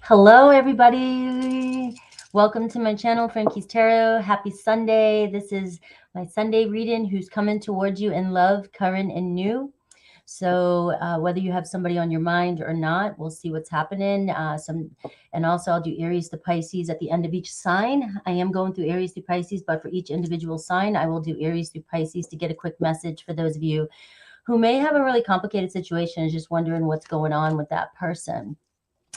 Hello, everybody. Welcome to my channel, Frankie's Tarot. Happy Sunday. This is my Sunday reading, who's coming towards you in love, current and new. So whether you have somebody on your mind or not, we'll see what's happening. And also I'll do Aries to Pisces at the end of each sign. I am going through Aries to Pisces, but for each individual sign, I will do Aries to Pisces to get a quick message for those of you who may have a really complicated situation and just wondering what's going on with that person.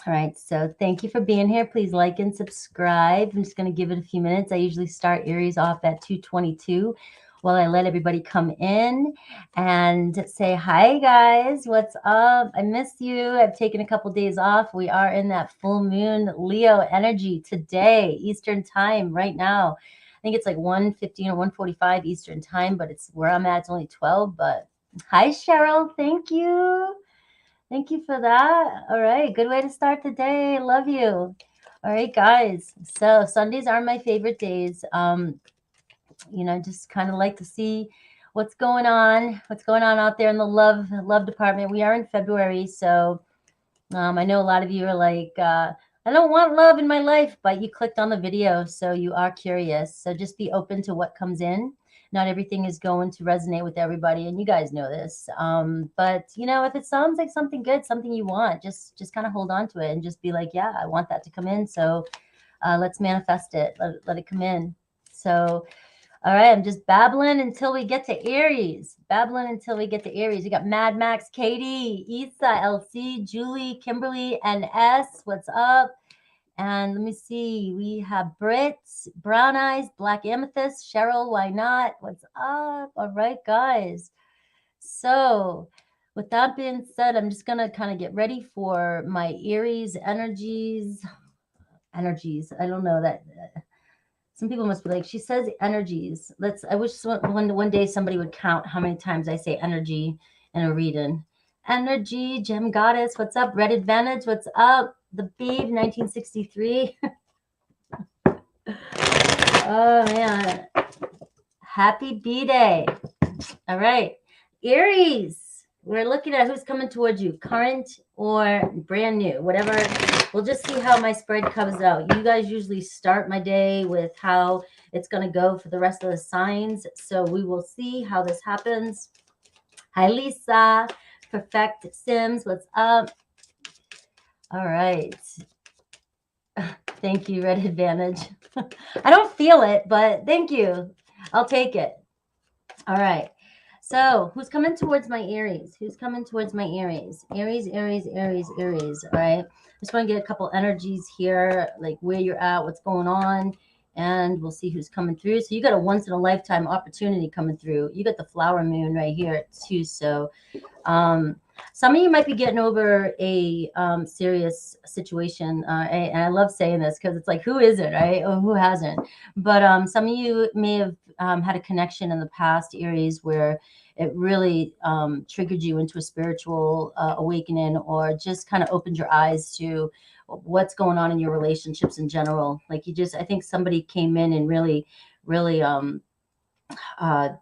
All right, so thank you for being here. Please like and subscribe. I'm just going to give it a few minutes. I usually start Aries off at 2:22 while I let everybody come in and say, hi, guys. What's up? I miss you. I've taken a couple days off. We are in that full moon Leo energy today, Eastern time right now. I think it's like 1:15 or 1:45 Eastern time, but it's where I'm at. It's only 12, but hi, Cheryl. Thank you. Thank you for that. All right. Good way to start the day. Love you. All right, guys. So Sundays are my favorite days. Just kind of like to see what's going on out there in the love department. We are in February. So I know a lot of you are like, I don't want love in my life, but you clicked on the video. So you are curious. So just be open to what comes in. Not everything is going to resonate with everybody, and you guys know this. But if it sounds like something good, something you want, just kind of hold on to it and just be like, yeah, I want that to come in. So let's manifest it. Let it come in. So, all right, I'm just babbling until we get to Aries. We got Mad Max, Katie, Issa, LC, Julie, Kimberly, and S. What's up? And let me see, we have Britt, Brown Eyes, Black Amethyst, Cheryl, why not? What's up? All right, guys. So with that being said, I'm just going to kind of get ready for my Aries energies. I don't know that. Some people must be like, she says energies. I wish one day somebody would count how many times I say energy in a reading. Energy, Gem Goddess, what's up? Red Advantage, what's up? The Beeb, 1963. Oh, man. Happy B-Day. All right. Aries. We're looking at who's coming towards you, current or brand new, whatever. We'll just see how my spread comes out. You guys usually start my day with how it's going to go for the rest of the signs. So we will see how this happens. Hi, Lisa. Perfect Sims. What's up? All right. Thank you, Red Advantage. I don't feel it, but thank you. I'll take it. All right. So who's coming towards my Aries? Aries. Aries. All right. Just want to get a couple energies here, like where you're at, what's going on, and we'll see who's coming through. So you got a once-in-a-lifetime opportunity coming through. You got the flower moon right here too. So some of you might be getting over a serious situation. And I love saying this because it's like, who isn't, right? Or who hasn't? But some of you may have had a connection in the past, Aries, where it really triggered you into a spiritual awakening, or just kind of opened your eyes to what's going on in your relationships in general. Like I think somebody came in and really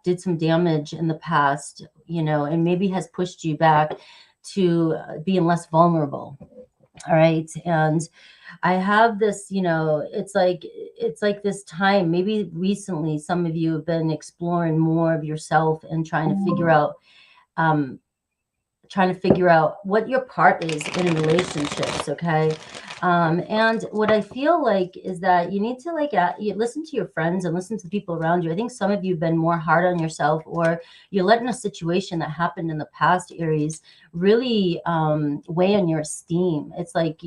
did some damage in the past, and maybe has pushed you back to being less vulnerable. All right. And I have this, it's like this time, maybe recently, some of you have been exploring more of yourself and trying to figure out what your part is in relationships. Okay. And what I feel like is that you need to you listen to your friends and listen to the people around you. I think some of you have been more hard on yourself, or you're letting a situation that happened in the past, Aries, really weigh on your esteem. It's like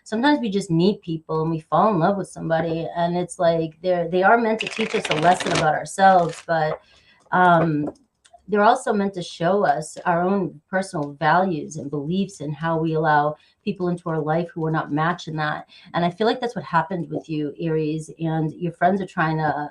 sometimes we just meet people and we fall in love with somebody, and it's like they are meant to teach us a lesson about ourselves, but they're also meant to show us our own personal values and beliefs, and how we allow people into our life who are not matching that. And I feel like that's what happened with you, Aries, and your friends are trying to,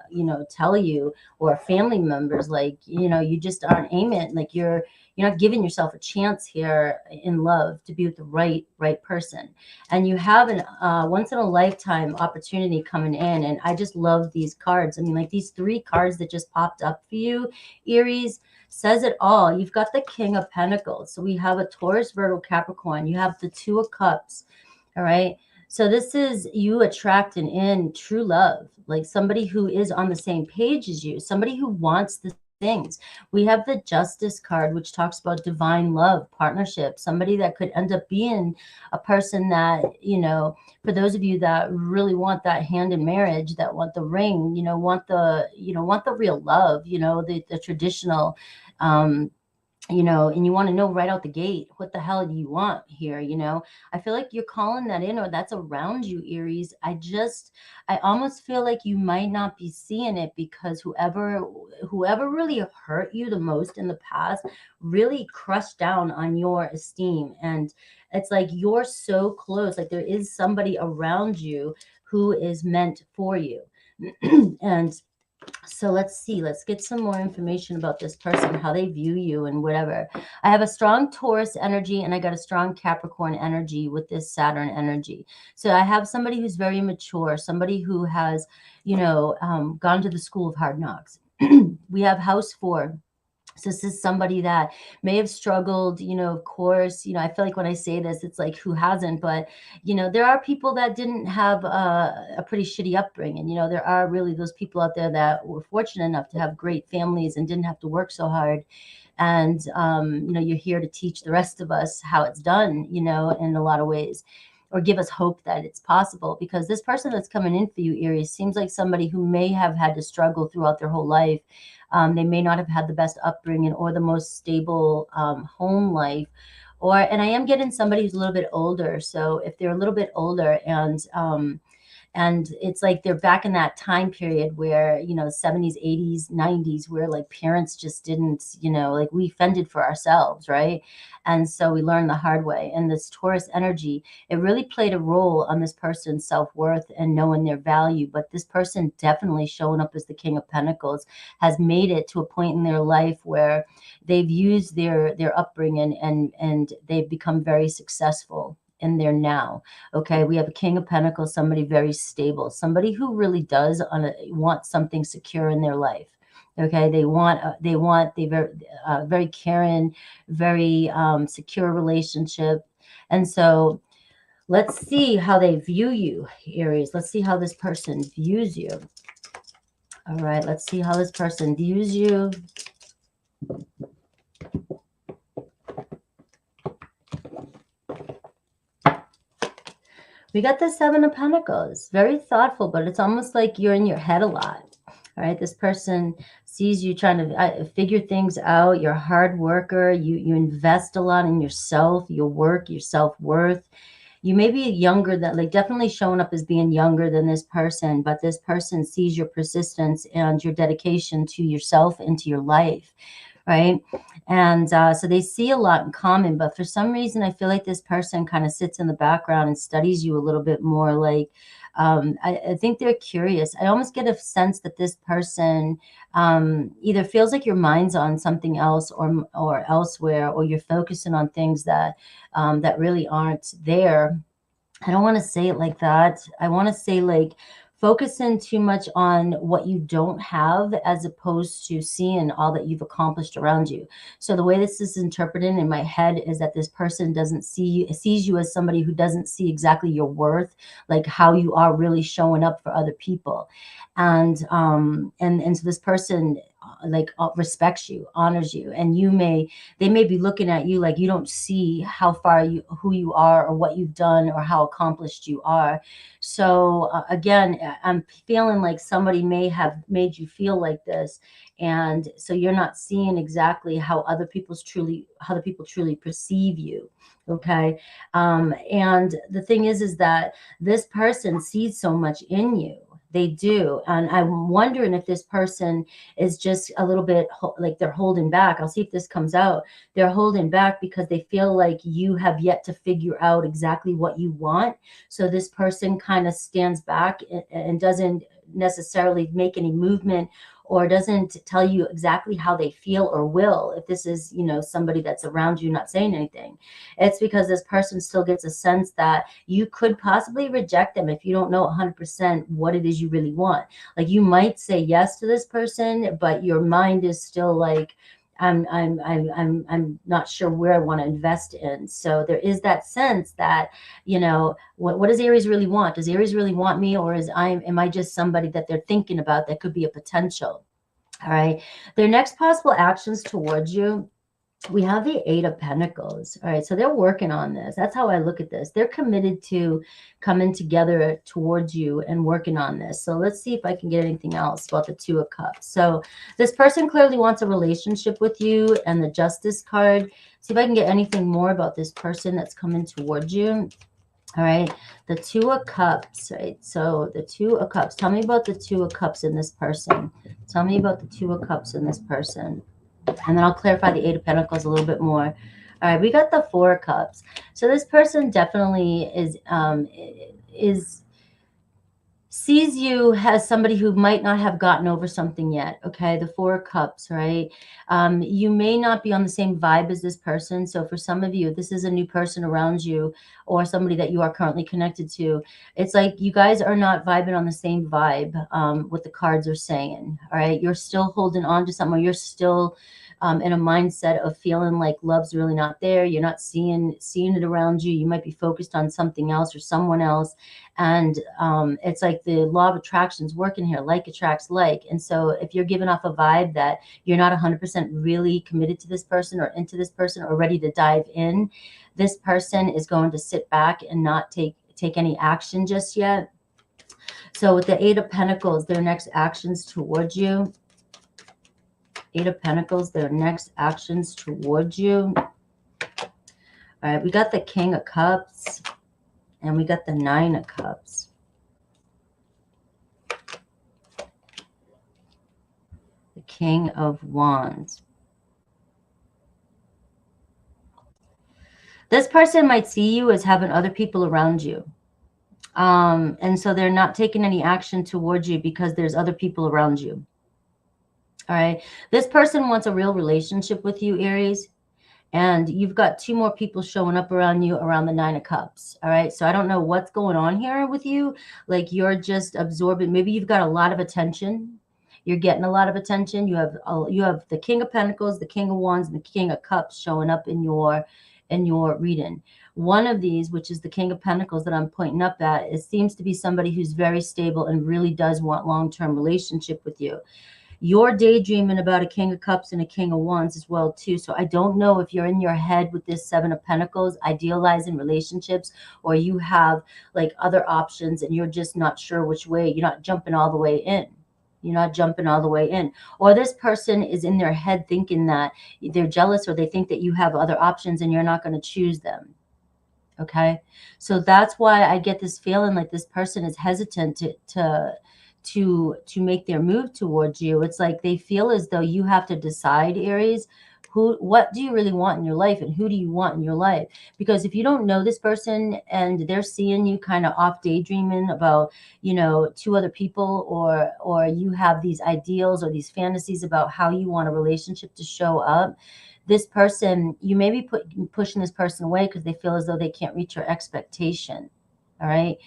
tell you, or family members, like, you just aren't aiming, like you're not giving yourself a chance here in love to be with the right person. And you have an once in a lifetime opportunity coming in. And I just love these cards. I mean, like these 3 cards that just popped up for you, Aries, says it all. You've got the King of Pentacles. So we have a Taurus, Virgo, Capricorn. You have the 2 of Cups. All right. So this is you attracting in true love, like somebody who is on the same page as you, somebody who wants the things. We have the Justice card, which talks about divine love, partnership, somebody that could end up being a person that, you know, for those of you that really want that hand in marriage, that want the ring, you know, want the real love, you know, the traditional, you know, and you want to know right out the gate, what the hell do you want here? You know, I feel like you're calling that in, or that's around you, Aries. I almost feel like you might not be seeing it because whoever really hurt you the most in the past really crushed down on your esteem. And it's like you're so close, like there is somebody around you who is meant for you. And so let's see, let's get some more information about this person, how they view you and whatever. I have a strong Taurus energy and I got a strong Capricorn energy with this Saturn energy. So I have somebody who's very mature, somebody who has, you know, gone to the school of hard knocks. We have house 4. So this is somebody that may have struggled, you know, of course, you know, I feel like when I say this, it's like, who hasn't? But, you know, there are people that didn't have a pretty shitty upbringing. You know, there are really those people out there that were fortunate enough to have great families and didn't have to work so hard. And, you know, you're here to teach the rest of us how it's done, you know, in a lot of ways, or give us hope that it's possible. Because this person that's coming in for you, Aries, seems like somebody who may have had to struggle throughout their whole life. They may not have had the best upbringing or the most stable home life. And I am getting somebody who's a little bit older. So if they're a little bit older and it's like they're back in that time period where, you know, 70s, 80s, 90s, where like parents just didn't, you know, like we fended for ourselves, right? And so we learned the hard way. And this Taurus energy, it really played a role on this person's self-worth and knowing their value. But this person definitely showing up as the King of Pentacles has made it to a point in their life where they've used their upbringing and they've become very successful in their now. Okay, we have a King of Pentacles, somebody very stable, somebody who really does want something secure in their life. Okay, they want very caring, very secure relationship. And so let's see how they view you, Aries. Let's see how this person views you. All right, let's see how this person views you. We got the Seven of Pentacles. Very thoughtful, but it's almost like you're in your head a lot. All right, this person sees you trying to figure things out. You're a hard worker. You invest a lot in yourself, your work, your self-worth. You may be younger than, like definitely showing up as being younger than this person, but this person sees your persistence and your dedication to yourself and to your life. Right. And so they see a lot in common, but for some reason, I feel like this person kind of sits in the background and studies you a little bit more. Like, I think they're curious. I almost get a sense that this person either feels like your mind's on something else or elsewhere, or you're focusing on things that that really aren't there. I don't want to say it like that. I want to say like focusing too much on what you don't have as opposed to seeing all that you've accomplished around you. So the way this is interpreted in my head is that this person sees you as somebody who doesn't see exactly your worth, like how you are really showing up for other people. And so this person respects you, honors you, and they may be looking at you like you don't see how far who you are or what you've done or how accomplished you are. So again, I'm feeling like somebody may have made you feel like this, and so you're not seeing exactly how other people truly perceive you. Okay. And the thing is that this person sees so much in you. They do. And I'm wondering if this person is just a little bit like they're holding back. I'll see if this comes out. They're holding back because they feel like you have yet to figure out exactly what you want. So this person kind of stands back and doesn't necessarily make any movement, or doesn't tell you exactly how they feel or will. If this is, you know, somebody that's around you not saying anything, it's because this person still gets a sense that you could possibly reject them if you don't know 100% what it is you really want. Like you might say yes to this person, but your mind is still like, I'm not sure where I want to invest in. So there is that sense that, you know, what does Aries really want? Does Aries really want me, or am I just somebody that they're thinking about that could be a potential? All right. Their next possible actions towards you, we have the Eight of Pentacles. All right. So they're working on this. That's how I look at this. They're committed to coming together towards you and working on this. So let's see if I can get anything else about the Two of Cups. So this person clearly wants a relationship with you, and the Justice card. See if I can get anything more about this person that's coming towards you. All right, the Two of Cups, right? So the Two of Cups. Tell me about the Two of Cups in this person. Tell me about the Two of Cups in this person. And then I'll clarify the Eight of Pentacles a little bit more. All right, we got the Four of Cups. So this person definitely sees you as somebody who might not have gotten over something yet. Okay, the Four of Cups, right? You may not be on the same vibe as this person. So for some of you, this is a new person around you, or somebody that you are currently connected to. It's like you guys are not vibing on the same vibe, what the cards are saying. All right, you're still holding on to something, or you're still in a mindset of feeling like love's really not there. You're not seeing it around you. You might be focused on something else or someone else. And it's like the law of attraction is working here. Like attracts like. And so if you're giving off a vibe that you're not 100% really committed to this person or into this person or ready to dive in, this person is going to sit back and not take any action just yet. So with the Eight of Pentacles, their next actions towards you. Eight of Pentacles, their next actions towards you. All right, we got the King of Cups, and we got the Nine of Cups. The King of Wands. This person might see you as having other people around you. And so they're not taking any action towards you because there's other people around you. All right. This person wants a real relationship with you, Aries. And you've got two more people showing up around you around the Nine of Cups. All right. So I don't know what's going on here with you. Like you're just absorbing. Maybe you've got a lot of attention. You're getting a lot of attention. You have the King of Pentacles, the King of Wands, and the King of Cups showing up in your reading. One of these, which is the King of Pentacles that I'm pointing up at, it seems to be somebody who's very stable and really does want long-term relationship with you. You're daydreaming about a King of Cups and a King of Wands as well, too. So I don't know if you're in your head with this Seven of Pentacles, idealizing relationships, or you have like other options and you're just not sure which way. You're not jumping all the way in. You're not jumping all the way in. Or this person is in their head thinking that they're jealous, or they think that you have other options and you're not going to choose them. Okay. So that's why I get this feeling like this person is hesitant to make their move towards you. It's like they feel as though you have to decide, Aries, what do you really want in your life, and who do you want in your life? Because if you don't know this person and they're seeing you kind of off daydreaming about, you know, two other people, or you have these ideals or these fantasies about how you want a relationship to show up, this person, you may be pushing this person away because they feel as though they can't reach your expectation. All right.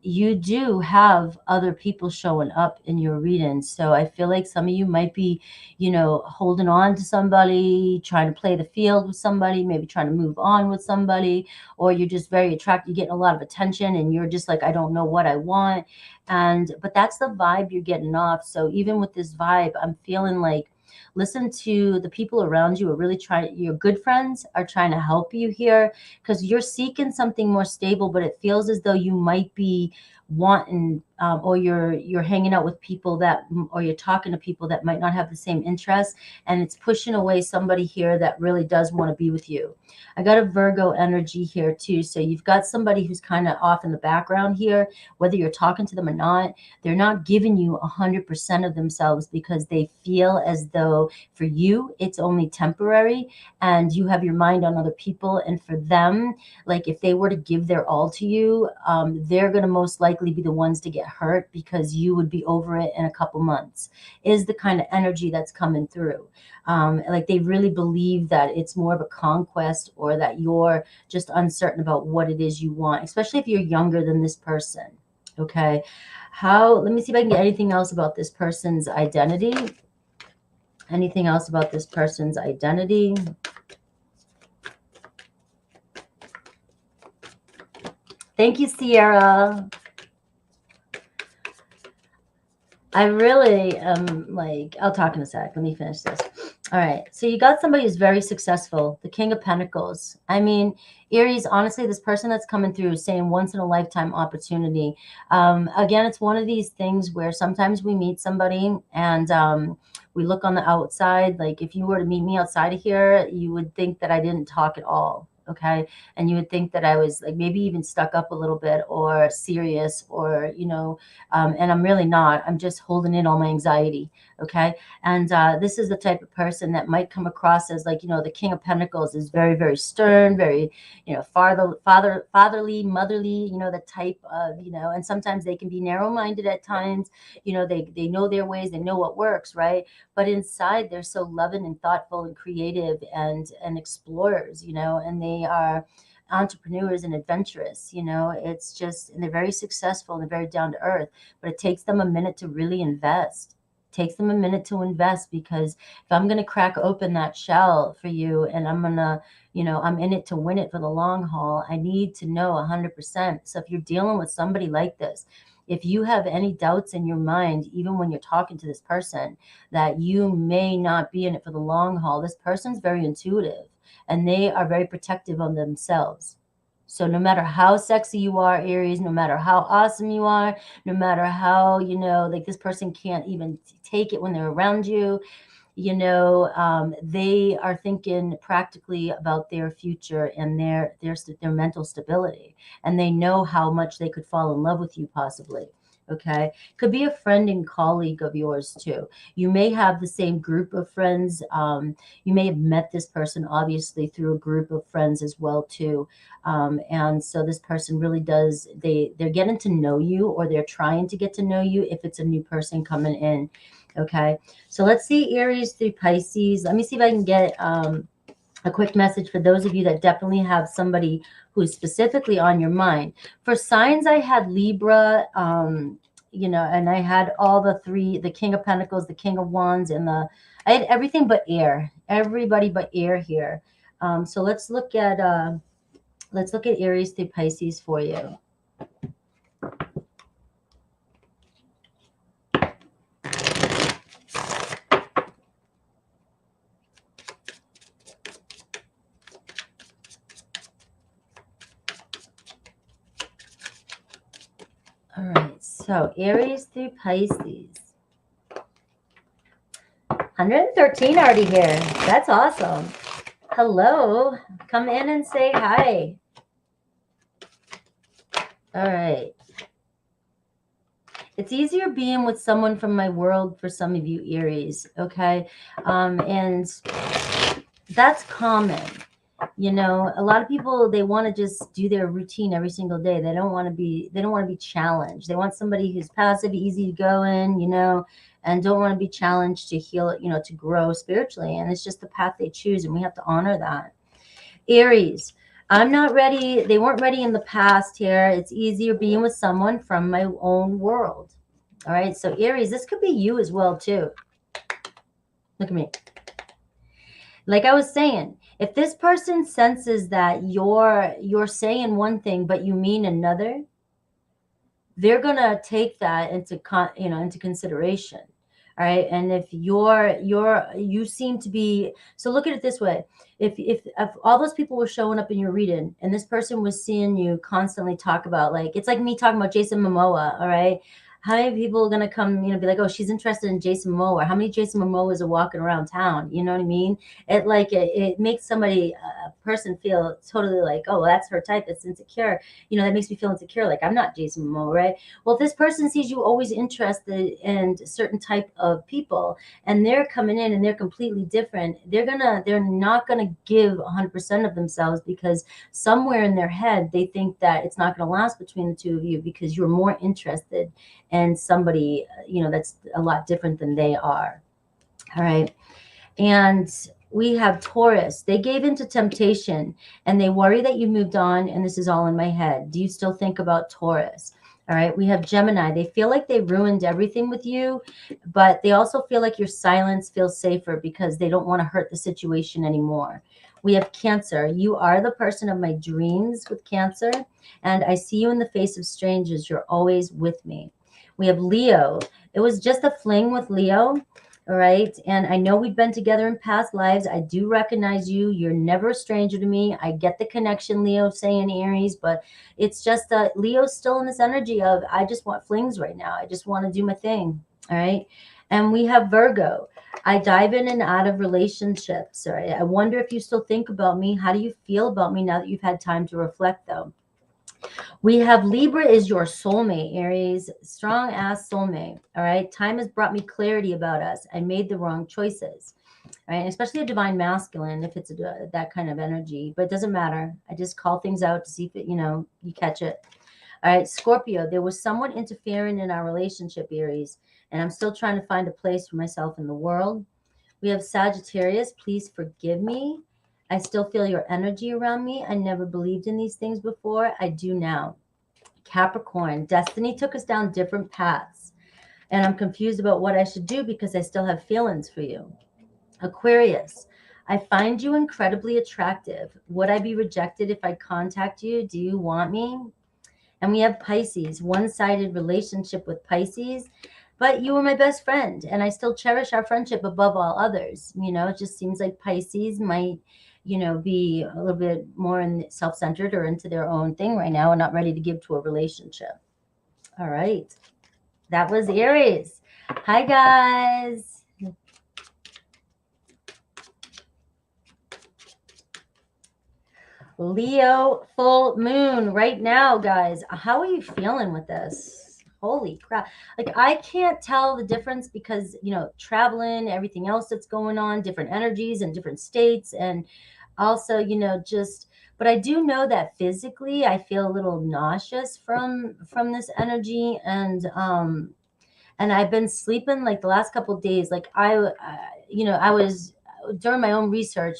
You do have other people showing up in your reading. So I feel like some of you might be, you know, holding on to somebody, trying to play the field with somebody, maybe trying to move on with somebody, or you're just very attracted, you're getting a lot of attention and you're just like, I don't know what I want. But that's the vibe you're getting off. So even with this vibe, I'm feeling like, listen to the people around you are really trying, your good friends are trying to help you here, because you're seeking something more stable, but it feels as though you might be wanting, or you're hanging out with people that, or you're talking to people that might not have the same interests, and it's pushing away somebody here that really does want to be with you. I got a Virgo energy here too. So you've got somebody who's kind of off in the background here, whether you're talking to them or not. They're not giving you 100% of themselves because they feel as though for you, it's only temporary and you have your mind on other people. And for them, like if they were to give their all to you, they're going to most likely be the ones to get hurt because you would be over it in a couple months, is the kind of energy that's coming through. Like they really believe that it's more of a conquest, or that you're just uncertain about what it is you want, especially if you're younger than this person. Okay. Let me see if I can get anything else about this person's identity. Anything else about this person's identity? Thank you, Sierra. I really am like, I'll talk in a sec. Let me finish this. All right. So you got somebody who's very successful, the King of Pentacles. I mean, Aries, honestly, this person that's coming through is saying once in a lifetime opportunity. Again, it's one of these things where sometimes we meet somebody and we look on the outside. Like if you were to meet me outside of here, you would think that I didn't talk at all. Okay. And you would think that I was like maybe even stuck up a little bit or serious or, you know, and I'm really not. I'm just holding in all my anxiety. Okay. And this is the type of person that might come across as like, you know, the King of Pentacles is very, very stern, very, you know, fatherly, motherly, you know, the type of, you know, and sometimes they can be narrow-minded at times. You know, they know their ways, they know what works, right? But inside they're so loving and thoughtful and creative and explorers, you know, and they are entrepreneurs and adventurous, you know. It's just, and they're very successful and they're very down to earth, but it takes them a minute to really invest. It takes them a minute to invest, because if I'm going to crack open that shell for you and I'm going to, you know, I'm in it to win it for the long haul, I need to know 100%. So if you're dealing with somebody like this, if you have any doubts in your mind, even when you're talking to this person, that you may not be in it for the long haul, this person's very intuitive and they are very protective of themselves. So no matter how sexy you are, Aries, no matter how awesome you are, no matter how, you know, like this person can't even take it when they're around you, you know, they are thinking practically about their future and their mental stability. And they know how much they could fall in love with you possibly. Okay. Could be a friend and colleague of yours too. You may have the same group of friends. You may have met this person obviously through a group of friends as well too. And so this person really does, they're getting to know you, or they're trying to get to know you if it's a new person coming in. Okay. So let's see Aries through Pisces. Let me see if I can get a quick message for those of you that definitely have somebody who's specifically on your mind. For signs, I had Libra, you know, and I had all the three, the King of Pentacles, the King of Wands, and I had everything but air, everybody but air here. So let's look at Aries through Pisces for you. All right, so Aries through Pisces. 113 already here. That's awesome. Hello. Come in and say hi. All right. It's easier being with someone from my world for some of you Aries, okay? And that's common. You know, a lot of people, they want to just do their routine every single day. They don't want to be challenged. They want somebody who's passive, easy to go in, you know, and don't want to be challenged to heal, you know, to grow spiritually. And it's just the path they choose, and we have to honor that. Aries, I'm not ready. They weren't ready in the past here. It's easier being with someone from my own world. All right. So Aries, this could be you as well too. Look at me. Like I was saying, if this person senses that you're saying one thing but you mean another, they're gonna take that into into consideration. All right. And if you seem to be, so look at it this way. If all those people were showing up in your reading and this person was seeing you constantly talk about, like, it's like me talking about Jason Momoa. All right. How many people are going to come, you know, be like, oh, she's interested in Jason Momoa? Or how many Jason Momoas are walking around town? You know what I mean? It makes somebody, a person, feel totally like, oh, well, that's her type. That's insecure. You know, that makes me feel insecure. Like, I'm not Jason Momoa, right? Well, if this person sees you always interested in a certain type of people and they're coming in and they're completely different, they're not gonna give 100% of themselves, because somewhere in their head they think that it's not going to last between the two of you because you're more interested in somebody, you know, that's a lot different than they are. All right. And we have Taurus. They gave into temptation and they worry that you moved on, and this is all in my head. Do you still think about Taurus? All right, we have Gemini. They feel like they ruined everything with you, but they also feel like your silence feels safer because they don't want to hurt the situation anymore. We have Cancer. You are the person of my dreams with Cancer, and I see you in the face of strangers. You're always with me. We have Leo. It was just a fling with Leo. All right. And I know we've been together in past lives. I do recognize you. You're never a stranger to me. I get the connection, Leo, saying Aries, but it's just Leo's still in this energy of, I just want flings right now. I just want to do my thing. All right. And we have Virgo. I dive in and out of relationships. All right. I wonder if you still think about me. How do you feel about me now that you've had time to reflect, though? We have Libra is your soulmate, Aries, strong ass soulmate. All right. Time has brought me clarity about us. I made the wrong choices. Right. And especially a divine masculine, if it's that kind of energy, but it doesn't matter. I just call things out to see if it, you catch it. All right. Scorpio, there was someone interfering in our relationship, Aries, and I'm still trying to find a place for myself in the world. We have Sagittarius. Please forgive me. I still feel your energy around me. I never believed in these things before. I do now. Capricorn, destiny took us down different paths, and I'm confused about what I should do because I still have feelings for you. Aquarius, I find you incredibly attractive. Would I be rejected if I contact you? Do you want me? And we have Pisces, one-sided relationship with Pisces, but you were my best friend, and I still cherish our friendship above all others. It just seems like Pisces might, be a little bit more self-centered or into their own thing right now and not ready to give to a relationship. All right. That was Aries. Hi, guys. Leo full moon right now, guys. How are you feeling with this? Holy crap. Like, I can't tell the difference because, traveling, everything else that's going on, different energies and different states. And also, but I do know that physically I feel a little nauseous from this energy. And I've been sleeping like the last couple of days. Like I was during my own research,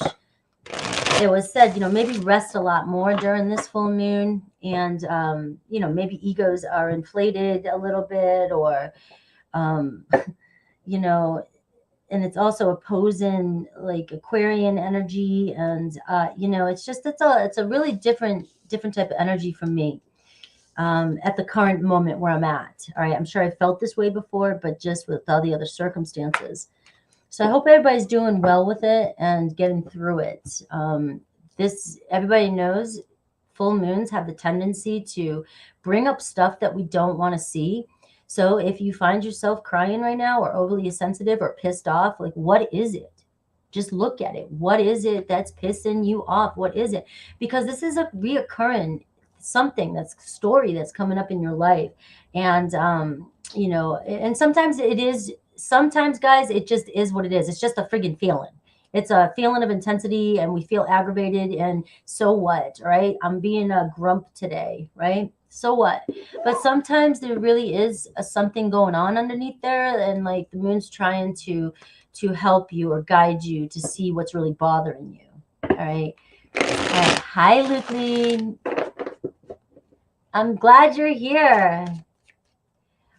it was said, maybe rest a lot more during this full moon. And, maybe egos are inflated a little bit or, and it's also opposing like Aquarian energy. And, it's a really different type of energy from me at the current moment where I'm at. All right. I'm sure I felt this way before, but just with all the other circumstances. So I hope everybody's doing well with it and getting through it. Everybody knows full moons have the tendency to bring up stuff that we don't want to see. So if you find yourself crying right now or overly sensitive or pissed off, like, what is it? Just look at it. What is it that's pissing you off? What is it? Because this is a reoccurring story that's coming up in your life. And, and sometimes, guys, it just is what it is. It's just a friggin' feeling. It's a feeling of intensity and we feel aggravated, and so what, right? I'm being a grump today, right? So what? But sometimes there really is something going on underneath there, and like the moon's trying to help you or guide you to see what's really bothering you. All right. Hi, Luke Lee. I'm glad you're here.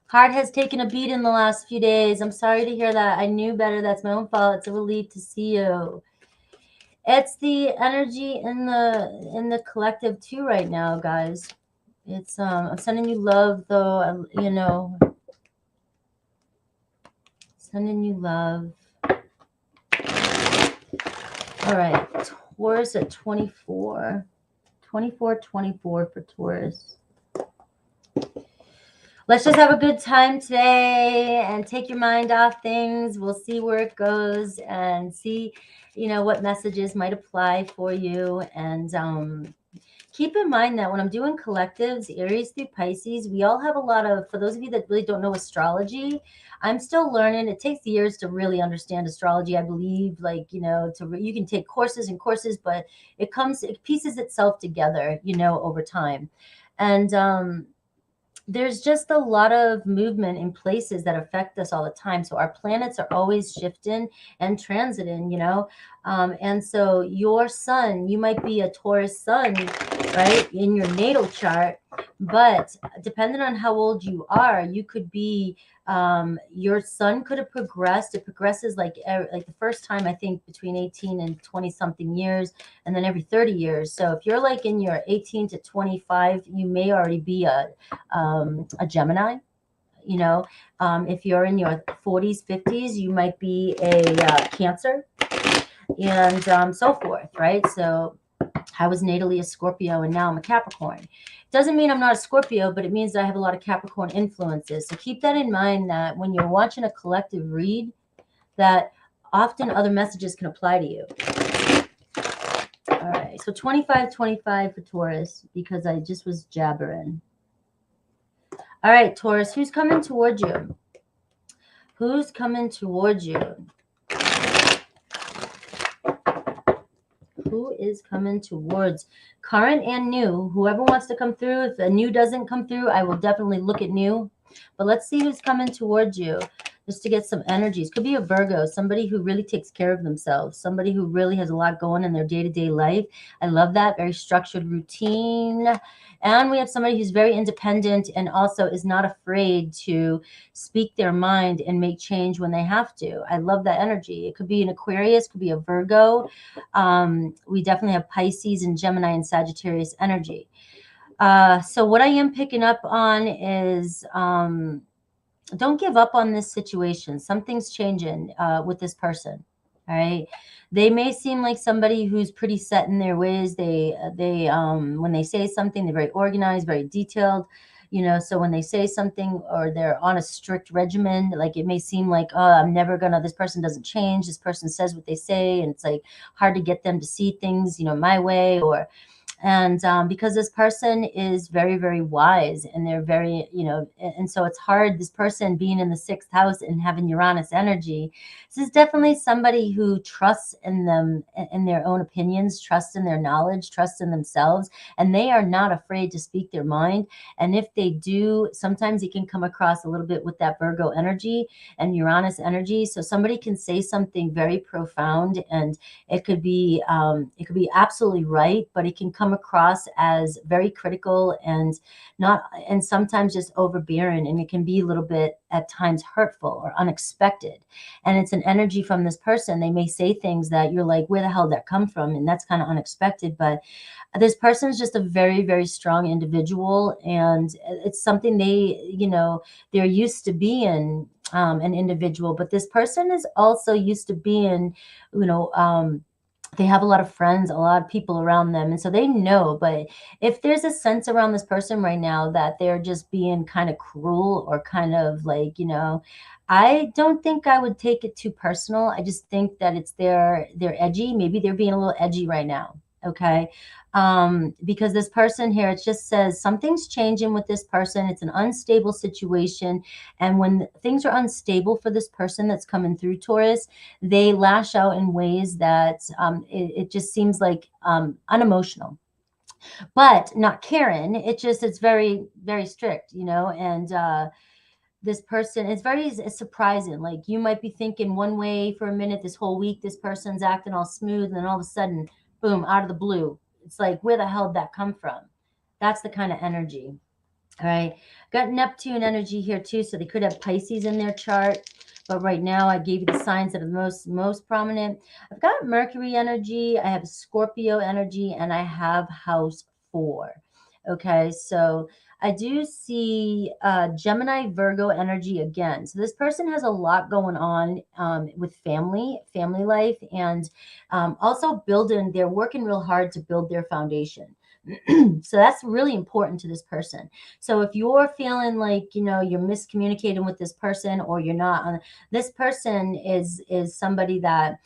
Heart has taken a beat in the last few days. I'm sorry to hear that. I knew better. That's my own fault. It's a relief to see you. It's the energy in the collective too right now, guys. It's I'm sending you love though, sending you love. All right. Taurus at 24. 24 for Taurus. Let's just have a good time today and take your mind off things. We'll see where it goes and see, what messages might apply for you. And keep in mind that when I'm doing collectives, Aries through Pisces, we all have a lot of, for those of you that really don't know astrology, I'm still learning. It takes years to really understand astrology. I believe, you can take courses and courses, but it pieces itself together, over time. And, there's just a lot of movement in places that affect us all the time. So our planets are always shifting and transiting, and so your sun, you might be a Taurus sun, right, in your natal chart. But depending on how old you are, you could be, your sun could have progressed. It progresses like the first time, I think, between 18 and 20 something years, and then every 30 years. So if you're like in your 18 to 25, you may already be a Gemini. You know, if you're in your 40s, 50s, you might be a Cancer, and so forth, right? So I was natally a Scorpio, and now I'm a Capricorn. Doesn't mean I'm not a Scorpio, but it means that I have a lot of Capricorn influences. So keep that in mind, that when you're watching a collective read, that often other messages can apply to you. All right, so 25-25 for Taurus, because I just was jabbering. All right, Taurus, who's coming towards you? Who's coming towards you? Who is coming towards? Current and new. Whoever wants to come through. If a new doesn't come through, I will definitely look at new. But let's see who's coming towards you, just to get some energies. Could be a Virgo, somebody who really takes care of themselves, somebody who really has a lot going in their day-to-day life. I love that. Very structured routine. And we have somebody who's very independent and also is not afraid to speak their mind and make change when they have to. I love that energy. It could be an Aquarius, could be a Virgo. We definitely have Pisces and Gemini and Sagittarius energy. So what I am picking up on is, don't give up on this situation. Something's changing with this person. All right. They may seem like somebody who's pretty set in their ways. They when they say something, they're very organized, very detailed. You know, so when they say something or they're on a strict regimen, like it may seem like, oh, I'm never gonna, this person doesn't change. This person says what they say, and it's like hard to get them to see things, you know, my way. Or and because this person is very, very wise, and they're very, you know, and so it's hard, this person being in the 6th house and having Uranus energy. This is definitely somebody who trusts in them, in their own opinions, trusts in their knowledge, trusts in themselves, and they are not afraid to speak their mind. And if they do, sometimes it can come across a little bit with that Virgo energy and Uranus energy. So somebody can say something very profound, and it could be absolutely right, but it can come across as very critical and sometimes just overbearing, and it can be a little bit at times hurtful or unexpected. And it's an energy from this person. They may say things that you're like, where the hell did that come from? And that's kind of unexpected, but this person is just a very, very strong individual, and it's something they, you know, they're used to being an individual, but this person is also used to being, you know, they have a lot of friends, a lot of people around them, and so they know. But if there's a sense around this person right now that they're just being kind of cruel or kind of like, you know, I don't think I would take it too personal. I just think that it's they're edgy. Maybe they're being a little edgy right now. Okay. Because this person here, it just says something's changing with this person. It's an unstable situation. And when things are unstable for this person that's coming through, Taurus, they lash out in ways that it just seems like unemotional, but not Karen. It's very, very strict, you know, and this person, it's surprising. Like you might be thinking one way for a minute, this whole week, this person's acting all smooth, and then all of a sudden, boom, out of the blue. It's like, where the hell did that come from? That's the kind of energy. All right. Got Neptune energy here too. So they could have Pisces in their chart. But right now I gave you the signs that are most prominent. I've got Mercury energy. I have Scorpio energy, and I have house 4. Okay. So I do see Gemini, Virgo energy again. So this person has a lot going on with family life, and also they're working real hard to build their foundation. So that's really important to this person. So if you're feeling like, you know, you're miscommunicating with this person, or you're not, this person is somebody that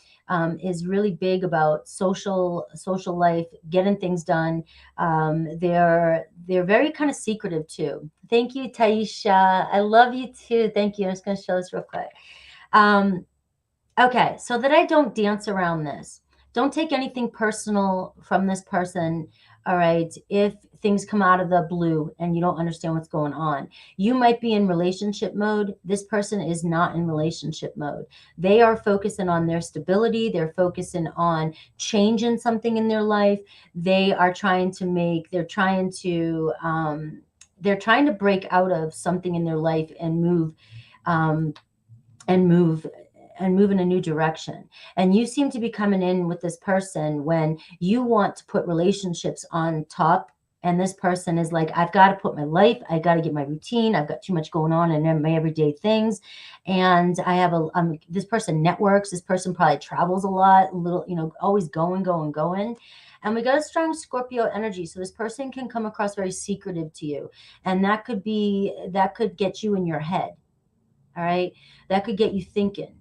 is really big about social life, getting things done. They're very kind of secretive too. Thank you, Taisha. I love you too. Thank you. I'm just going to show this real quick. Okay, so that I don't dance around this. Don't take anything personal from this person. all right, if things come out of the blue and you don't understand what's going on. You might be in relationship mode. This person is not in relationship mode. They are focusing on their stability. They're focusing on changing something in their life. They are trying to make, they're trying to break out of something in their life and um, move and move in a new direction. And you seem to be coming in with this person when you want to put relationships on top. And this person is like, I've got to put my life, I got to get my routine. I've got too much going on in my everyday things. And I have this person networks. This person probably travels a lot, a little, always going. And we got a strong Scorpio energy. So this person can come across very secretive to you. And that could get you in your head. All right. That could get you thinking,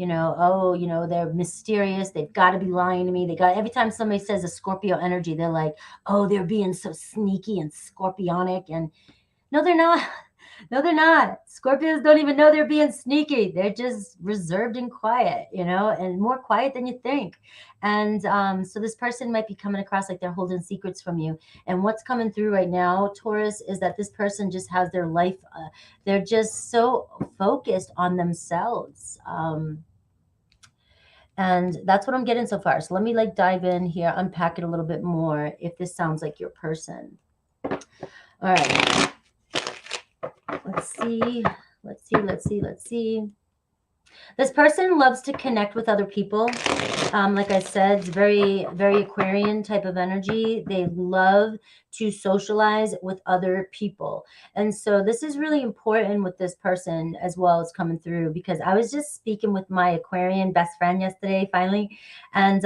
they're mysterious. They've got to be lying to me. Every time somebody says a Scorpio energy, they're like, oh, they're being so sneaky and scorpionic. And no, they're not. No, they're not. Scorpios don't even know they're being sneaky. They're just reserved and quiet, and more quiet than you think. And so this person might be coming across like they're holding secrets from you. And what's coming through right now, Taurus, is that this person just has their life. They're just so focused on themselves. And that's what I'm getting so far. So let me dive in here, unpack it a little bit more if this sounds like your person. All right. Let's see. This person loves to connect with other people. Like I said, it's very, very Aquarian type of energy. They love to socialize with other people. And so this is really important with this person as well as coming through, because I was just speaking with my Aquarian best friend yesterday, finally. And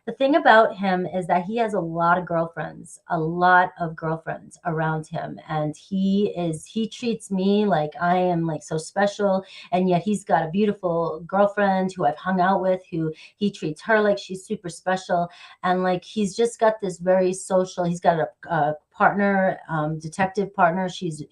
the thing about him is that he has a lot of girlfriends around him. And he treats me like I am so special. And yet he's got a beautiful girlfriend who I've hung out with, who he treats her like she's super special. And he's just got this very social, he's got a partner, detective partner. She's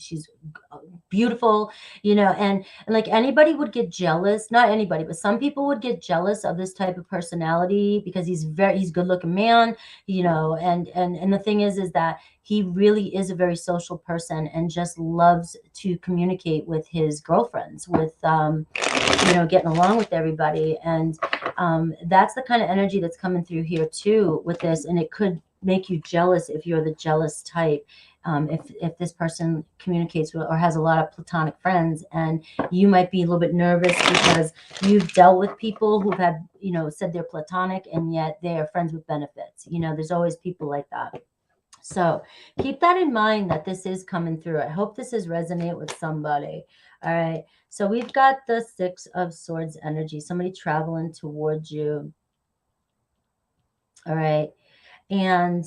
beautiful, and anybody would get jealous. Not anybody, but some people would get jealous of this type of personality because he's good looking man, and the thing is that he really is a very social person and just loves to communicate with his girlfriends, with getting along with everybody. And that's the kind of energy that's coming through here too with this. And it could make you jealous if you're the jealous type. If this person communicates with or has a lot of platonic friends, and you might be a little bit nervous because you've dealt with people who've had, said they're platonic and yet they are friends with benefits. There's always people like that. So keep that in mind, that this is coming through. I hope this is resonate with somebody. All right. So we've got the 6 of Swords energy, somebody traveling towards you. All right. And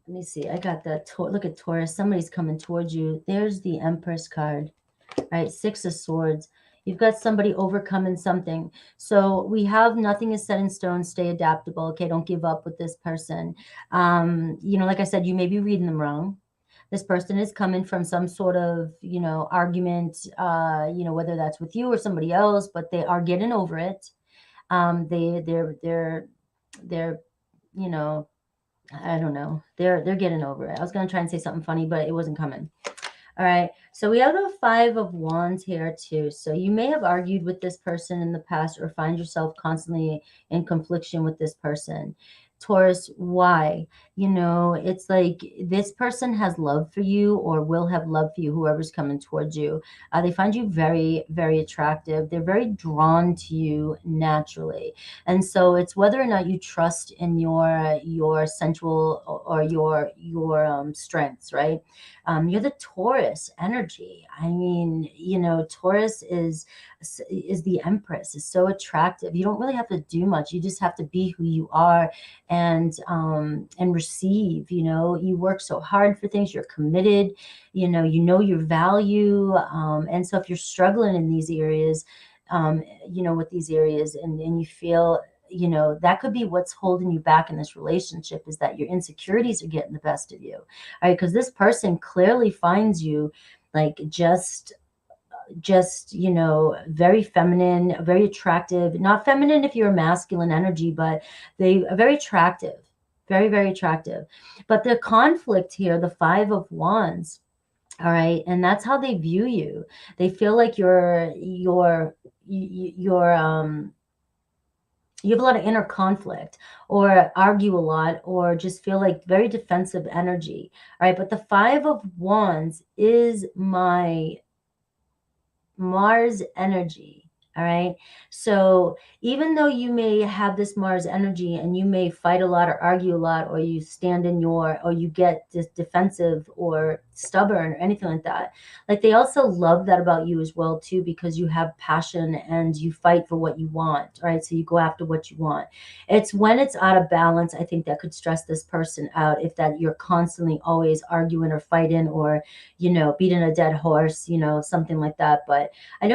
let me see. I got the look at Taurus. Somebody's coming towards you. There's the Empress card. All right. 6 of Swords. You've got somebody overcoming something. So we have nothing is set in stone. Stay adaptable. Okay. Don't give up with this person. Like I said, you may be reading them wrong. This person is coming from some sort of, argument, whether that's with you or somebody else, but they are getting over it. They're I don't know. They're getting over it. I was going to try and say something funny, but it wasn't coming. All right. So we have the 5 of Wands here too. So you may have argued with this person in the past or find yourself constantly in confliction with this person. Taurus, why? It's like this person has love for you or will have love for you, whoever's coming towards you. They find you very, very attractive. They're very drawn to you naturally. And so it's whether or not you trust in your sensual or your strengths, right? You're the Taurus energy. I mean, Taurus is the Empress, is so attractive. You don't really have to do much. You just have to be who you are and receive. You work so hard for things. You're committed. You know your value. And so if you're struggling in these areas, with these areas, and you feel, that could be what's holding you back in this relationship, is that your insecurities are getting the best of you. All right. Because this person clearly finds you just very feminine, very attractive. Not feminine if you're a masculine energy, but they are very attractive. Very, very attractive. But the conflict here, the Five of Wands, all right, and that's how they view you. They feel like you have a lot of inner conflict, or argue a lot, or just feel like very defensive energy. All right, but the Five of Wands is my Mars energy. All right. So even though you may have this Mars energy and you may fight a lot or argue a lot, or you stand in or you get this defensive or stubborn or anything like that, like they also love that about you as well too, because you have passion and you fight for what you want. All right. So you go after what you want. It's when it's out of balance, I think, that could stress this person out, if that you're constantly always arguing or fighting, or, beating a dead horse, something like that. But I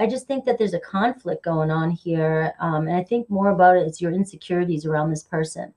just think that there's a conflict going on here. And I think more about it is your insecurities around this person.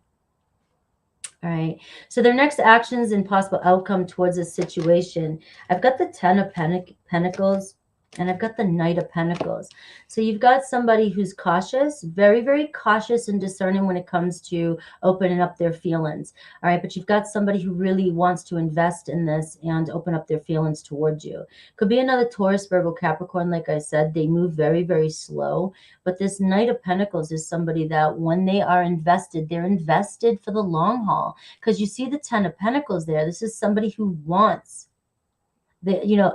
All right. So their next actions and possible outcome towards this situation. I've got the Ten of Pentacles, and I've got the Knight of Pentacles. So you've got somebody who's cautious, very, very cautious and discerning when it comes to opening up their feelings. All right. But you've got somebody who really wants to invest in this and open up their feelings towards you. Could be another Taurus, Virgo, Capricorn. Like I said, they move very, very slow. But this Knight of Pentacles is somebody that when they are invested, they're invested for the long haul. Because you see the Ten of Pentacles there. This is somebody who wants,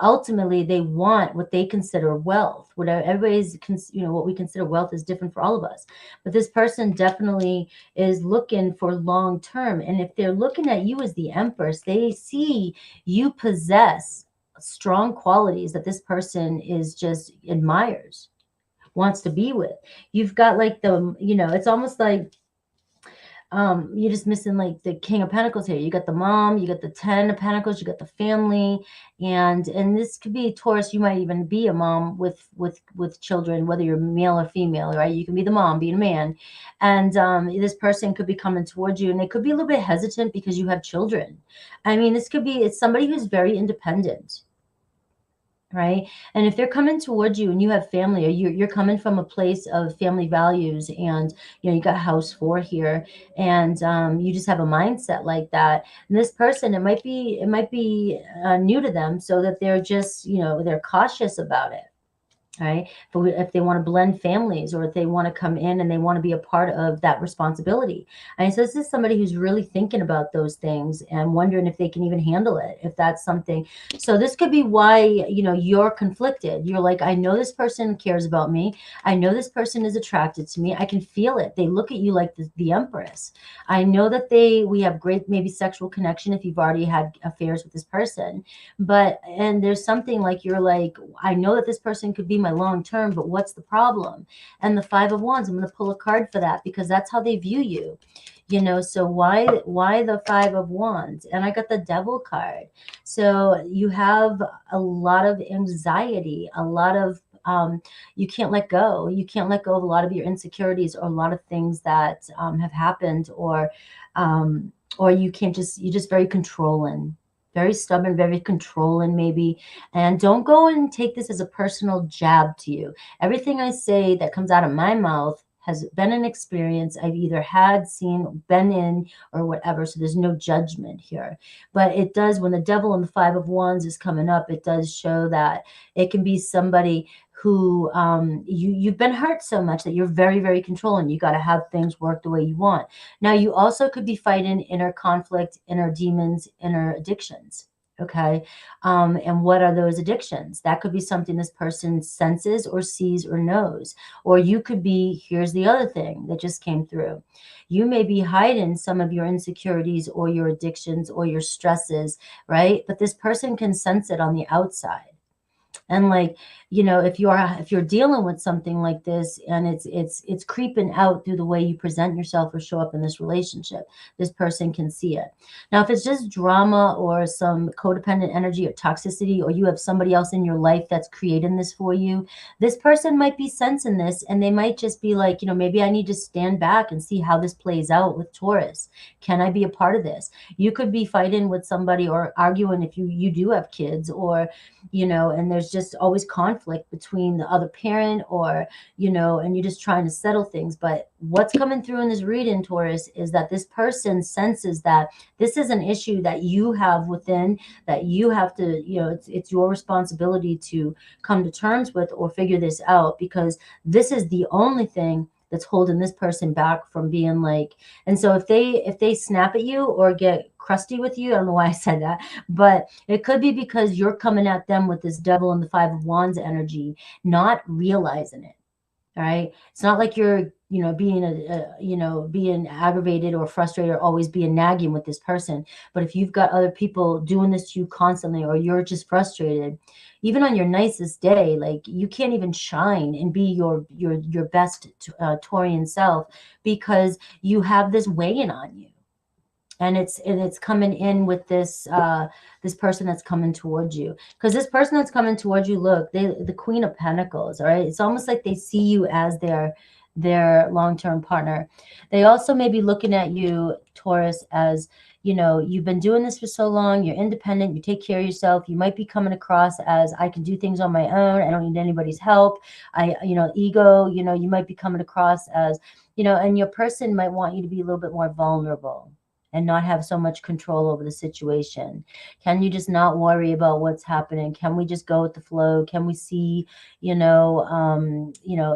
ultimately they want what they consider wealth. Whatever everybody's, what we consider wealth is different for all of us. But this person definitely is looking for long term. And if they're looking at you as the Empress, they see you possess strong qualities that this person is just admires, wants to be with. You've got like it's almost like you're just missing like the King of Pentacles here. You got the mom, you got the Ten of Pentacles, you got the family, and this could be Taurus. You might even be a mom with children, whether you're male or female, right? You can be the mom, being a man, and this person could be coming towards you, and they could be a little bit hesitant because you have children. I mean, it's somebody who's very independent. Right. And if they're coming towards you and you have family, or you're coming from a place of family values, and you got house 4 here, and you just have a mindset like that, and this person, it might be new to them, so that they're just they're cautious about it. Right. But if they want to blend families, or if they want to come in and they want to be a part of that responsibility. And so this is somebody who's really thinking about those things and wondering if they can even handle it, if that's something. So this could be why, you're conflicted. You're like, I know this person cares about me. I know this person is attracted to me. I can feel it. They look at you like the Empress. I know that we have great, maybe sexual connection if you've already had affairs with this person. And there's something like, you're like, I know that this person could be my long term, but what's the problem? And the Five of Wands, I'm going to pull a card for that, because that's how they view you. So why the Five of Wands? And I got the Devil card. So you have a lot of anxiety, a lot of you can't let go. You can't let go of a lot of your insecurities, or a lot of things that have happened, or you're just very controlling. Very stubborn, very controlling maybe. And don't go and take this as a personal jab to you. Everything I say that comes out of my mouth has been an experience I've either had, seen, been in, or whatever. So there's no judgment here. But it does, when the Devil and the Five of Wands is coming up, it does show that it can be somebody who you've been hurt so much that you're very, very controlling. You got to have things work the way you want. Now, you also could be fighting inner conflict, inner demons, inner addictions. Okay. And what are those addictions? That could be something this person senses or sees or knows. Or you could be, here's the other thing that just came through. You may be hiding some of your insecurities or your addictions or your stresses, right? But this person can sense it on the outside. And like, if you're dealing with something like this, and it's creeping out through the way you present yourself or show up in this relationship, this person can see it. Now, if it's just drama or some codependent energy or toxicity, or you have somebody else in your life that's creating this for you, this person might be sensing this, and they might just be like, maybe I need to stand back and see how this plays out with Taurus. Can I be a part of this? You could be fighting with somebody or arguing if you do have kids, or, and there's just always conflict between the other parent, or, you know, and you're just trying to settle things. But what's coming through in this reading, Taurus, is that this person senses that this is an issue that you have within, that you have to, you know, it's your responsibility to come to terms with or figure this out, because this is the only thing that's holding this person back from being like. And so if they snap at you or get crusty with you, I don't know why I said that, but it could be because you're coming at them with this Devil and the Five of Wands energy, not realizing it. All right. It's not like you're, you know, being aggravated or frustrated or always being nagging with this person. But if you've got other people doing this to you constantly, or you're just frustrated, even on your nicest day, like you can't even shine and be your best Taurian self, because you have this weighing on you. And it's coming in with this this person that's coming towards you, because this person that's coming towards you, look, the Queen of Pentacles, all right? It's almost like they see you as their long-term partner. They also may be looking at you, Taurus, as, you know, you've been doing this for so long, you're independent, you take care of yourself. You might be coming across as, I can do things on my own, I don't need anybody's help. You know, ego, you know, you might be coming across as, you know, and your person might want you to be a little bit more vulnerable and not have so much control over the situation. Can you just not worry about what's happening? Can we just go with the flow? Can we see, you know,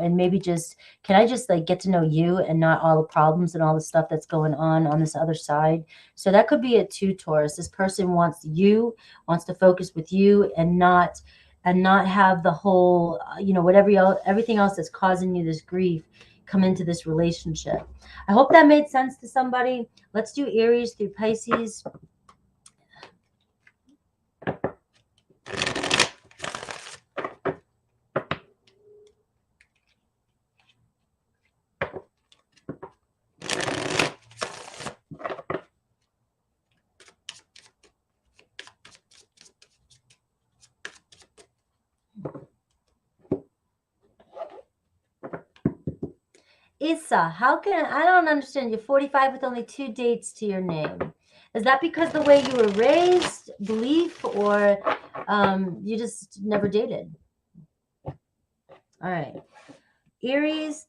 and maybe just, can I just like get to know you and not all the problems and all the stuff that's going on this other side? So that could be it too, Taurus. This person wants to focus with you, and not have the whole, you know, everything else that's causing you this grief come into this relationship. I hope that made sense to somebody. Let's do Aries through Pisces. Issa, how can I don't understand. You're 45 with only 2 dates to your name. Is that because the way you were raised, belief, or you just never dated? All right. Aries.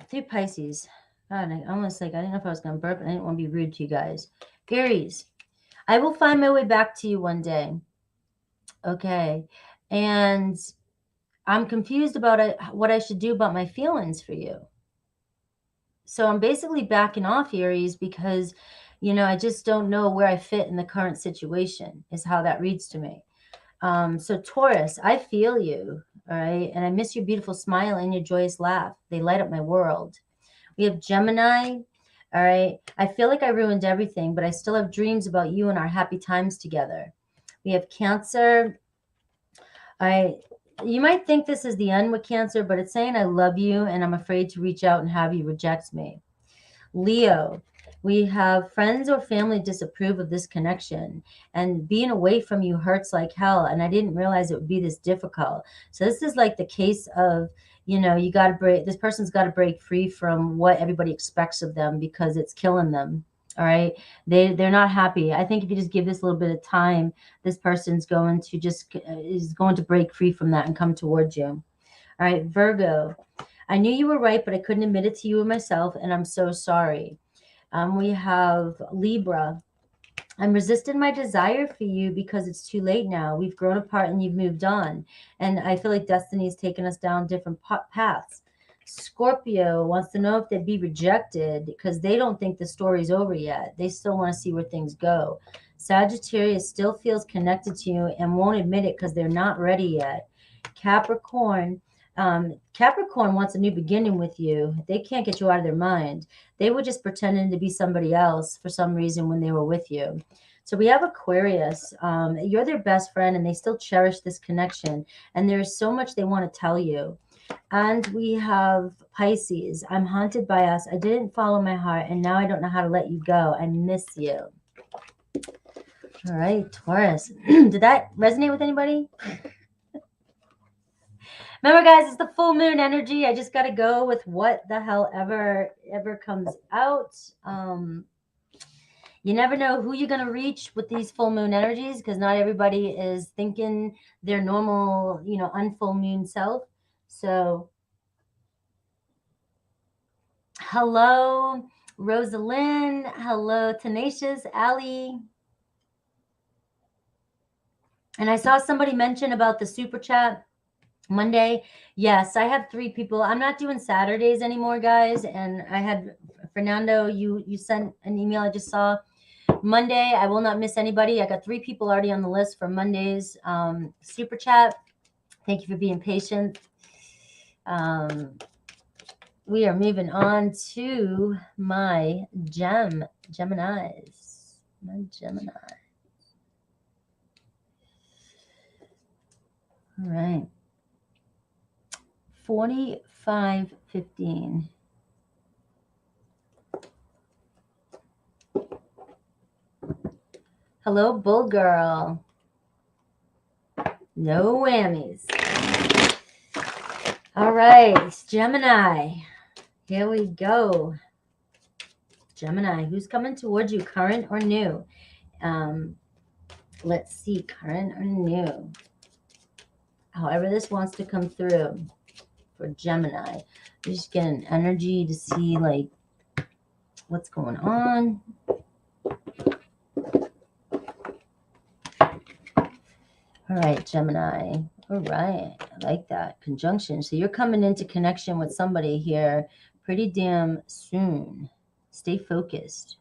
Through Pisces. God, I almost like, I didn't know if I was going to burp, and I didn't want to be rude to you guys. Aries, I will find my way back to you one day. Okay. And I'm confused about what I should do about my feelings for you. So I'm basically backing off, Aries, because, you know, I just don't know where I fit in the current situation, is how that reads to me. So Taurus, I feel you, all right? And I miss your beautiful smile and your joyous laugh. They light up my world. We have Gemini, all right? I feel like I ruined everything, but I still have dreams about you and our happy times together. We have Cancer. You might think this is the end with Cancer, but it's saying I love you and I'm afraid to reach out and have you reject me. Leo, we have friends or family disapprove of this connection, and being away from you hurts like hell, and I didn't realize it would be this difficult. So this is like the case of, you know, you got to break, this person's got to break free from what everybody expects of them, because it's killing them. All right. They're not happy. I think if you just give this a little bit of time, this person's going to is going to break free from that and come towards you. All right. Virgo, I knew you were right, but I couldn't admit it to you or myself, and I'm so sorry. We have Libra. I'm resisting my desire for you because it's too late now. We've grown apart and you've moved on. And I feel like destiny has taken us down different paths. Scorpio wants to know if they'd be rejected because they don't think the story's over yet. They still want to see where things go. Sagittarius still feels connected to you and won't admit it because they're not ready yet. Capricorn wants a new beginning with you. They can't get you out of their mind. They were just pretending to be somebody else for some reason when they were with you. So we have Aquarius. You're their best friend and they still cherish this connection. And there's so much they want to tell you. And we have Pisces. I'm haunted by us. I didn't follow my heart and now I don't know how to let you go. I miss you. All right, Taurus. Did that resonate with anybody? Remember, guys, it's the full moon energy. I just got to go with what the hell ever comes out. You never know who you're going to reach with these full moon energies, because not everybody is thinking their normal, unfull moon self. So, hello, Rosalind. Hello, Tenacious, Allie. And I saw somebody mention about the super chat Monday. Yes, I have 3 people. I'm not doing Saturdays anymore, guys. And I had Fernando, you sent an email I just saw. Monday, I will not miss anybody. I got 3 people already on the list for Monday's super chat. Thank you for being patient. We are moving on to my Geminis. My Gemini. All right. 4515. Hello, Bull Girl. No whammies. All right, Gemini. Here we go. Gemini, who's coming towards you, current or new? Let's see, current or new. However this wants to come through for Gemini. I'm just getting energy to see, like, what's going on. All right, Gemini. All right, I like that. Conjunction. So you're coming into connection with somebody here pretty damn soon. Stay focused.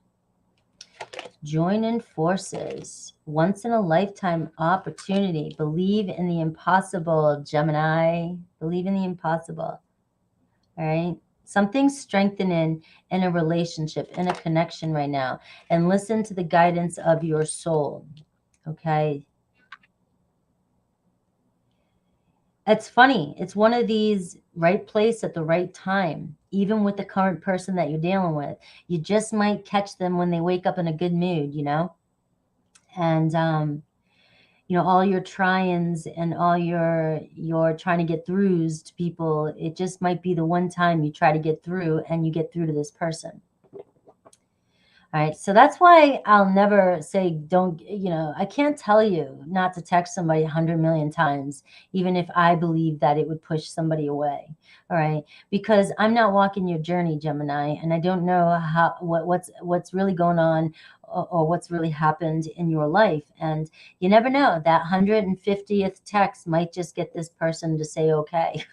Joining forces. Once in a lifetime opportunity. Believe in the impossible, Gemini. Believe in the impossible. All right. Something's strengthening in a relationship, in a connection right now. And listen to the guidance of your soul. Okay. It's funny. It's one of these right place at the right time, even with the current person that you're dealing with. You just might catch them when they wake up in a good mood, And, all your try-ins and all your trying to get throughs to people, it just might be the one time you try to get through and you get through to this person. All right. So that's why I'll never say don't, I can't tell you not to text somebody 100 million times, even if I believe that it would push somebody away. All right. Because I'm not walking your journey, Gemini, and I don't know what's really going on or what's really happened in your life. And you never know, that 150th text might just get this person to say, okay.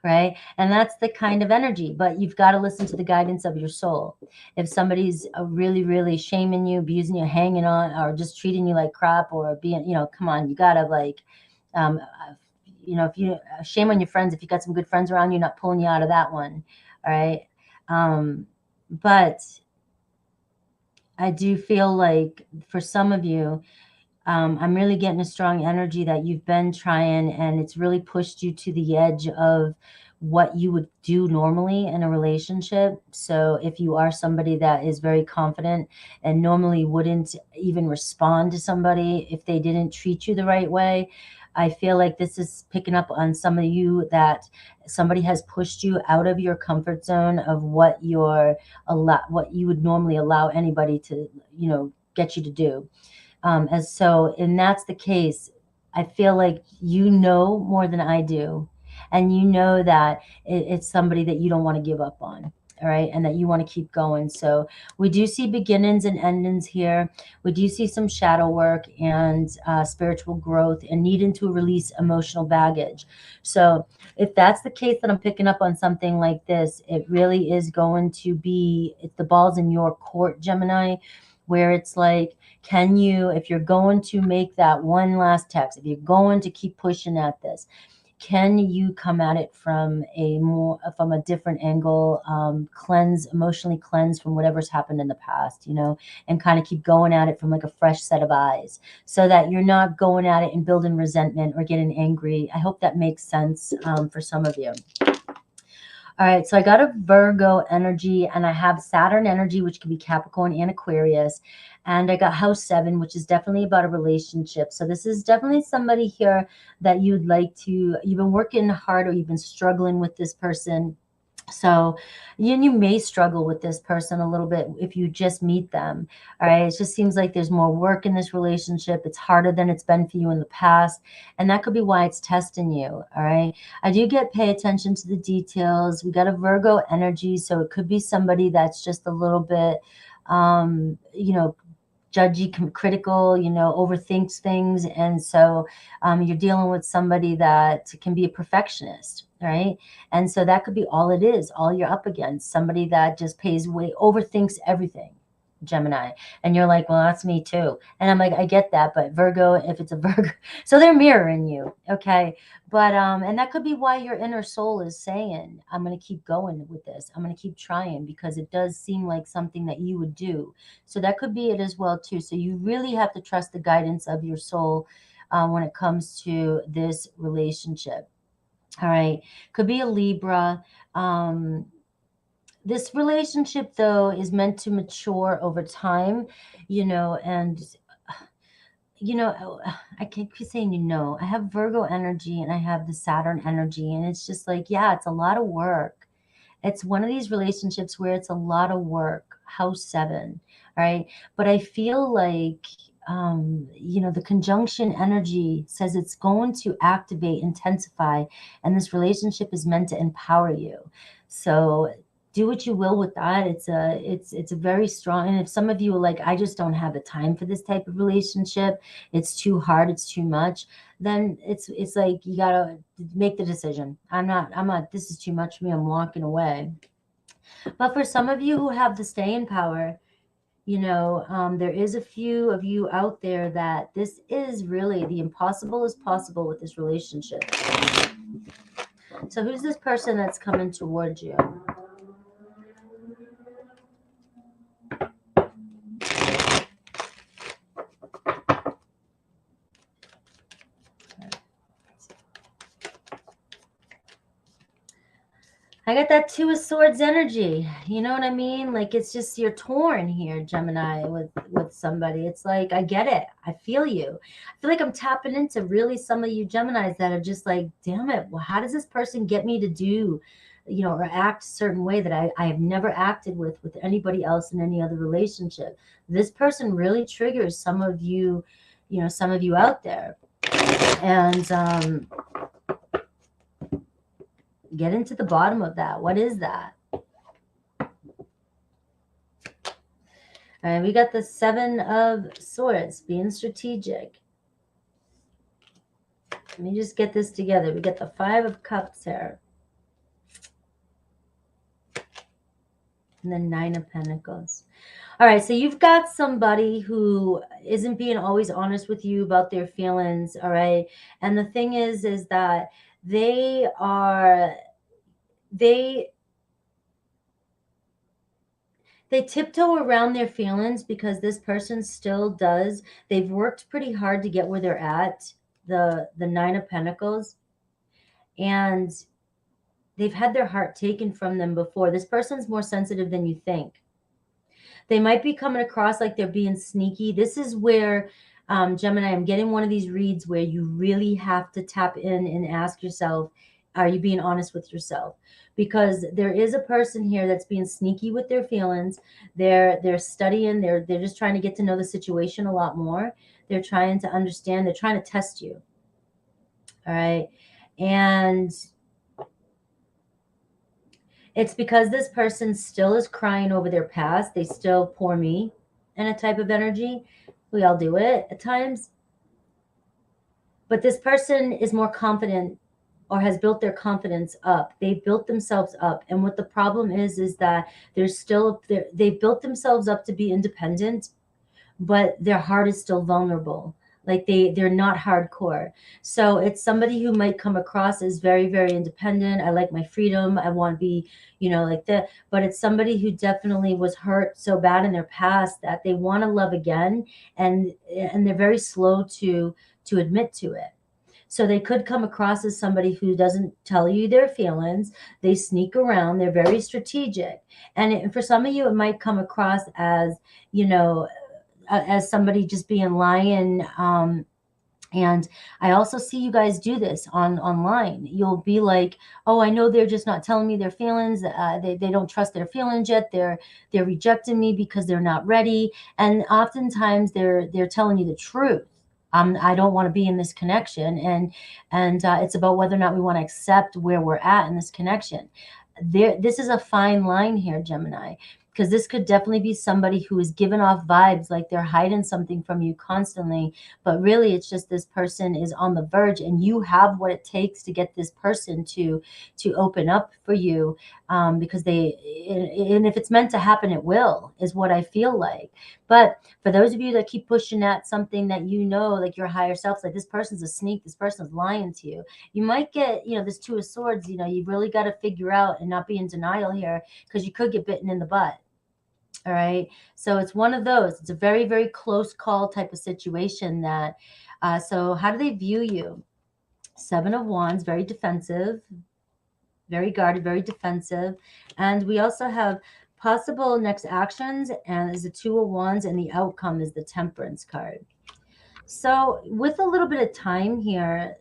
Right? And that's the kind of energy, but you've got to listen to the guidance of your soul. If somebody's really, really shaming you, abusing you, hanging on, or just treating you like crap, or being, come on, you got to if you shame on your friends, if you got some good friends around you, not pulling you out of that one. All right. But I do feel like for some of you, I'm really getting a strong energy that you've been trying, and it's really pushed you to the edge of what you would do normally in a relationship. So if you are somebody that is very confident and normally wouldn't even respond to somebody if they didn't treat you the right way, I feel like this is picking up on some of you, that somebody has pushed you out of your comfort zone of what you would normally allow anybody to, get you to do. And that's the case. I feel like you know more than I do, and you know that it's somebody that you don't want to give up on, all right, and that you want to keep going. So we do see beginnings and endings here. We do see some shadow work and spiritual growth and needing to release emotional baggage. So if that's the case, that I'm picking up on something like this, it really is going to be, the ball's in your court, Gemini, where it's like, can you, if you're going to make that one last text, if you're going to keep pushing at this, can you come at it from a different angle, emotionally cleanse from whatever's happened in the past, and kind of keep going at it from like a fresh set of eyes, so that you're not going at it and building resentment or getting angry. I hope that makes sense for some of you. All right, so I got a Virgo energy, and I have Saturn energy, which can be Capricorn and Aquarius. And I got house 7, which is definitely about a relationship. So this is definitely somebody here that you've been working hard, or you've been struggling with this person. So you may struggle with this person a little bit if you just meet them. All right. It just seems like there's more work in this relationship. It's harder than it's been for you in the past. And that could be why it's testing you. All right. I do get pay attention to the details. We got a Virgo energy. So it could be somebody that's just a little bit, you know, judgy, critical, you know, overthinks things. And so you're dealing with somebody that can be a perfectionist, right? And so that could be all it is, all you're up against, somebody that just overthinks everything. Gemini. And you're like, well, that's me too. And I'm like, I get that, but Virgo, if it's a Virgo, so they're mirroring you. Okay. But and that could be why your inner soul is saying, I'm going to keep going with this. I'm going to keep trying, because it does seem like something that you would do. So that could be it as well too. So you really have to trust the guidance of your soul when it comes to this relationship. All right. Could be a Libra. This relationship, though, is meant to mature over time, you know, and, you know, I can't keep saying, you know, I have Virgo energy and I have the Saturn energy. And it's just like, yeah, it's a lot of work. It's one of these relationships where it's a lot of work. House 7, right? But I feel like, you know, the conjunction energy says it's going to activate, intensify, and this relationship is meant to empower you. So do what you will with that. It's a very strong. And if some of you are like, I just don't have the time for this type of relationship, it's too hard, it's too much, then it's like you gotta make the decision. I'm not, this is too much for me, I'm walking away. But for some of you who have the staying power, you know, there is a few of you out there that this is really, the impossible is possible with this relationship. So who's this person that's coming towards you? I got that Two of Swords energy. You know what I mean? Like, it's just, you're torn here, Gemini, with somebody. It's like, I get it. I feel you. I feel like I'm tapping into really some of you Geminis that are just like, damn it, well, how does this person get me to do, you know, or act a certain way that I have never acted with anybody else in any other relationship? This person really triggers some of you, you know, some of you out there. And get into the bottom of that. What is that? All right, we got the Seven of Swords, being strategic. Let me just get this together. We got the Five of Cups here. And then Nine of Pentacles. All right, so you've got somebody who isn't being always honest with you about their feelings, all right? And the thing is that they tiptoe around their feelings because this person still does. They've worked pretty hard to get where they're at, the Nine of Pentacles, and they've had their heart taken from them before. This person's more sensitive than you think. They might be coming across like they're being sneaky. This is where, Gemini, I'm getting one of these reads where you really have to tap in and ask yourself, are you being honest with yourself? Because there is a person here that's being sneaky with their feelings. They're studying. They're just trying to get to know the situation a lot more. They're trying to understand. They're trying to test you. All right. And it's because this person still is crying over their past. They still pour me in a type of energy. We all do it at times. But this person is more confident, or has built their confidence up. They built themselves up. And what the problem is that they've built themselves up to be independent, but their heart is still vulnerable. Like they're not hardcore. So it's somebody who might come across as very, very independent. I like my freedom. I want to be, you know, like that. But it's somebody who definitely was hurt so bad in their past that they want to love again. And they're very slow to admit to it. So they could come across as somebody who doesn't tell you their feelings. They sneak around. They're very strategic. And for some of you, it might come across as, you know, as somebody just being lying And I also see you guys do this online. You'll be like, oh, I know they're just not telling me their feelings. They don't trust their feelings yet. They're rejecting me because they're not ready. And oftentimes they're telling you the truth. I don't want to be in this connection. And it's about whether or not we want to accept where we're at in this connection. This is a fine line here, Gemini, because this could definitely be somebody who is giving off vibes like they're hiding something from you constantly, but really it's just this person is on the verge, and you have what it takes to get this person to open up for you, because and if it's meant to happen, it will, is what I feel like. But for those of you that keep pushing at something that like your higher self, like this person's a sneak, this person's lying to you, you might get, this Two of Swords, you really got to figure out and not be in denial here, because you could get bitten in the butt. All right. So it's one of those. It's a very, very close call type of situation that, so how do they view you? Seven of Wands, very defensive, very guarded, very defensive. And we also have possible next actions, and is the Two of Wands, and the outcome is the Temperance card. So with a little bit of time here,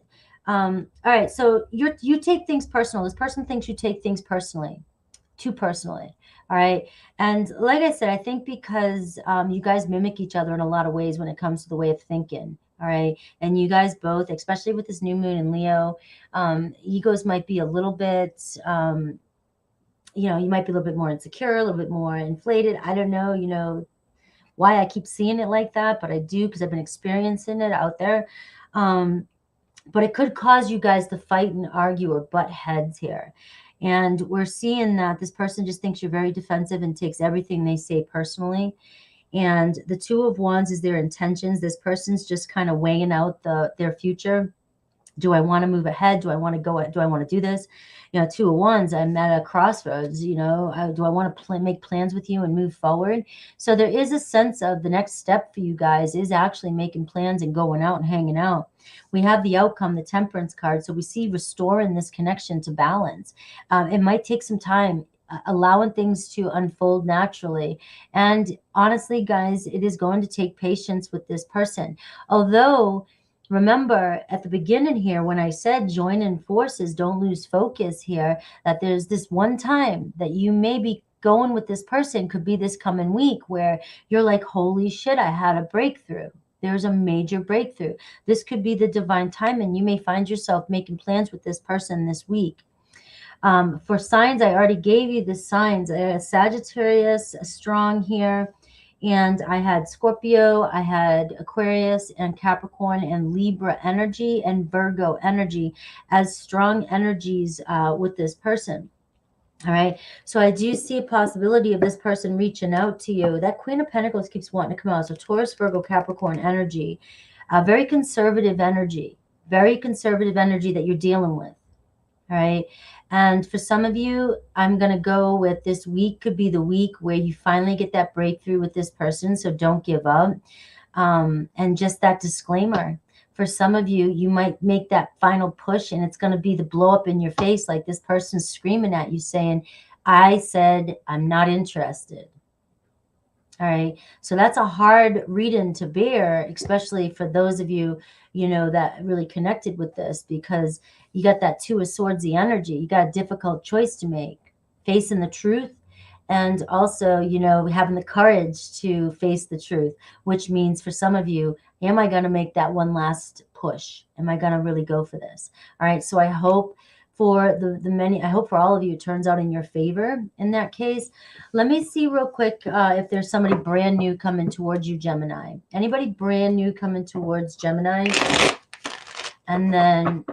all right, so you take things personal. This person thinks you take things too personally. All right. And like I said, I think because you guys mimic each other in a lot of ways when it comes to the way of thinking. All right. And you guys both, especially with this new moon in Leo, egos might be a little bit, you might be a little bit more insecure, a little bit more inflated. I don't know, why I keep seeing it like that, but I do, because I've been experiencing it out there. But it could cause you guys to fight and argue or butt heads here. And we're seeing that this person just thinks you're very defensive and takes everything they say personally. And the Two of Wands is their intentions. This person's just kind of weighing out their future. Do I want to move ahead? Do I want to go? Do I want to do this? Two of Wands, I'm at a crossroads. Do I want to make plans with you and move forward? So there is a sense of the next step for you guys is actually making plans and going out and hanging out. We have the outcome, the Temperance card. So we see restoring this connection to balance. It might take some time, allowing things to unfold naturally. And honestly, guys, it is going to take patience with this person. Although, remember at the beginning here, when I said joining forces, don't lose focus here, that there's this one time that you may be going with this person, could be this coming week, where you're like, holy shit, I had a breakthrough. There's a major breakthrough. This could be the divine time, and you may find yourself making plans with this person this week. For signs, I already gave you the signs. Sagittarius, strong here. And I had Scorpio, I had Aquarius and Capricorn and Libra energy and Virgo energy as strong energies with this person. All right. So I do see a possibility of this person reaching out to you. That Queen of Pentacles keeps wanting to come out. So Taurus, Virgo, Capricorn energy, very conservative energy that you're dealing with. All right. And for some of you, I'm going to go with this week could be the week where you finally get that breakthrough with this person. So don't give up. And just that disclaimer. For some of you, you might make that final push, and it's going to be the blow up in your face. Like this person's screaming at you saying, I said, I'm not interested. All right. So that's a hard reading to bear, especially for those of you, that really connected with this, because you got that Two of Swords, the energy. You got a difficult choice to make, facing the truth, and also, having the courage to face the truth, which means for some of you, am I going to make that one last push? Am I going to really go for this? All right. So I hope for I hope for all of you, it turns out in your favor in that case. Let me see real quick if there's somebody brand new coming towards you, Gemini. Anybody brand new coming towards Gemini? And then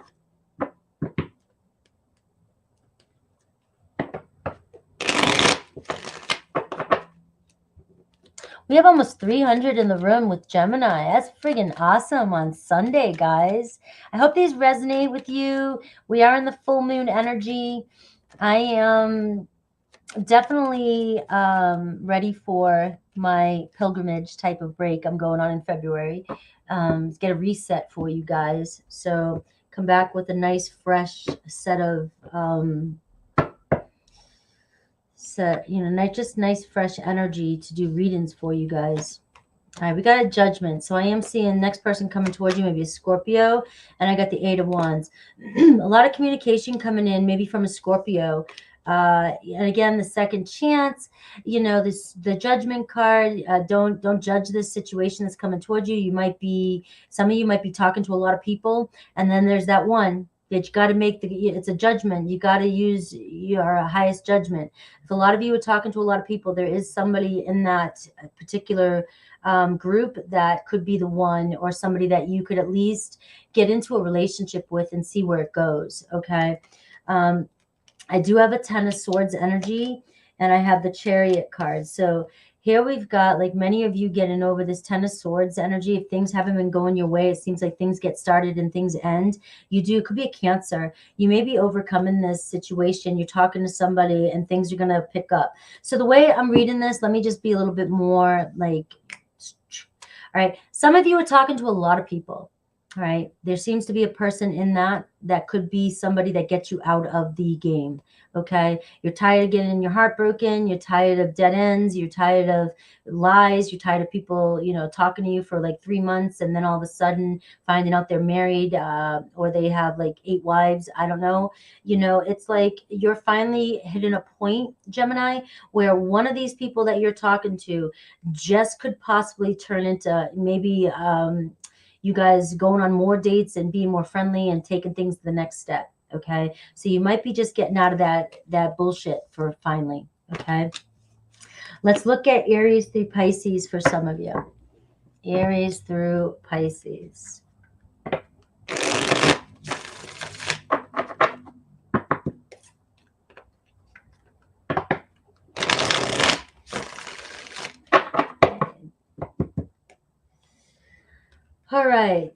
we have almost 300 in the room with Gemini. That's friggin' awesome on Sunday, guys. I hope these resonate with you. We are in the full moon energy. I am definitely ready for my pilgrimage type of break I'm going on in February. Get a reset for you guys. So come back with a nice fresh set of just nice fresh energy to do readings for you guys. All right, we got a Judgment. So I am seeing next person coming towards you, maybe a Scorpio, and I got the 8 of Wands. A lot of communication coming in, maybe from a Scorpio. And again, the second chance, you know, the Judgment card. Don't judge this situation that's coming towards you. You might be, some of you might be talking to a lot of people, and then there's that one that you got to make it's a judgment. You got to use your highest judgment. If a lot of you are talking to a lot of people, there is somebody in that particular group that could be the one, or somebody that you could at least get into a relationship with and see where it goes. Okay. I do have a 10 of Swords energy, and I have the Chariot card. So here we've got, like, many of you getting over this 10 of Swords energy. If things haven't been going your way, it seems like things get started and things end. It could be a Cancer. You may be overcoming this situation. You're talking to somebody and things are going to pick up. So the way I'm reading this, let me just be a little bit more like, all right, some of you are talking to a lot of people. All right, there seems to be a person in that could be somebody that gets you out of the game. Okay, you're tired of getting your heart broken. You're tired of dead ends. You're tired of lies. You're tired of people, you know, talking to you for like 3 months and then all of a sudden finding out they're married, or they have like 8 wives. I don't know. You know, it's like you're finally hitting a point, Gemini, where one of these people that you're talking to just could possibly turn into maybe you guys going on more dates and being more friendly and taking things to the next step. Okay, so you might be just getting out of that bullshit for finally. Okay, let's look at Aries through Pisces for some of you. Aries through Pisces. All right.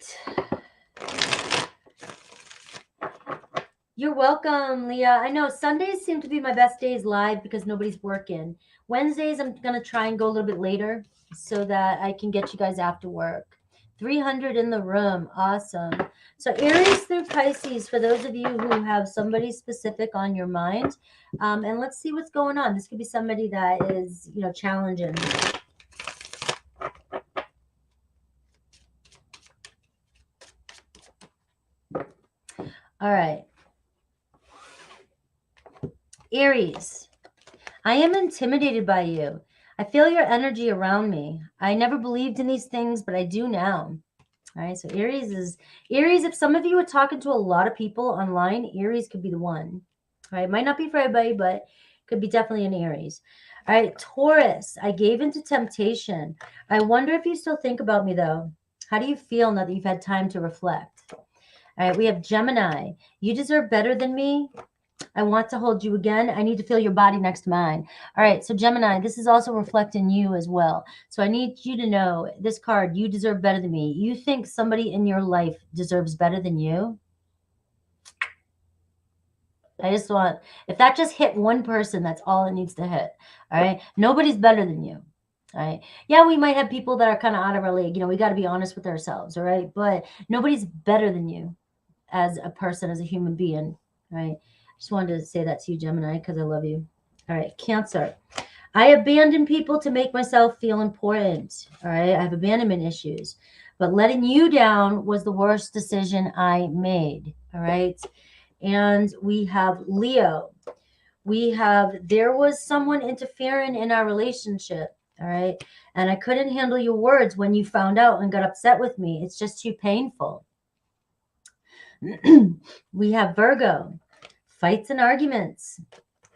You're welcome, Leah. I know Sundays seem to be my best days live because nobody's working. Wednesdays, I'm going to try and go a little bit later so that I can get you guys after work. 300 in the room. Awesome. So Aries through Pisces, for those of you who have somebody specific on your mind, and let's see what's going on. This could be somebody that is, you know, challenging. All right. Aries, I am intimidated by you. I feel your energy around me. I never believed in these things, but I do now. All right, so Aries, if some of you are talking to a lot of people online, Aries could be the one. All right, might not be for everybody, but could be definitely an Aries. All right, Taurus, I gave into temptation. I wonder if you still think about me, though. How do you feel now that you've had time to reflect? All right, we have Gemini. You deserve better than me. I want to hold you again. I need to feel your body next to mine. All right, so Gemini, this is also reflecting you as well. So I need you to know this card, you deserve better than me. You think somebody in your life deserves better than you? I just want, if that just hit one person, that's all it needs to hit. All right, nobody's better than you. All right, yeah, we might have people that are kind of out of our league. You know, we got to be honest with ourselves. All right, but nobody's better than you as a person, as a human being. All right. Just wanted to say that to you, Gemini, because I love you. All right, Cancer. I abandon people to make myself feel important. All right, I have abandonment issues. But letting you down was the worst decision I made. All right. And we have Leo. We have, there was someone interfering in our relationship. All right. And I couldn't handle your words when you found out and got upset with me. It's just too painful. We have Virgo. Fights and arguments.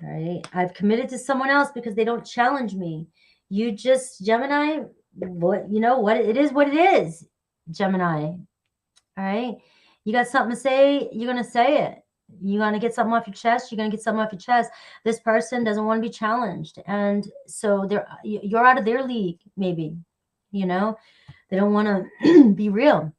All right. I've committed to someone else because they don't challenge me. You just, Gemini, what, you know what, it is what it is, Gemini. All right. You got something to say, you're going to say it. You want to get something off your chest, you're going to get something off your chest. This person doesn't want to be challenged. And so you're out of their league, maybe, you know, they don't want to be real.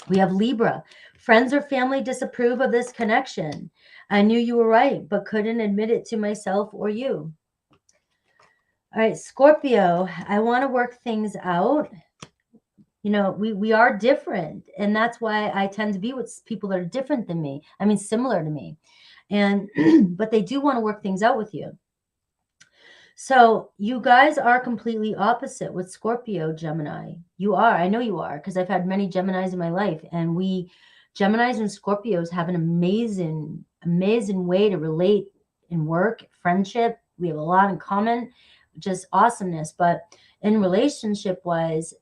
We have Libra. Friends or family disapprove of this connection. I knew you were right, but couldn't admit it to myself or you. All right, Scorpio, I want to work things out. You know, we are different, and that's why I tend to be with people that are different than me. I mean, similar to me. And but they do want to work things out with you. So you guys are completely opposite with Scorpio, Gemini. You are. I know you are, because I've had many Geminis in my life, and Geminis and Scorpios have an amazing, amazing way to relate in work, friendship. We have a lot in common, just awesomeness. But in relationship wise,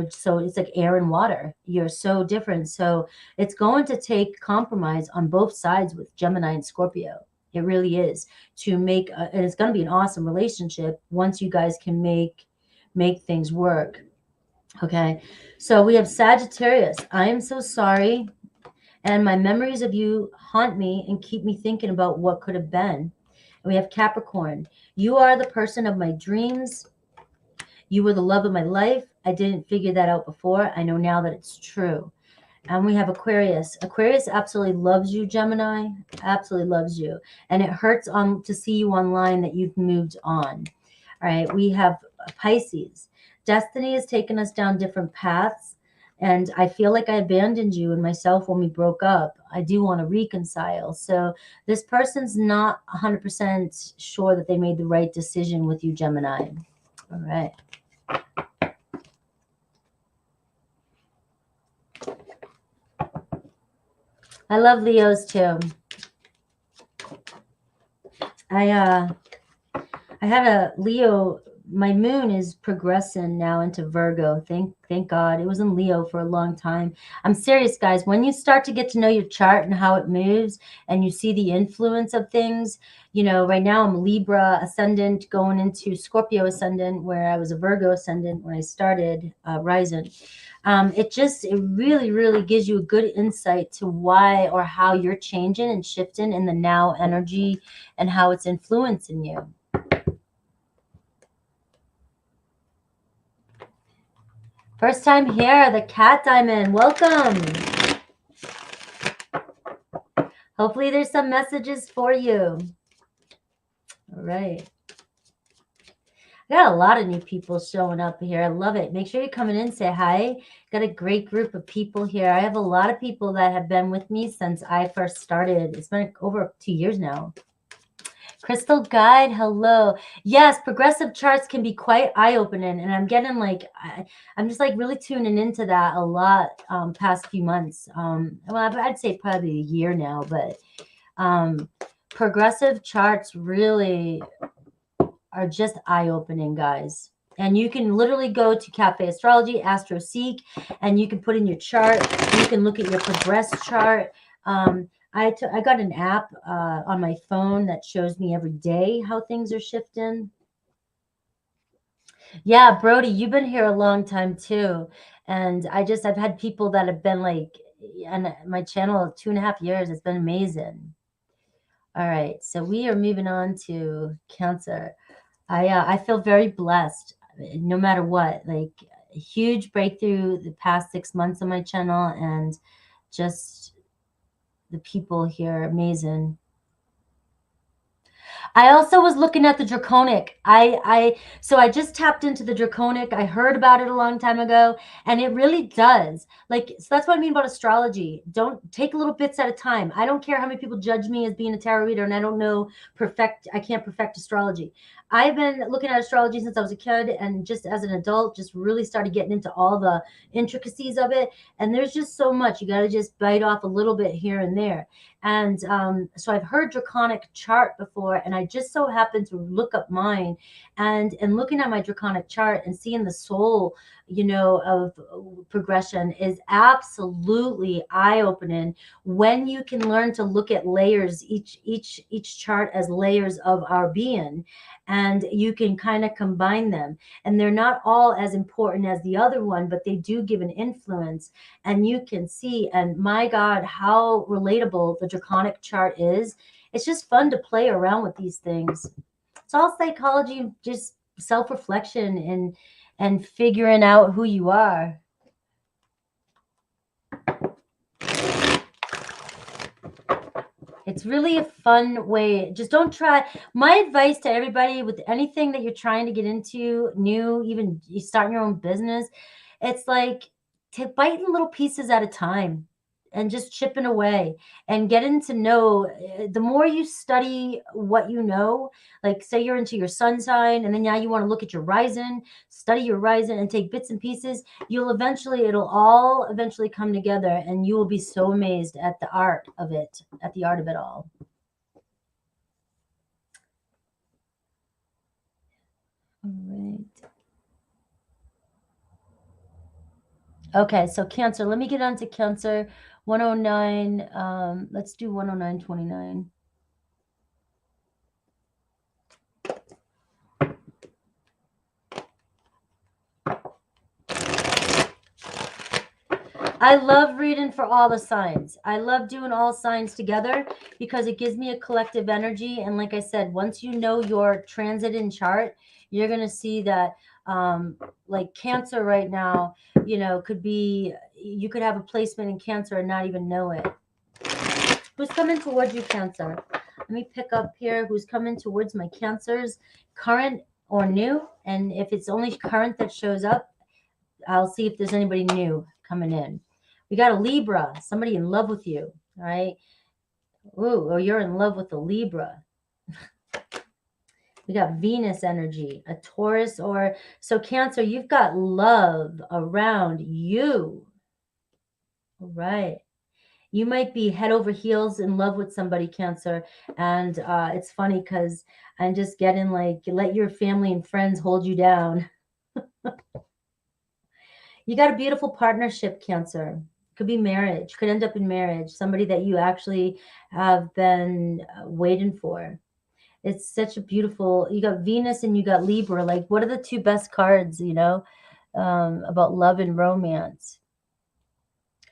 so it's like air and water. You're so different. So it's going to take compromise on both sides with Gemini and Scorpio. It really is, to make and it's going to be an awesome relationship once you guys can make things work. Okay, so we have Sagittarius. I am so sorry, and my memories of you haunt me and keep me thinking about what could have been. And we have Capricorn. You are the person of my dreams. You were the love of my life. I didn't figure that out before. I know now that it's true. And we have Aquarius. Aquarius absolutely loves you, Gemini. Absolutely loves you. And it hurts to see you online that you've moved on. All right. We have Pisces. Destiny has taken us down different paths. And I feel like I abandoned you and myself when we broke up. I do want to reconcile. So this person's not 100% sure that they made the right decision with you, Gemini. All right. I love Leos too. I had a Leo. My moon is progressing now into Virgo. Thank God. It was in Leo for a long time. I'm serious, guys. When you start to get to know your chart and how it moves, and you see the influence of things, right now I'm Libra ascendant going into Scorpio ascendant, where I was a Virgo ascendant when I started rising. It really, really gives you a good insight to why or how you're changing and shifting in the now energy and how it's influencing you. First time here, the Cat Diamond. Welcome. Hopefully there's some messages for you. All right. I got a lot of new people showing up here. I love it. Make sure you come in and say hi. Got a great group of people here. I have a lot of people that have been with me since I first started. It's been over 2 years now. Crystal Guide, hello. Yes, progressive charts can be quite eye-opening, and I'm getting I'm just really tuning into that a lot past few months. Well, I'd say probably a year now, but progressive charts really are just eye-opening, guys. And you can literally go to Cafe Astrology, AstroSeek, and you can put in your chart. You can look at your progress chart. I got an app on my phone that shows me every day how things are shifting. Yeah, Brody, you've been here a long time too. And I've had people that have been on my channel 2.5 years. It's been amazing. All right, so we are moving on to Cancer. I feel very blessed, no matter what. A huge breakthrough the past 6 months on my channel, and just the people here are amazing. I also was looking at the Draconic. So I just tapped into the Draconic. I heard about it a long time ago, and it really does. So that's what I mean about astrology. Don't take little bits at a time. I don't care how many people judge me as being a tarot reader, and I don't know I can't perfect astrology. I've been looking at astrology since I was a kid, and just as an adult, just really started getting into all the intricacies of it. And there's just so much. You got to just bite off a little bit here and there. And so I've heard Draconic chart before, and I just so happened to look up mine, and looking at my Draconic chart and seeing the soul, of progression is absolutely eye-opening when you can learn to look at layers, each chart as layers of our being, and you can kind of combine them. And they're not all as important as the other one, but they do give an influence, and you can see, and my God, how relatable the Draconic chart is. It's just fun to play around with these things. It's all psychology, just self-reflection and figuring out who you are. It's really a fun way. Just don't try. My advice to everybody with anything that you're trying to get into new, even you start your own business, it's to bite in little pieces at a time. and just chipping away and getting to know. The more you study what you know, like say you're into your sun sign and then now you want to look at your rising, study your rising and take bits and pieces, it'll all eventually come together and you will be so amazed at the art of it, all. All right. Okay, so Cancer. Let me get on to Cancer. 109. Let's do 109.29. I love reading for all the signs. I love doing all signs together because it gives me a collective energy. And like I said, once you know your transit in chart, you're going to see that like Cancer right now, you know, you could have a placement in Cancer and not even know it. Who's coming towards you, Cancer? Let me pick up here who's coming towards my Cancers, current or new. And if it's only current that shows up, I'll see if there's anybody new coming in. We got a Libra, somebody in love with you, all right? Ooh, or you're in love with a Libra. We got Venus energy, a Taurus, so Cancer, you've got love around you. All right. You might be head over heels in love with somebody, Cancer. And it's funny because I'm just getting like, let your family and friends hold you down. You got a beautiful partnership, Cancer. Could be marriage, could end up in marriage, somebody that you actually have been waiting for. It's such a beautiful, you got Venus and you got Libra. Like, what are the two best cards, you know, about love and romance?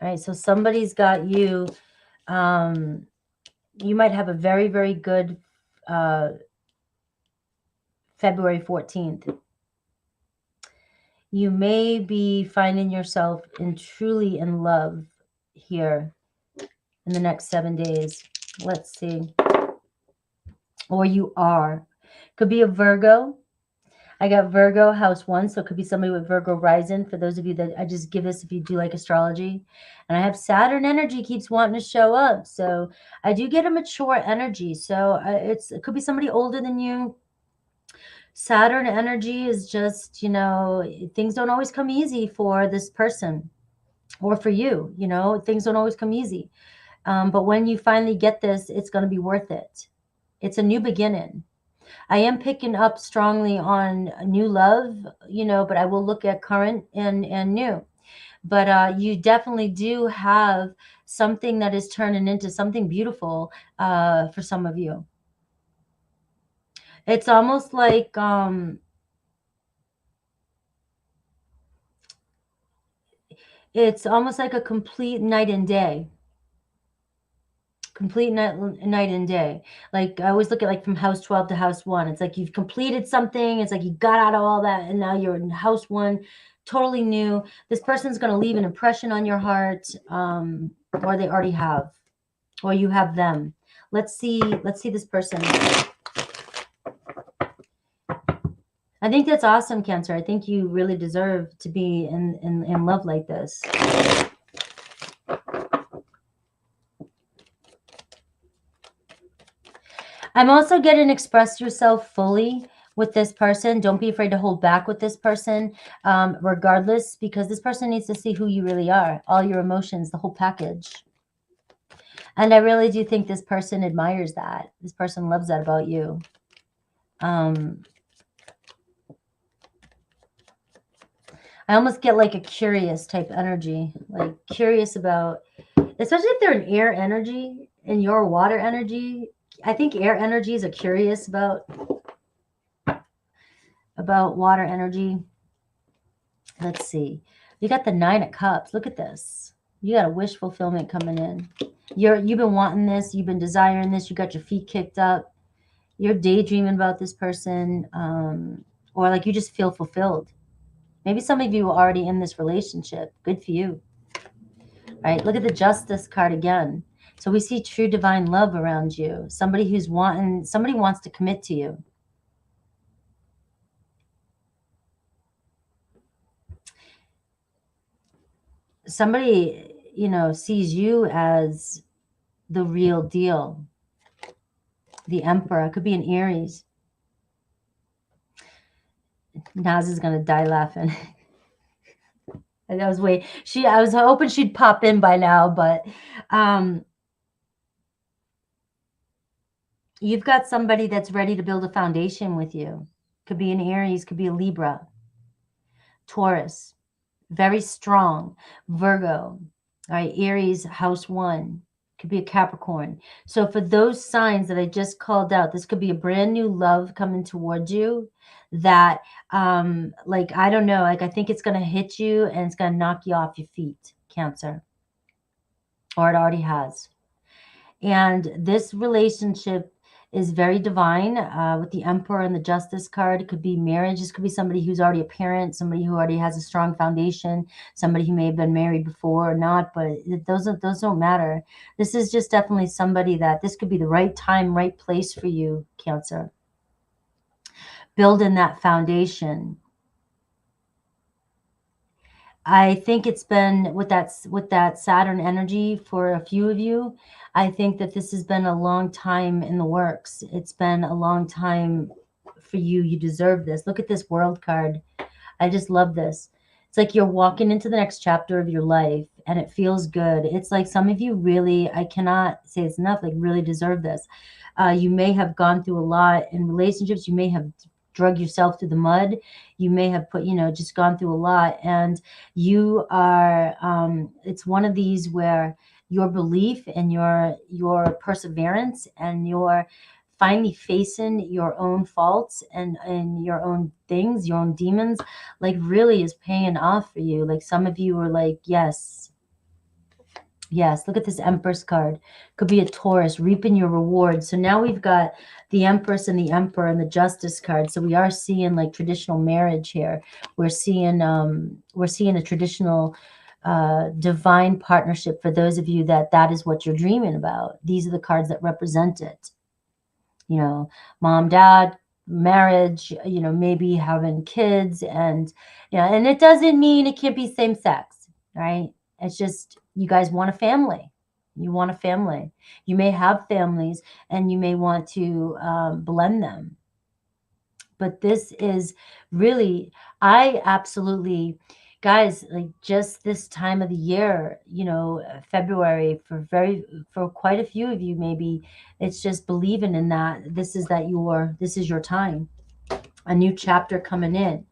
All right, so somebody's got you. You might have a very, very good February 14th. You may be finding yourself truly in love here in the next 7 days. Let's see. Or you are. Could be a Virgo. I got Virgo house 1, so it could be somebody with Virgo rising. For those of you that I just give this if you do like astrology. And I have Saturn energy keeps wanting to show up. So I do get a mature energy. So it could be somebody older than you. Saturn energy is just, you know, things don't always come easy for this person or for you, you know, things don't always come easy. But when you finally get this, it's going to be worth it. It's a new beginning. I am picking up strongly on new love, you know, but I will look at current and new. But you definitely do have something that is turning into something beautiful for some of you. It's almost like it's almost like a complete night and day. Complete night and day. Like I always look at like from house 12 to house 1. It's like you've completed something. It's like you got out of all that and now you're in house 1, totally new. This person's going to leave an impression on your heart, or they already have, or you have them. Let's see this person. I think that's awesome, Cancer. I think you really deserve to be in love like this. I'm also getting express yourself fully with this person. Don't be afraid to hold back with this person, regardless, because this person needs to see who you really are, all your emotions, the whole package. And I really do think this person admires that. This person loves that about you. I almost get like a curious type energy, like curious about, especially if they're an air energy and your water energy. I think air energies are curious about water energy. Let's see. You got the 9 of Cups. Look at this. You got a wish fulfillment coming in. You've been wanting this. You've been desiring this. You got your feet kicked up. You're daydreaming about this person, or like you just feel fulfilled. Maybe some of you are already in this relationship. Good for you. All right, look at the Justice card again. So we see true divine love around you. Somebody wants to commit to you. Somebody, you know, sees you as the real deal. The Emperor could be an Aries. Naz is gonna die laughing. And I was I was hoping she'd pop in by now, but you've got somebody that's ready to build a foundation with you. Could be an Aries, could be a Libra, Taurus, very strong, Virgo. All right, Aries, house 1, could be a Capricorn. So for those signs that I just called out, this could be a brand new love coming towards you that, like, I don't know, like, I think it's going to hit you and it's going to knock you off your feet, Cancer, or it already has. And this relationship is very divine, with the Emperor and the Justice card. It could be marriage. This could be somebody who's already a parent, somebody who already has a strong foundation, somebody who may have been married before or not, but those don't matter. This is just definitely somebody that this could be the right time, right place for you, Cancer. Building that foundation. I think it's been with that Saturn energy for a few of you. I think that this has been a long time in the works. It's been a long time for you. You deserve this. Look at this World card. I just love this. It's like you're walking into the next chapter of your life and it feels good. It's like some of you really, I cannot say it's enough, like really deserve this. You may have gone through a lot in relationships. You may have drug yourself through the mud. You may have put, you know, just gone through a lot, and you are, it's one of these where your belief and your perseverance and your finally facing your own faults and your own things, your own demons, like really is paying off for you. Like some of you are like, yes, look at this Empress card. Could be a Taurus, reaping your reward. So now we've got the Empress and the Emperor and the Justice card. So we are seeing like traditional marriage here. We're seeing a traditional divine partnership for those of you that is what you're dreaming about. These are the cards that represent it. You know, mom, dad, marriage, you know, maybe having kids, and you know, and it doesn't mean it can't be same sex, right? It's just you guys want a family. You want a family. You may have families and you may want to blend them. But this is really, I absolutely, guys, like just this time of the year, you know, February, for quite a few of you, maybe it's just believing in that this is your time, a new chapter coming in.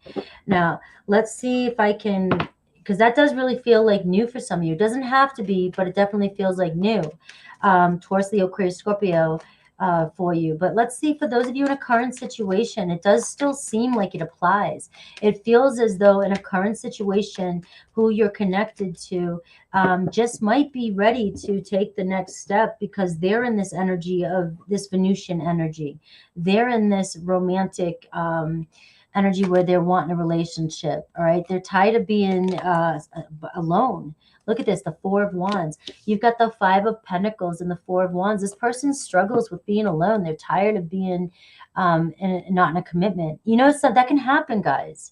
Now, let's see if I can, because that does really feel like new for some of you. It doesn't have to be, but it definitely feels like new. Taurus, Leo, Aquarius, Scorpio, for you. But let's see, for those of you in a current situation, it does still seem like it applies. It feels as though in a current situation, who you're connected to just might be ready to take the next step, because they're in this energy of this Venusian energy. They're in this romantic energy where they're wanting a relationship. All right. They're tired of being alone. Look at this, the Four of Wands. You've got the Five of Pentacles and the Four of Wands. This person struggles with being alone. They're tired of being not in a commitment. You know, so that can happen, guys.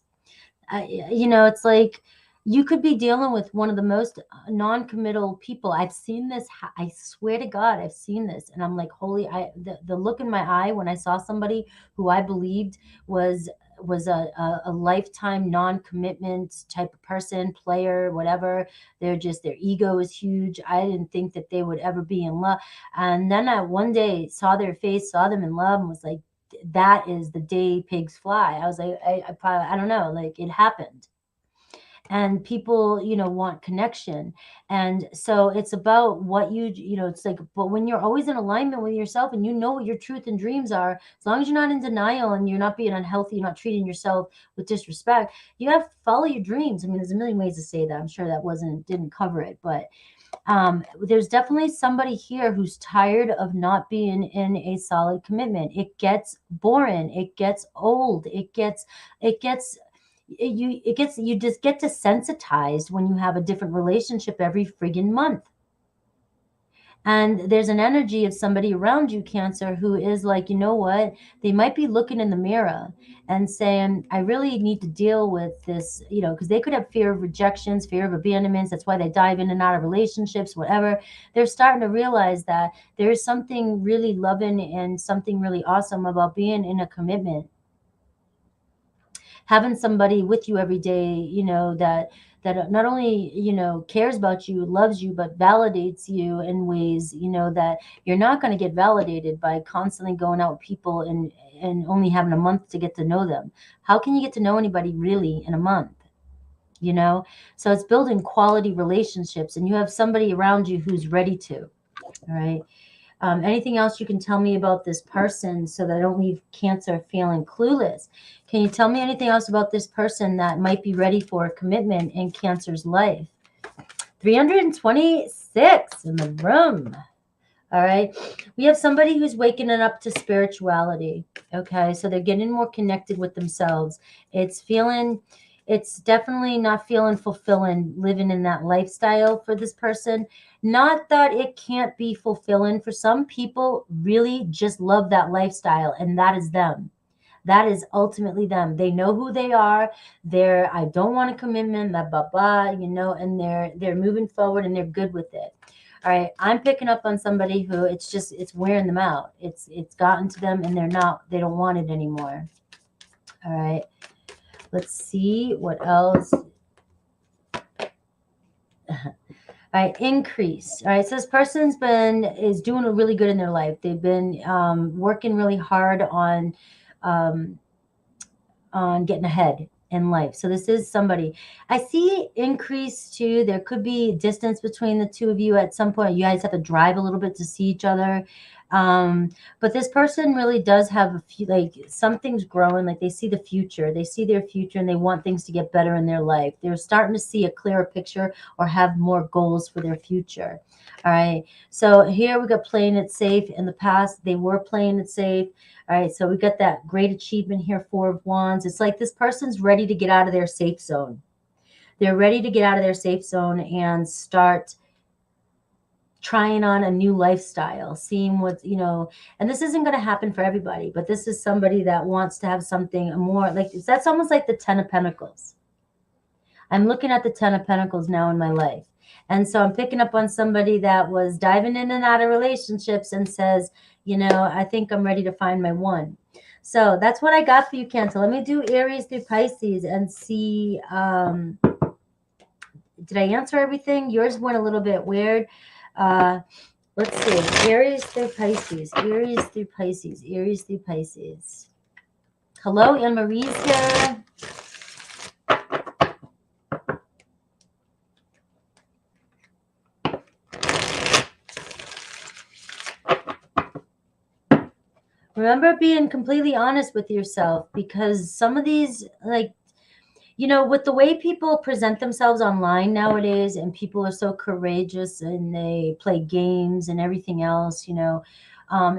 You know, it's like you could be dealing with one of the most non-committal people. I've seen this. I swear to God, I've seen this. And I'm like, the look in my eye when I saw somebody who I believed was a lifetime non-commitment type of person, player, whatever. Their ego is huge. I didn't think that they would ever be in love. And then I one day saw their face, saw them in love, and was like, that is the day pigs fly. I was like, I don't know, like it happened. And people, you know, want connection. And so it's about what you know, it's like, but when you're always in alignment with yourself and you know what your truth and dreams are, as long as you're not in denial and you're not being unhealthy, you're not treating yourself with disrespect, you have to follow your dreams. I mean, there's a million ways to say that. I'm sure that didn't cover it, but there's definitely somebody here who's tired of not being in a solid commitment. It gets boring. It gets old. You just get desensitized when you have a different relationship every friggin' month. And there's an energy of somebody around you, Cancer, who is like, you know what? They might be looking in the mirror and saying, I really need to deal with this, you know, because they could have fear of rejections, fear of abandonments. That's why they dive in and out of relationships, whatever. They're starting to realize that there is something really loving and something really awesome about being in a commitment. Having somebody with you every day, you know, that not only, you know, cares about you, loves you, but validates you in ways, you know, that you're not going to get validated by constantly going out with people and only having a month to get to know them. How can you get to know anybody really in a month? You know, so it's building quality relationships, and you have somebody around you who's ready to. All right. Anything else you can tell me about this person so that I don't leave Cancer feeling clueless? Can you tell me anything else about this person that might be ready for a commitment in Cancer's life? 326 in the room. All right. We have somebody who's waking up to spirituality. Okay. So they're getting more connected with themselves. It's definitely not feeling fulfilling living in that lifestyle for this person. Not that it can't be fulfilling. For some people, really just love that lifestyle, and that is them. That is ultimately them. They know who they are. I don't want a commitment, blah, blah, blah, you know, and they're moving forward and they're good with it. All right. I'm picking up on somebody who it's wearing them out. It's gotten to them and they don't want it anymore. All right. Let's see what else. All right, increase. All right, so this person's is doing really good in their life. They've been working really hard on getting ahead in life. So this is somebody. I see increase too. There could be distance between the two of you at some point. You guys have to drive a little bit to see each other. But this person really does have a few, like something's growing, like they see the future, they see their future and they want things to get better in their life. They're starting to see a clearer picture or have more goals for their future. All right. So here we got playing it safe. In the past, they were playing it safe. All right. So we got that great achievement here, 4 of Wands. It's like this person's ready to get out of their safe zone. They're ready to get out of their safe zone and start trying on a new lifestyle, seeing what, you know, and this isn't going to happen for everybody, but this is somebody that wants to have something more like, that's almost like the 10 of Pentacles. I'm looking at the 10 of Pentacles now in my life. And so I'm picking up on somebody that was diving in and out of relationships and says, you know, I think I'm ready to find my one. So that's what I got for you, Cancer. Let me do Aries through Pisces and see, did I answer everything? Yours went a little bit weird. Let's see. Aries through Pisces. Aries through Pisces. Aries through Pisces. Hello, Anne-Marie's here. Remember being completely honest with yourself, because some of these, like, you know, with the way people present themselves online nowadays, and people are so courageous and they play games and everything else, you know,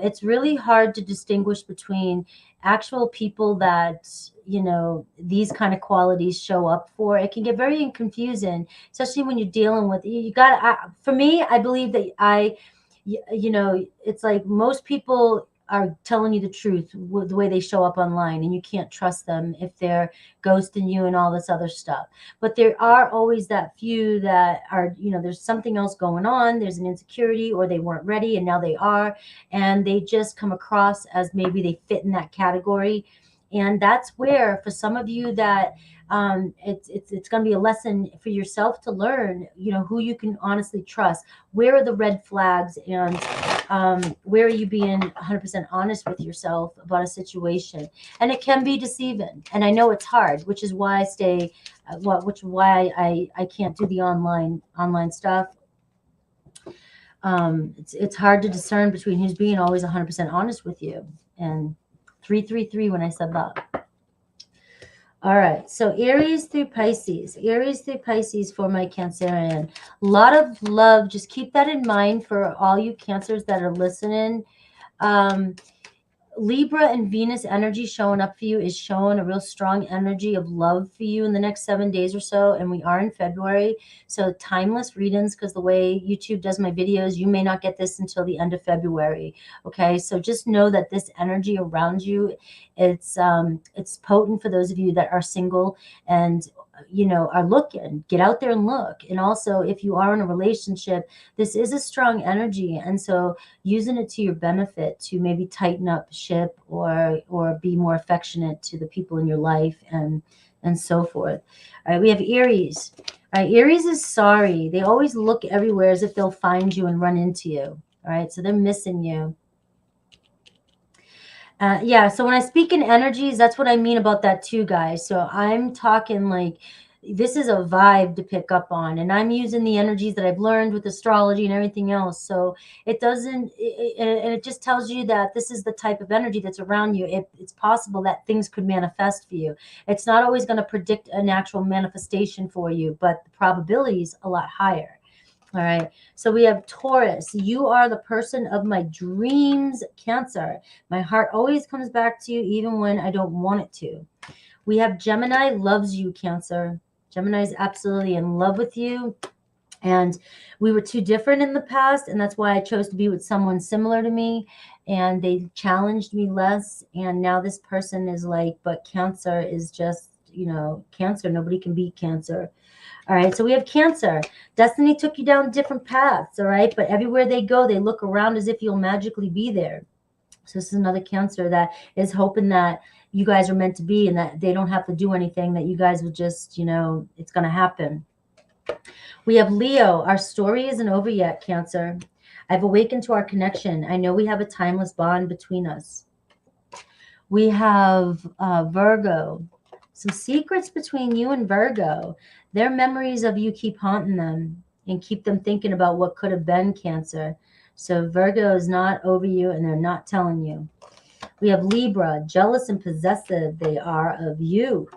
it's really hard to distinguish between actual people that, you know, these kind of qualities show up for. It can get very confusing, especially when you're dealing with, you got, for me, I believe that you know, it's like most people are telling you the truth with the way they show up online, and you can't trust them if they're ghosting you and all this other stuff. But there are always that few that are, you know, there's something else going on. There's an insecurity, or they weren't ready and now they are, and they just come across as maybe they fit in that category. And that's where, for some of you, that it's going to be a lesson for yourself to learn, you know, who you can honestly trust. Where are the red flags, and where are you being 100% honest with yourself about a situation? And it can be deceiving, and I know it's hard, which is why I stay, I can't do the online stuff. It's hard to discern between who's being always 100% honest with you. And 333 when I said that. All right, so Aries through Pisces. Aries through Pisces for my Cancerian. A lot of love. Just keep that in mind for all you Cancers that are listening. A Libra and Venus energy showing up for you is showing a real strong energy of love for you in the next 7 days or so. And we are in February. So timeless readings, because the way YouTube does my videos, you may not get this until the end of February. Okay. So just know that this energy around you, it's potent for those of you that are single and, you know, are looking. Get out there and look. And also, if you are in a relationship, this is a strong energy. And so using it to your benefit to maybe tighten up ship or be more affectionate to the people in your life and so forth. All right, we have Aries. All right, Aries is sorry. They always look everywhere as if they'll find you and run into you. All right, so they're missing you. Yeah, so when I speak in energies, that's what I mean about that too, guys. So I'm talking like this is a vibe to pick up on, and I'm using the energies that I've learned with astrology and everything else. So it doesn't, and it just tells you that this is the type of energy that's around you. It's possible that things could manifest for you. It's not always going to predict an actual manifestation for you, but the probability is a lot higher. All right. So we have Taurus. You are the person of my dreams, Cancer. My heart always comes back to you even when I don't want it to. We have Gemini, loves you, Cancer. Gemini is absolutely in love with you. And we were too different in the past. And that's why I chose to be with someone similar to me. And they challenged me less. And now this person is like, but Cancer is just, you know, Cancer. Nobody can beat Cancer. All right, so we have Cancer. Destiny took you down different paths, all right? But everywhere they go, they look around as if you'll magically be there. So this is another Cancer that is hoping that you guys are meant to be and that they don't have to do anything, that you guys will just, you know, it's going to happen. We have Leo. Our story isn't over yet, Cancer. I've awakened to our connection. I know we have a timeless bond between us. We have Virgo. Some secrets between you and Virgo. Their memories of you keep haunting them and keep them thinking about what could have been, Cancer. So Virgo is not over you and they're not telling you. We have Libra, jealous and possessive they are of you.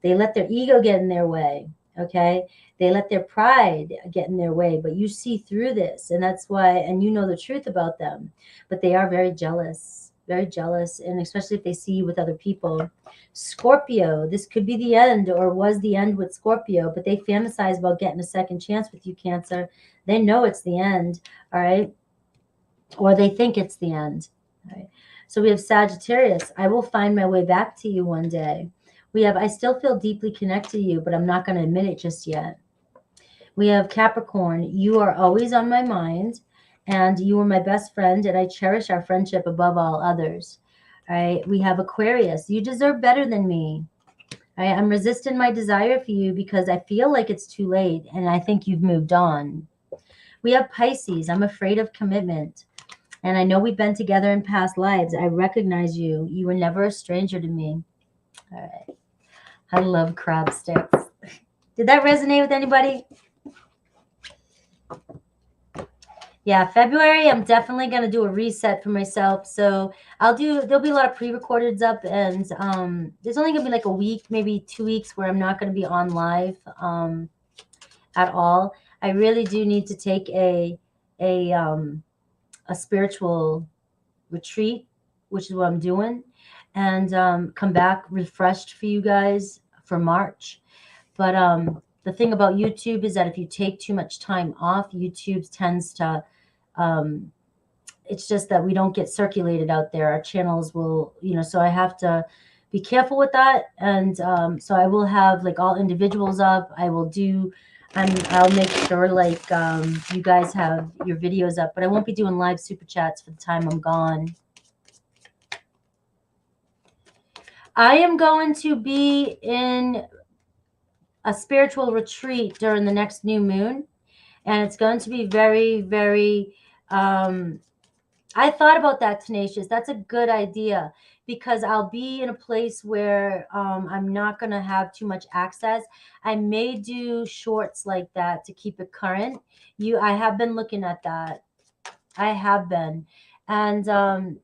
They let their ego get in their way, okay? They let their pride get in their way, but you see through this, and that's why, and you know the truth about them, but they are very jealous, and especially if they see you with other people. Scorpio, this could be the end or was the end with Scorpio, but they fantasize about getting a second chance with you, Cancer. They know it's the end, all right? Or they think it's the end, all right? So we have Sagittarius. I will find my way back to you one day. We have, I still feel deeply connected to you, but I'm not going to admit it just yet. We have Capricorn. You are always on my mind, and you are my best friend, and I cherish our friendship above all others. All right. We have Aquarius. You deserve better than me. All right. I'm resisting my desire for you because I feel like it's too late, and I think you've moved on. We have Pisces. I'm afraid of commitment. And I know we've been together in past lives. I recognize you. You were never a stranger to me. All right. I love crab sticks. Did that resonate with anybody? Yeah, February, I'm definitely going to do a reset for myself. So there'll be a lot of pre-recordeds up, and there's only going to be like a week, maybe 2 weeks where I'm not going to be on live at all. I really do need to take a spiritual retreat, which is what I'm doing, and come back refreshed for you guys for March. But the thing about YouTube is that if you take too much time off, YouTube tends to, it's just that we don't get circulated out there. Our channels will, you know, so I have to be careful with that. And so I will have like all individuals up. I'll make sure like you guys have your videos up, but I won't be doing live super chats for the time I'm gone. I am going to be in a spiritual retreat during the next new moon, and it's going to be very, very, I thought about that, Tenacious. That's a good idea, because I'll be in a place where I'm not going to have too much access. I may do shorts like that to keep it current. I have been looking at that. I have been. And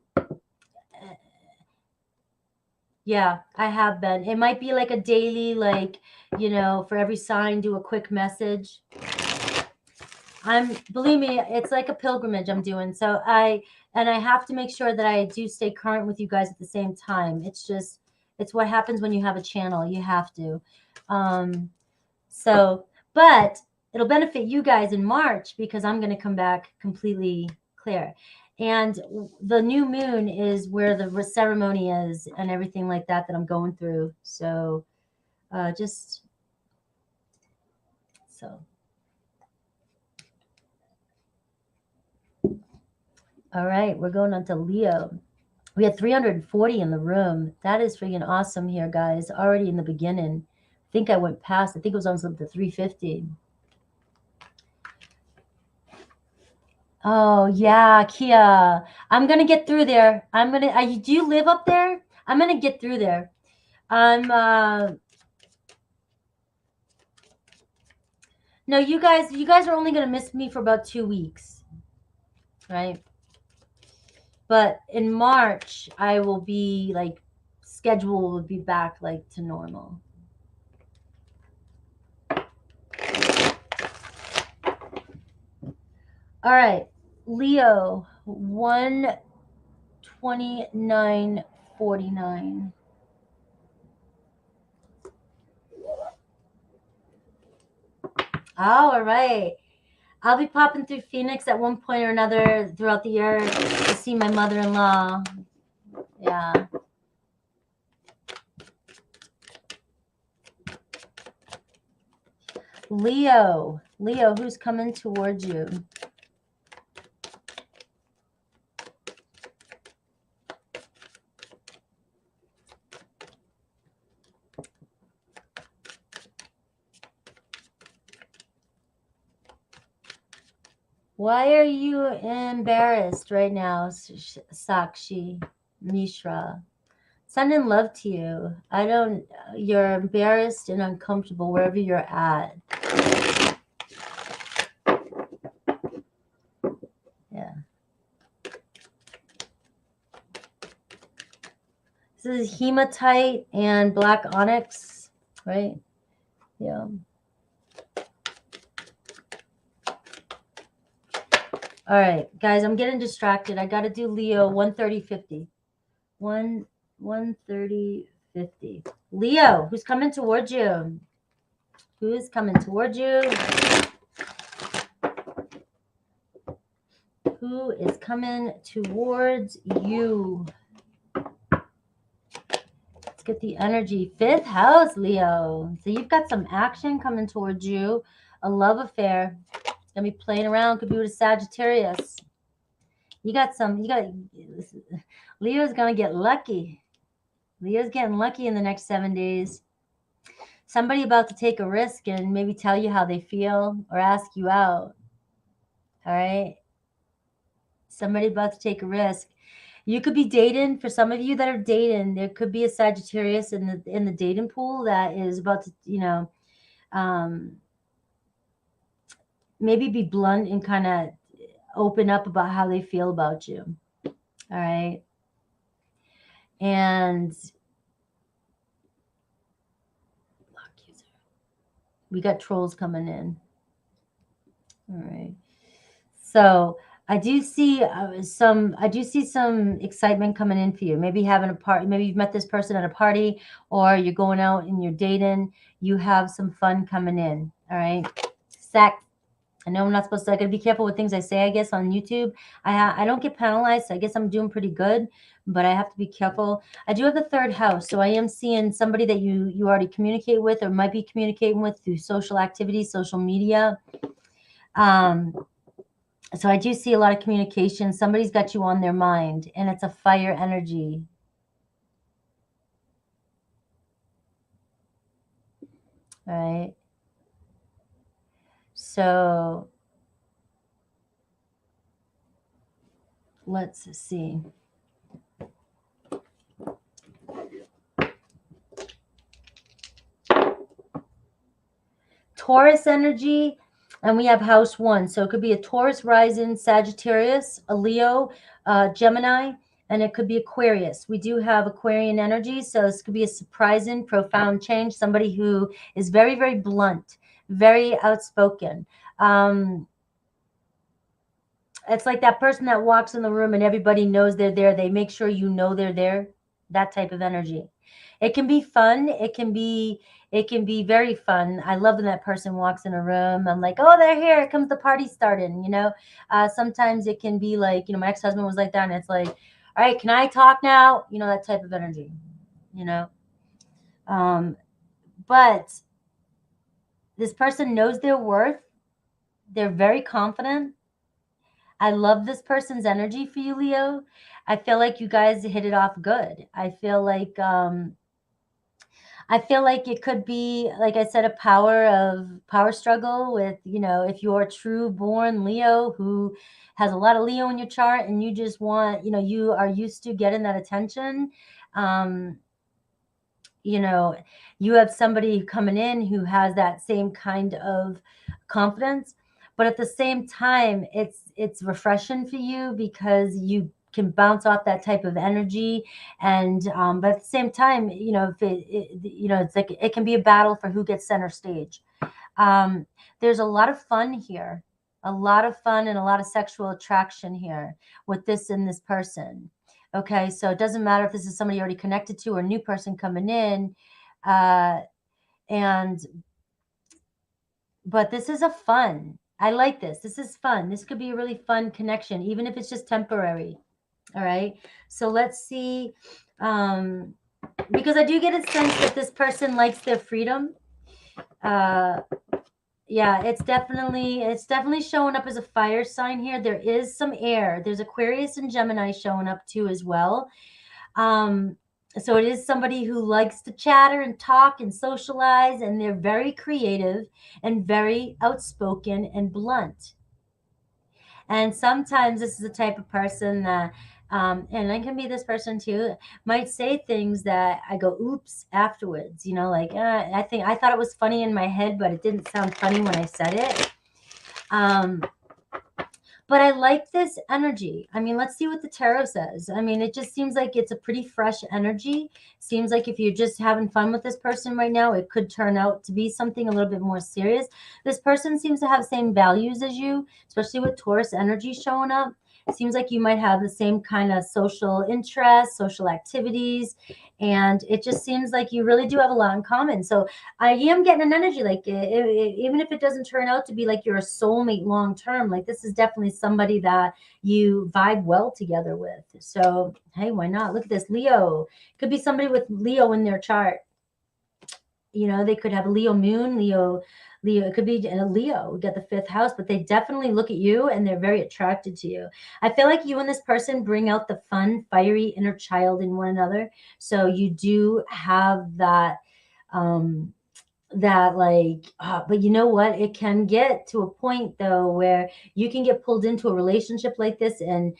yeah, I have been. It might be like a daily, like, you know, for every sign, do a quick message. believe me, it's like a pilgrimage I'm doing. So I have to make sure that I do stay current with you guys at the same time. It's what happens when you have a channel. You have to. So, but it'll benefit you guys in March because I'm going to come back completely clear. And the new moon is where the ceremony is and everything like that I'm going through. So all right, we're going on to Leo. We had 340 in the room. That is freaking awesome here, guys. Already in the beginning. I think I went past. I think it was almost up to 350. Oh, yeah, Kia. I'm going to get through there. Do you live up there? I'm going to get through there. No, you guys are only going to miss me for about 2 weeks. Right? But in March, I will be like, schedule will be back like to normal. All right, Leo, 129.49. All right. I'll be popping through Phoenix at one point or another throughout the year to see my mother-in-law. Yeah. Leo, who's coming towards you? Why are you embarrassed right now, Sakshi Mishra? Sending love to you. You're embarrassed and uncomfortable wherever you're at. Yeah. This is hematite and black onyx, right? Yeah. All right, guys, I'm getting distracted. I got to do Leo 130.50. 130.50. Leo, who's coming towards you? Who is coming towards you? Who is coming towards you? Let's get the energy. 5th house, Leo. So you've got some action coming towards you. A love affair. It's going to be playing around. Could be with a Sagittarius. Leo's going to get lucky. Leo's getting lucky in the next 7 days. Somebody about to take a risk and maybe tell you how they feel or ask you out. All right. Somebody about to take a risk. You could be dating. For some of you that are dating, there could be a Sagittarius in the dating pool that is about to, maybe be blunt and kind of open up about how they feel about you. All right. And we got trolls coming in. All right. So I do see some excitement coming in for you. Maybe having a party. Maybe you've met this person at a party, or you're going out and you're dating. You have some fun coming in. All right. Sex. I know I'm not supposed to. I gotta be careful with things I say, I guess, on YouTube. I don't get penalized, so I guess I'm doing pretty good, but I have to be careful. I do have the 3rd house, so I am seeing somebody that you already communicate with or might be communicating with through social activities, social media. So I do see a lot of communication. Somebody's got you on their mind, and it's a fire energy. All right. So let's see. Taurus energy, and we have house 1. So it could be a Taurus rising, Sagittarius, a Leo, Gemini, and it could be Aquarius. We do have Aquarian energy, so this could be a surprising, profound change. Somebody who is very, very blunt, very outspoken. It's like that person that walks in the room and everybody knows they're there. They make sure you know they're there. That type of energy. It can be fun. It can be very fun. I love when that person walks in a room. I'm like, oh, they're here. It comes the party starting, you know. Sometimes it can be like, you know, my ex-husband was like that, and it's like, all right, can I talk now? You know, that type of energy, you know. But this person knows their worth. They're very confident. I love this person's energy for you, Leo. I feel like you guys hit it off good. I feel like it could be, like I said, a power struggle with, you know, if you're a true born Leo who has a lot of Leo in your chart and you just want, you know, you are used to getting that attention. You know, you have somebody coming in who has that same kind of confidence, but at the same time, it's refreshing for you because you can bounce off that type of energy. And but at the same time, you know, if you know, it's like it can be a battle for who gets center stage. There's a lot of fun here, a lot of fun and a lot of sexual attraction here with this and this person. Okay, so it doesn't matter if this is somebody already connected to or a new person coming in. Uh, and but this is a fun. I like this. This is fun. This could be a really fun connection, even if it's just temporary. All right. So let's see. Because I do get a sense that this person likes their freedom. Yeah, it's definitely showing up as a fire sign here. There is some air. There's Aquarius and Gemini showing up too as well. So it is somebody who likes to chatter and talk and socialize, and they're very creative and very outspoken and blunt. And sometimes this is the type of person that, and I can be this person too, might say things that I go, oops, afterwards, you know, like, I thought it was funny in my head, but it didn't sound funny when I said it. But I like this energy. I mean, let's see what the tarot says. I mean, it just seems like it's a pretty fresh energy. Seems like if you're just having fun with this person right now, it could turn out to be something a little bit more serious. This person seems to have the same values as you, especially with Taurus energy showing up. It seems like you might have the same kind of social interests, social activities, and it just seems like you really do have a lot in common. So I am getting an energy like even if it doesn't turn out to be like you're a soulmate long term, like this is definitely somebody that you vibe well together with. So hey, why not? Look at this, Leo. Could be somebody with Leo in their chart. You know, they could have a Leo moon, Leo. It could be a Leo. We got the fifth house, but they definitely look at you and they're very attracted to you. I feel like you and this person bring out the fun, fiery inner child in one another. So you do have that like but you know what, it can get to a point though where you can get pulled into a relationship like this, and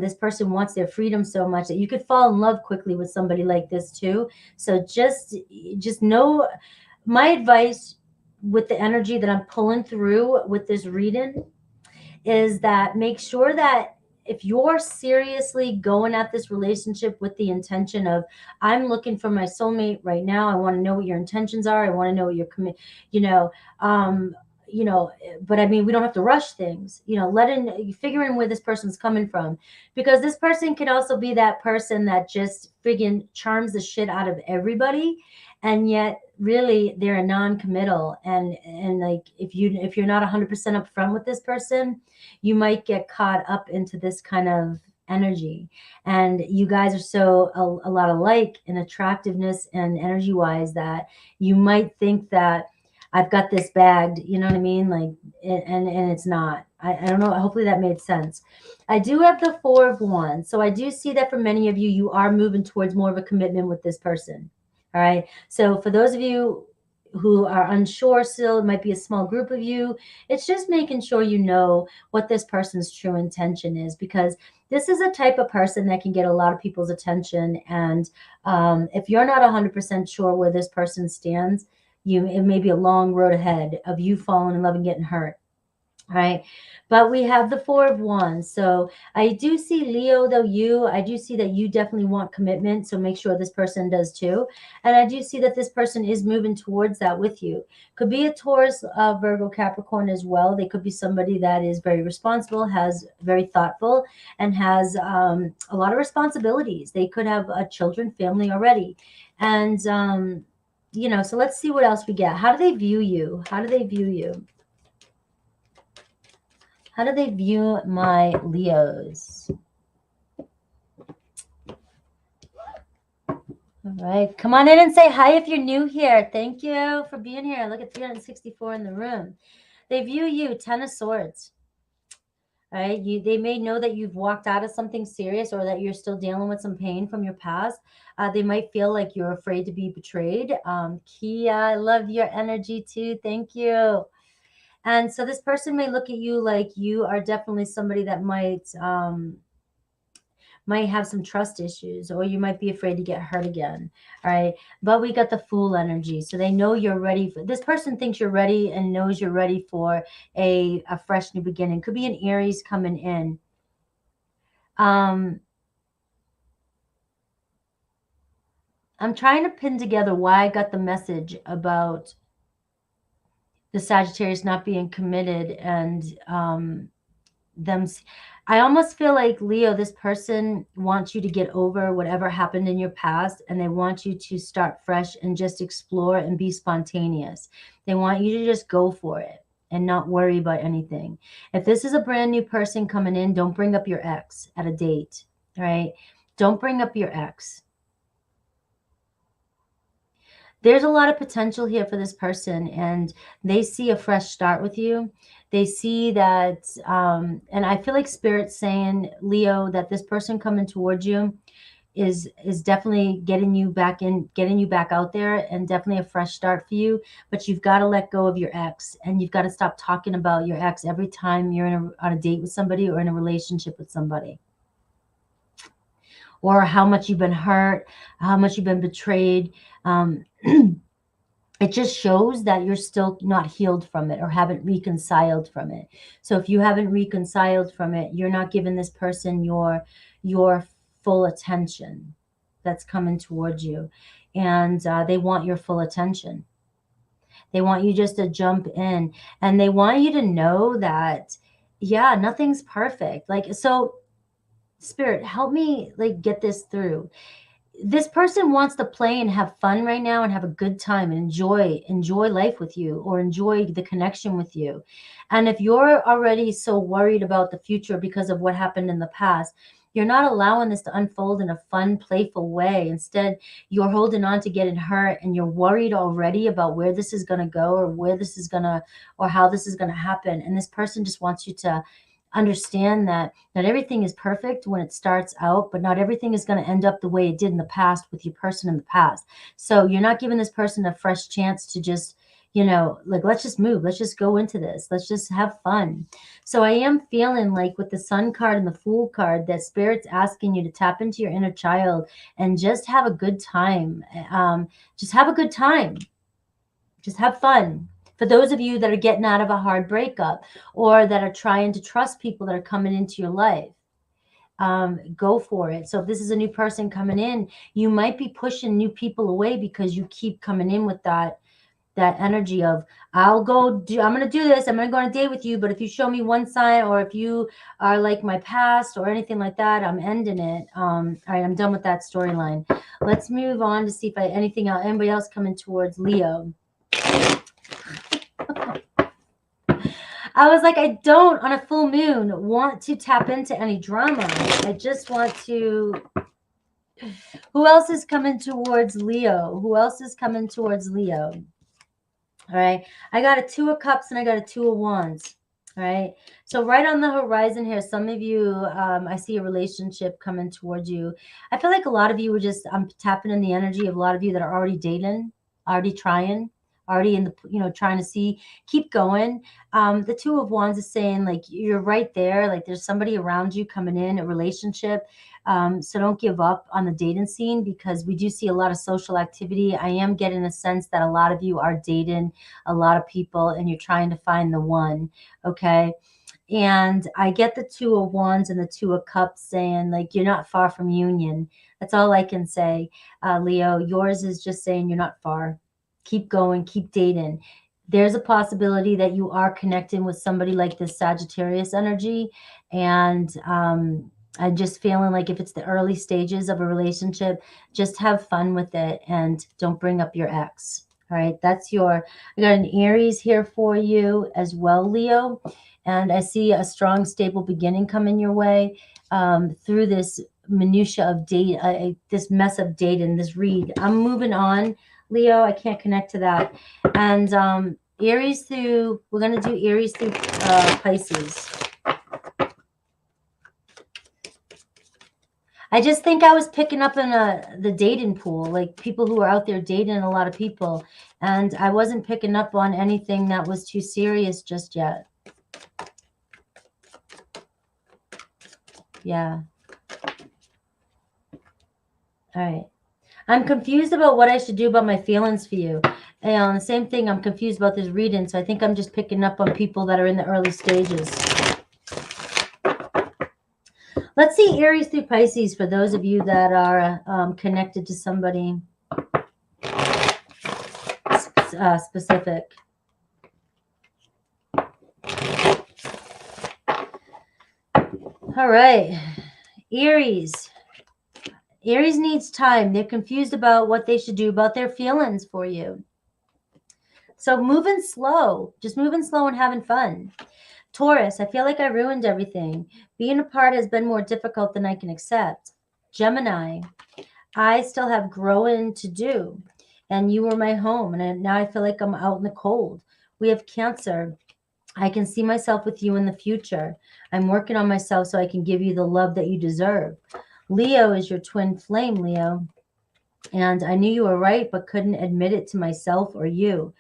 this person wants their freedom so much that you could fall in love quickly with somebody like this too. So just know my advice with the energy that I'm pulling through with this reading is that make sure that if you're seriously going at this relationship with the intention of, I'm looking for my soulmate right now, I want to know what your intentions are, I want to know what your you know, you know, but I mean, we don't have to rush things, you know, figuring where this person's coming from, because this person could also be that person that just friggin' charms the shit out of everybody, and yet really they're a non-committal, and like if you're not 100% upfront with this person, you might get caught up into this kind of energy, and you guys are so a lot alike in attractiveness and energy wise that you might think that I've got this bagged, you know what I mean? Like, and it's not. I don't know. Hopefully that made sense. I do have the Four of Wands. So I do see that for many of you, you are moving towards more of a commitment with this person. All right. So for those of you who are unsure still, it might be a small group of you. It's just making sure you know what this person's true intention is, because this is a type of person that can get a lot of people's attention. And if you're not 100% sure where this person stands, it may be a long road ahead of you falling in love and getting hurt. All right. But we have the Four of Wands. So I do see Leo, though I do see that you definitely want commitment. So make sure this person does too. And I do see that this person is moving towards that with you. Could be a Taurus, Virgo, Capricorn as well. They could be somebody that is very responsible, has very thoughtful, and has a lot of responsibilities. They could have a children, family already. And, you know, so let's see what else we get. How do they view you? How do they view you? How do they view my Leos? All right. Come on in and say hi if you're new here. Thank you for being here. Look at 364 in the room. They view you, 10 of Swords. All right. They may know that you've walked out of something serious or that you're still dealing with some pain from your past. They might feel like you're afraid to be betrayed. Kia, I love your energy too. Thank you. And so this person may look at you like you are definitely somebody that might have some trust issues, or you might be afraid to get hurt again. All right. But we got the Fool energy. So they know you're ready for this person, thinks you're ready and knows you're ready for a fresh new beginning. Could be an Aries coming in. I'm trying to pin together why I got the message about the Sagittarius not being committed and them. I almost feel like, Leo, this person wants you to get over whatever happened in your past, and they want you to start fresh and just explore and be spontaneous. They want you to just go for it and not worry about anything. If this is a brand new person coming in, don't bring up your ex at a date, right? Don't bring up your ex. There's a lot of potential here for this person, and they see a fresh start with you. They see that, and I feel like Spirit's saying, Leo, that this person coming towards you is definitely getting you back out there, and definitely a fresh start for you. But you've got to let go of your ex, and you've got to stop talking about your ex every time you're on a date with somebody or in a relationship with somebody, or how much you've been hurt, how much you've been betrayed. It just shows that you're still not healed from it or haven't reconciled from it. So if you haven't reconciled from it, you're not giving this person your full attention that's coming towards you. And they want your full attention. They want you just to jump in, and they want you to know that, yeah, nothing's perfect. Like, so Spirit, help me like get this through. This person wants to play and have fun right now and have a good time and enjoy life with you, or enjoy the connection with you. And if you're already so worried about the future because of what happened in the past, you're not allowing this to unfold in a fun, playful way. Instead, you're holding on to getting hurt, and you're worried already about where this is going to go, or or how this is going to happen. And this person just wants you to understand that not everything is perfect when it starts out, but not everything is going to end up the way it did in the past with your person in the past. So you're not giving this person a fresh chance to just, like, let's just move. Let's just go into this. Let's just have fun. So I am feeling like with the Sun card and the Fool card, that Spirit's asking you to tap into your inner child and just have a good time. Just have a good time. Just have fun. For those of you that are getting out of a hard breakup, or that are trying to trust people that are coming into your life, go for it. So if this is a new person coming in, you might be pushing new people away because you keep coming in with that energy of, I'm going to do this. I'm going to go on a date with you. But if you show me one sign, or if you are like my past or anything like that, I'm ending it. All right, I'm done with that storyline. Let's move on to see if anybody else coming towards Leo. I was like, I don't, on a full moon, want to tap into any drama. I just want to... Who else is coming towards Leo? Who else is coming towards Leo? All right. I got a Two of Cups and I got a Two of Wands. All right. So right on the horizon here, some of you, I see a relationship coming towards you. I feel like a lot of you were just, I'm tapping in the energy of a lot of you that are already dating, already trying, already in the, you know, trying to see, keep going. The Two of Wands is saying like you're right there, like there's somebody around you coming in, a relationship. So don't give up on the dating scene, because we do see a lot of social activity. I am getting a sense that a lot of you are dating a lot of people and you're trying to find the one. Okay. And I get the Two of Wands and the Two of Cups saying like you're not far from union. That's all I can say. Leo, yours is just saying you're not far. Keep going, keep dating. There's a possibility that you are connecting with somebody like this Sagittarius energy. And I'm just feeling like if it's the early stages of a relationship, just have fun with it and don't bring up your ex. All right, that's your, I got an Aries here for you as well, Leo. And I see a strong, stable beginning coming your way through this minutia of date, this mess of date and this read. I'm moving on, Leo. I can't connect to that. And Aries through, we're going to do Aries through Pisces. I just think I was picking up in the dating pool, like people who are out there dating a lot of people. And I wasn't picking up on anything that was too serious just yet. Yeah. All right. I'm confused about what I should do about my feelings for you. And the same thing, I'm confused about this reading. So I think I'm just picking up on people that are in the early stages. Let's see Aries through Pisces for those of you that are connected to somebody specific. All right. Aries. Aries needs time. They're confused about what they should do about their feelings for you. So moving slow, just moving slow and having fun. Taurus, I feel like I ruined everything. Being apart has been more difficult than I can accept. Gemini, I still have growing to do. And you were my home. And now I feel like I'm out in the cold. We have Cancer. I can see myself with you in the future. I'm working on myself so I can give you the love that you deserve. Leo is your twin flame, Leo. And I knew you were right, but couldn't admit it to myself or you.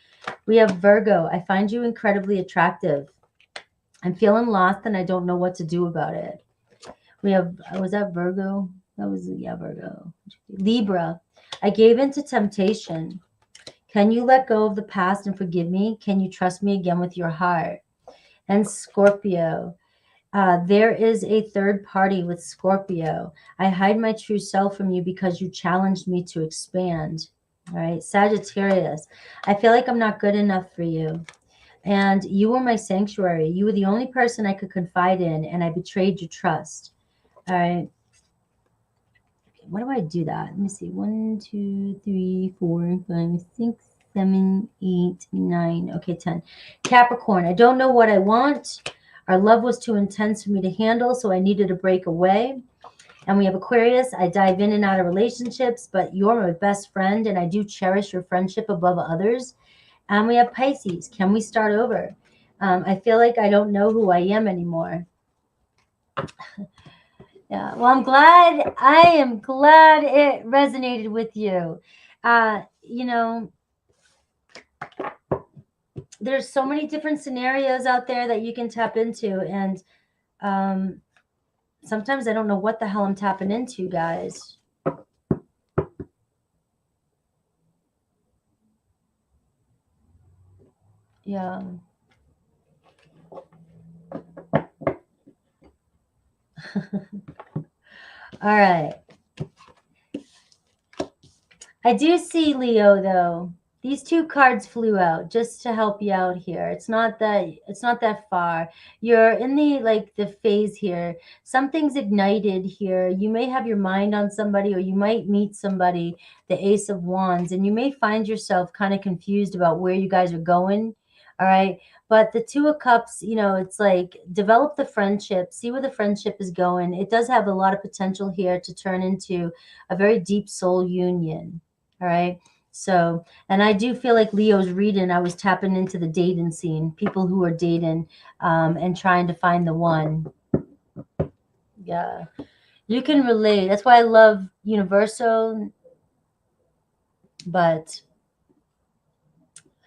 We have Virgo. I find you incredibly attractive. I'm feeling lost and I don't know what to do about it. We have, was that Virgo? That was, yeah, Virgo. Libra. I gave in to temptation. Can you let go of the past and forgive me? Can you trust me again with your heart? And Scorpio. There is a third party with Scorpio. I hide my true self from you because you challenged me to expand. All right. Sagittarius. I feel like I'm not good enough for you. And you were my sanctuary. You were the only person I could confide in, and I betrayed your trust. All right. What do I do that? Let me see. 1, 2, 3, 4, 5, 6, 7, 8, 9. Okay, 10. Capricorn. I don't know what I want. Our love was too intense for me to handle, so I needed to break away. And we have Aquarius. I dive in and out of relationships, but you're my best friend, and I do cherish your friendship above others. And we have Pisces. Can we start over? I feel like I don't know who I am anymore. Yeah. Well, I'm glad. I am glad it resonated with you. You know, there's so many different scenarios out there that you can tap into. And sometimes I don't know what the hell I'm tapping into, guys. Yeah. All right. I do see Leo though. These two cards flew out just to help you out here. It's not that far. You're in the phase here. Something's ignited here. You may have your mind on somebody, or you might meet somebody, the Ace of Wands, and you may find yourself kind of confused about where you guys are going. All right. But the Two of Cups, you know, it's like develop the friendship, see where the friendship is going. It does have a lot of potential here to turn into a very deep soul union. All right. So, and I do feel like Leo's reading, I was tapping into the dating scene, people who are dating and trying to find the one. Yeah. You can relate. That's why I love Universal. But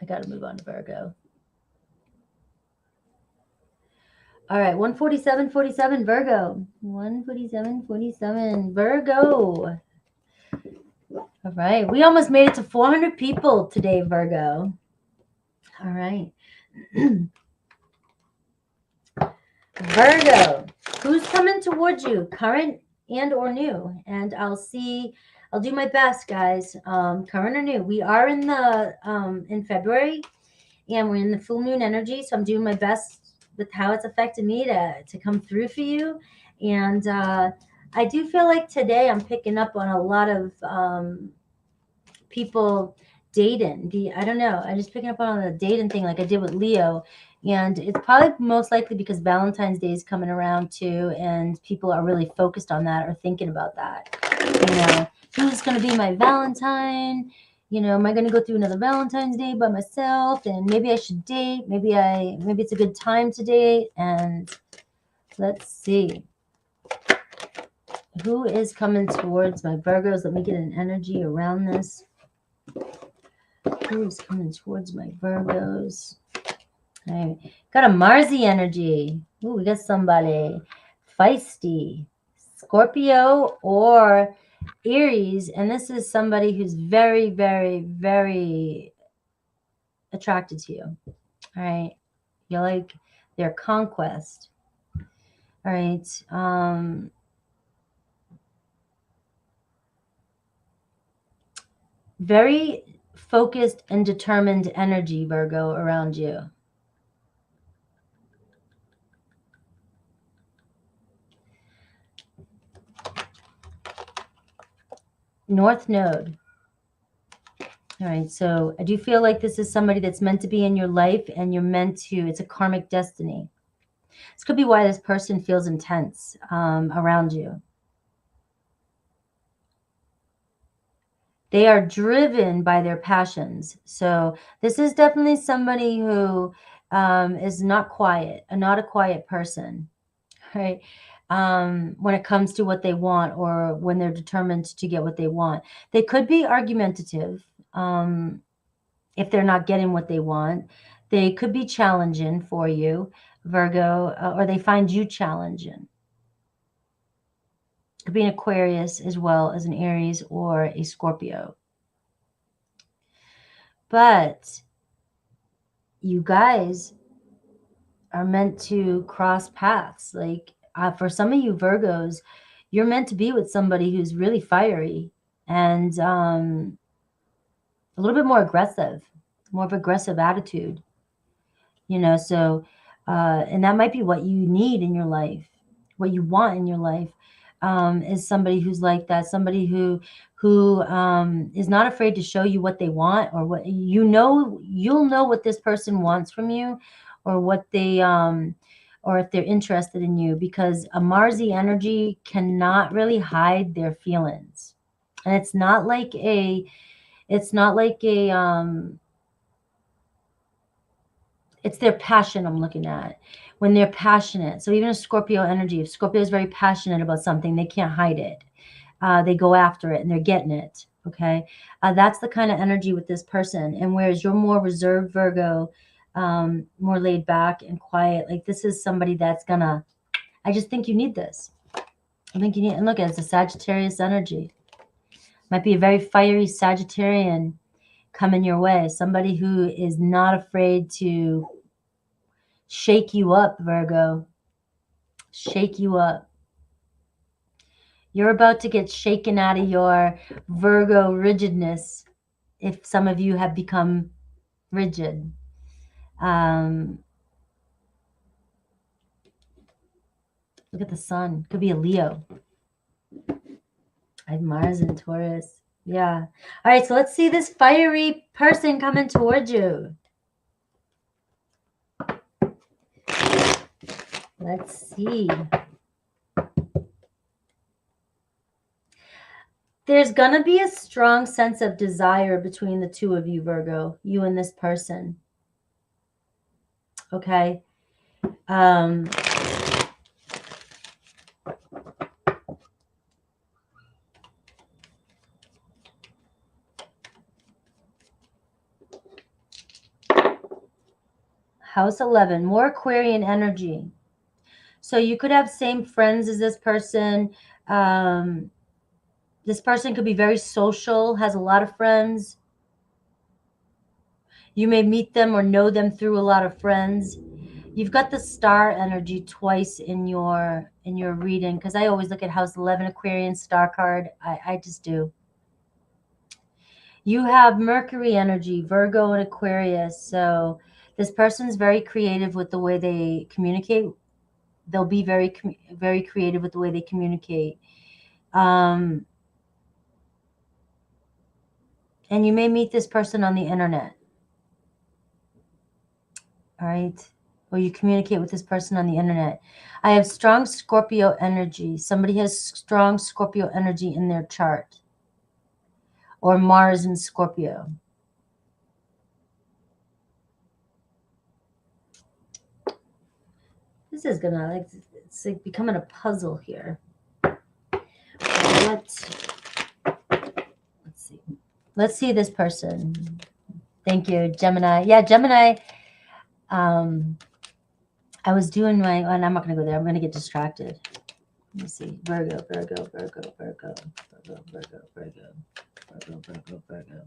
I got to move on to Virgo. All right, 147.47 Virgo. 147.47 Virgo. All right, we almost made it to 400 people today, Virgo. All right. Virgo, who's coming towards you, current and or new? And I'll do my best, guys. Current or new. We are in February, and we're in the full moon energy, so I'm doing my best with how it's affected me to come through for you. And I do feel like today I'm picking up on a lot of people dating. I don't know. I'm just picking up on the dating thing like I did with Leo. And it's probably most likely because Valentine's Day is coming around too, and people are really focused on that or thinking about that. You know, who's going to be my Valentine? You know, am I going to go through another Valentine's Day by myself? And maybe I should date. Maybe it's a good time to date. And let's see. Who is coming towards my Virgos? Let me get an energy around this. Who is coming towards my Virgos? All right. Got a Marsy energy. Ooh, we got somebody feisty. Scorpio or Aries. And this is somebody who's very, very, very attracted to you. All right. You like their conquest. All right. Very focused and determined energy, Virgo, around you. North Node. All right, so I do feel like this is somebody that's meant to be in your life, and you're meant to, it's a karmic destiny. This could be why this person feels intense around you. They are driven by their passions. So this is definitely somebody who is not a quiet person, right? When it comes to what they want, or when they're determined to get what they want. They could be argumentative if they're not getting what they want. They could be challenging for you, Virgo, or they find you challenging. Could be an Aquarius as well as an Aries or a Scorpio. But you guys are meant to cross paths. Like for some of you Virgos, you're meant to be with somebody who's really fiery and a little bit more aggressive, more of aggressive attitude, you know, so and that might be what you need in your life, what you want in your life, is somebody who's like that, somebody who is not afraid to show you what they want, or what you'll know what this person wants from you, or what they or if they're interested in you, because a Marsy energy cannot really hide their feelings. And it's not like a it's their passion I'm looking at. When they're passionate. So even a Scorpio energy, if Scorpio is very passionate about something, they can't hide it. They go after it and they're getting it. Okay. That's the kind of energy with this person. And whereas you're more reserved, Virgo, more laid back and quiet, like this is somebody that's gonna, I just think you need this. I think you need, and look, it's a Sagittarius energy. Might be a very fiery Sagittarian coming your way. Somebody who is not afraid to shake you up, Virgo. Shake you up. You're about to get shaken out of your Virgo rigidness, if some of you have become rigid. Look at the sun. Could be a Leo. I have Mars and Taurus. Yeah. All right, so let's see this fiery person coming towards you. Let's see. There's going to be a strong sense of desire between the two of you, Virgo, you and this person. Okay. House 11, more Aquarian energy. So you could have same friends as this person. This person could be very social, has a lot of friends. You may meet them or know them through a lot of friends. You've got the star energy twice in your reading, because I always look at House 11 Aquarian star card. I just do. You have Mercury energy, Virgo and Aquarius. So this person's very creative with the way they communicate. They'll be very creative with the way they communicate. And you may meet this person on the internet. All right. Or you communicate with this person on the internet. I have strong Scorpio energy. Somebody has strong Scorpio energy in their chart. Or Mars in Scorpio. This is gonna it's like becoming a puzzle here. Let's see this person. Thank you, Gemini. Yeah, Gemini. I was doing my, and I'm not going to go there. I'm going to get distracted. Let me see. Virgo, Virgo, Virgo, Virgo, Virgo, Virgo, Virgo, Virgo, Virgo, Virgo.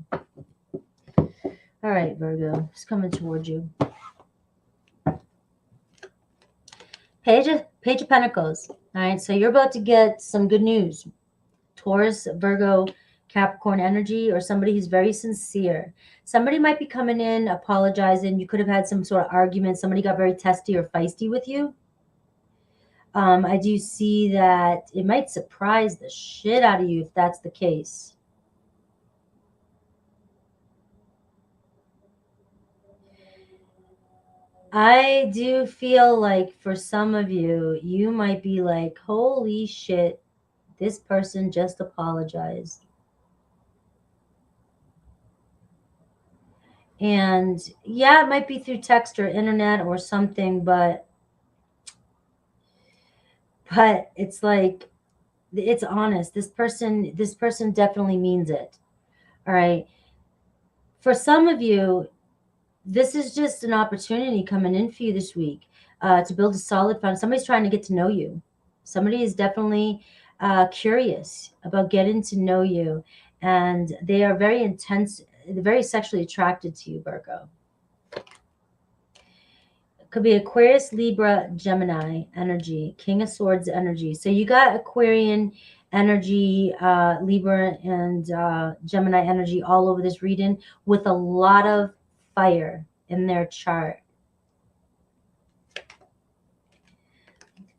All right, Virgo, it's coming towards you. Page of Pentacles. All right, so you're about to get some good news. Taurus, Virgo, Capricorn energy, or somebody who's very sincere. Somebody might be coming in apologizing. You could have had some sort of argument. Somebody got very testy or feisty with you. I do see that it might surprise the shit out of you if that's the case. I do feel like for some of you, you might be like, holy shit, this person just apologized. And yeah, it might be through text or internet or something, but it's like, it's honest. This person definitely means it. All right. For some of you, this is just an opportunity coming in for you this week to build a solid foundation. Somebody's trying to get to know you. Somebody is definitely curious about getting to know you, and they are very intense, very sexually attracted to you, Virgo. Could be Aquarius, Libra, Gemini energy, King of Swords energy. So you got Aquarian energy, Libra, and Gemini energy all over this reading with a lot of fire in their chart.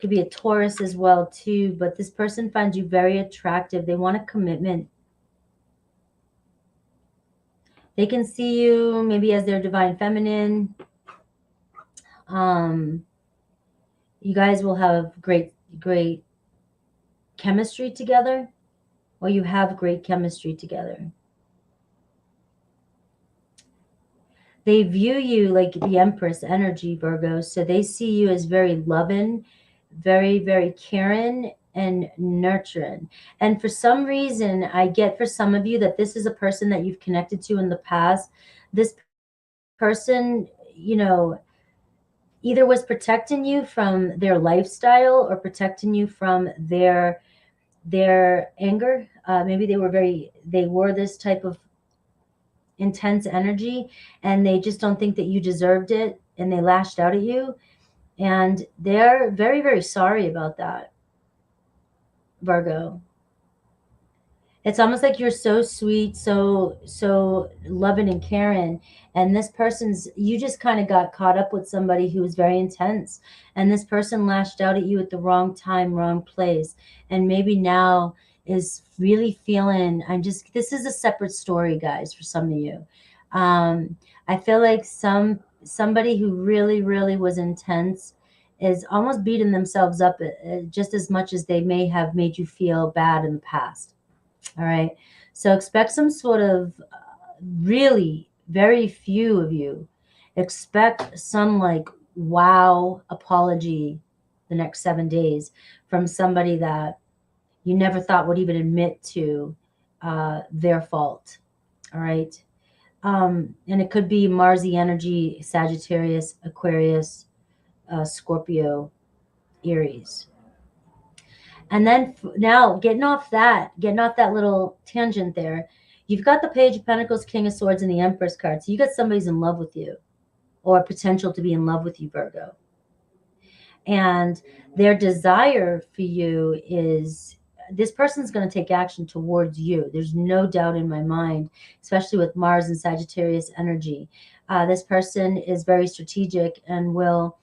Could be a Taurus as well too, but this person finds you very attractive. They want a commitment. They can see you maybe as their divine feminine. You guys will have great chemistry together, or you have great chemistry together. They view you like the Empress energy, Virgo. So they see you as very loving, very, very caring and nurturing. And for some reason, I get for some of you that this is a person that you've connected to in the past. This person, you know, either was protecting you from their lifestyle or protecting you from their anger. Maybe they were this type of intense energy, and they just don't think that you deserved it, and they lashed out at you, and they're very, very sorry about that, Virgo. It's almost like you're so sweet, so loving and caring, and this person's, you just kind of got caught up with somebody who was very intense, and this person lashed out at you at the wrong time, wrong place, and maybe now is really feeling, this is a separate story, guys, for some of you. I feel like somebody who really, really was intense is almost beating themselves up just as much as they may have made you feel bad in the past. All right. So expect some sort of really very few of you expect some like wow apology the next 7 days from somebody that you never thought would even admit to their fault. All right. And it could be Marsy energy, Sagittarius, Aquarius, Scorpio, Aries. And then now getting off that little tangent there, you've got the Page of Pentacles, King of Swords, and the Empress card. So you got somebody's in love with you, or potential to be in love with you, Virgo. And their desire for you is, this person's going to take action towards you. There's no doubt in my mind, especially with Mars and Sagittarius energy. This person is very strategic and will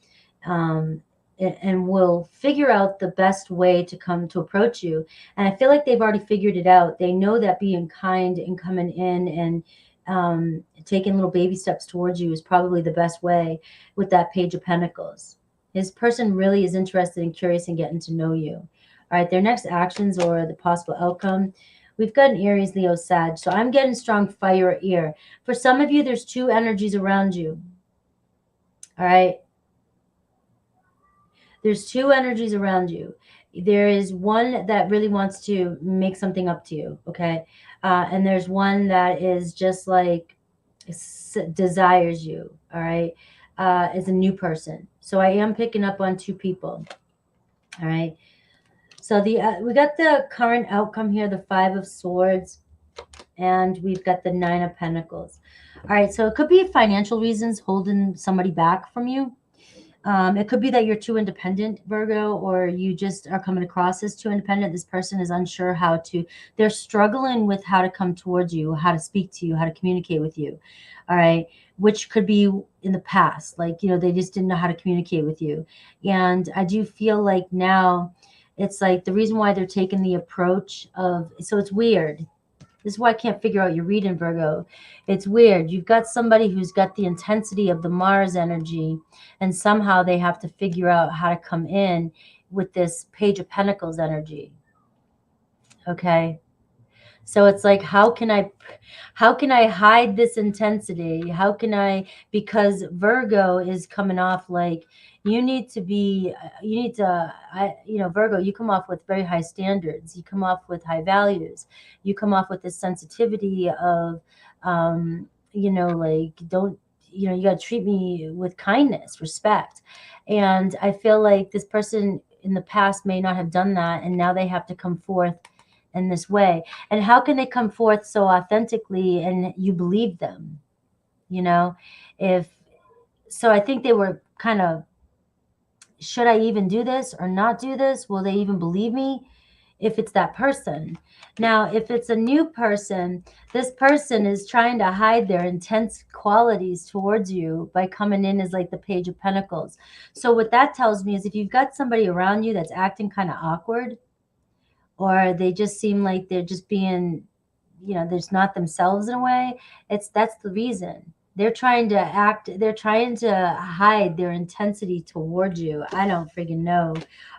figure out the best way to come to approach you. And I feel like they've already figured it out. They know that being kind and coming in and taking little baby steps towards you is probably the best way with that Page of Pentacles. This person really is interested and curious in getting to know you. All right, their next actions or the possible outcome. We've got an Aries, Leo, Sag. So I'm getting strong fire air. For some of you, there's two energies around you. All right. There's two energies around you. There is one that really wants to make something up to you. Okay. And there's one that is just like desires you. All right. Is a new person. So I am picking up on two people. All right. So we got the current outcome here, the Five of Swords, and we've got the Nine of Pentacles. All right. So it could be financial reasons holding somebody back from you. It could be that you're too independent, Virgo, or you just are coming across as too independent. This person is unsure how to, they're struggling with how to come towards you, how to speak to you, how to communicate with you. All right. Which could be in the past. Like, you know, they just didn't know how to communicate with you. And I do feel like now it's like the reason why they're taking the approach of, so it's weird. This is why I can't figure out your reading, Virgo. It's weird. You've got somebody who's got the intensity of the Mars energy, and somehow they have to figure out how to come in with this Page of Pentacles energy. Okay. So it's like, how can I hide this intensity? How can I, because Virgo is coming off like, Virgo, you come off with very high standards. You come off with high values. You come off with this sensitivity of, you got to treat me with kindness, respect. And I feel like this person in the past may not have done that. And now they have to come forth in this way. And how can they come forth so authentically and you believe them? I think they were kind of, should I even do this or not do this? Will they even believe me? If it's that person. Now, if it's a new person, this person is trying to hide their intense qualities towards you by coming in as like the Page of Pentacles. So what that tells me is if you've got somebody around you that's acting kind of awkward, or they just seem like they're just being, there's not themselves in a way, that's the reason. They're trying to hide their intensity towards you. I don't freaking know.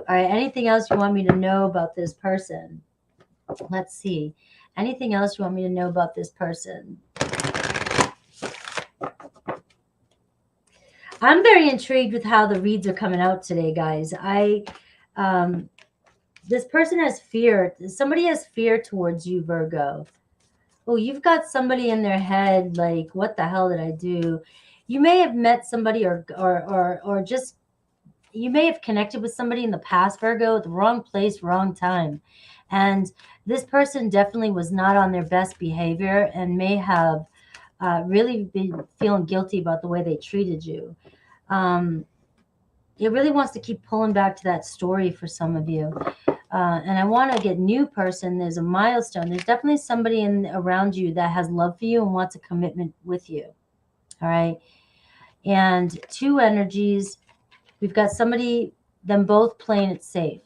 All right, anything else you want me to know about this person? Let's see. Anything else you want me to know about this person? I'm very intrigued with how the reads are coming out today, guys. This person has fear. Somebody has fear towards you, Virgo. Oh, you've got somebody in their head like, what the hell did I do? You may have met somebody or just, you may have connected with somebody in the past, Virgo, at the wrong place, wrong time. And this person definitely was not on their best behavior and may have really been feeling guilty about the way they treated you. It really wants to keep pulling back to that story for some of you. And I want to get new person. There's a milestone. There's definitely somebody around you that has love for you and wants a commitment with you. All right. And two energies. We've got them both playing it safe.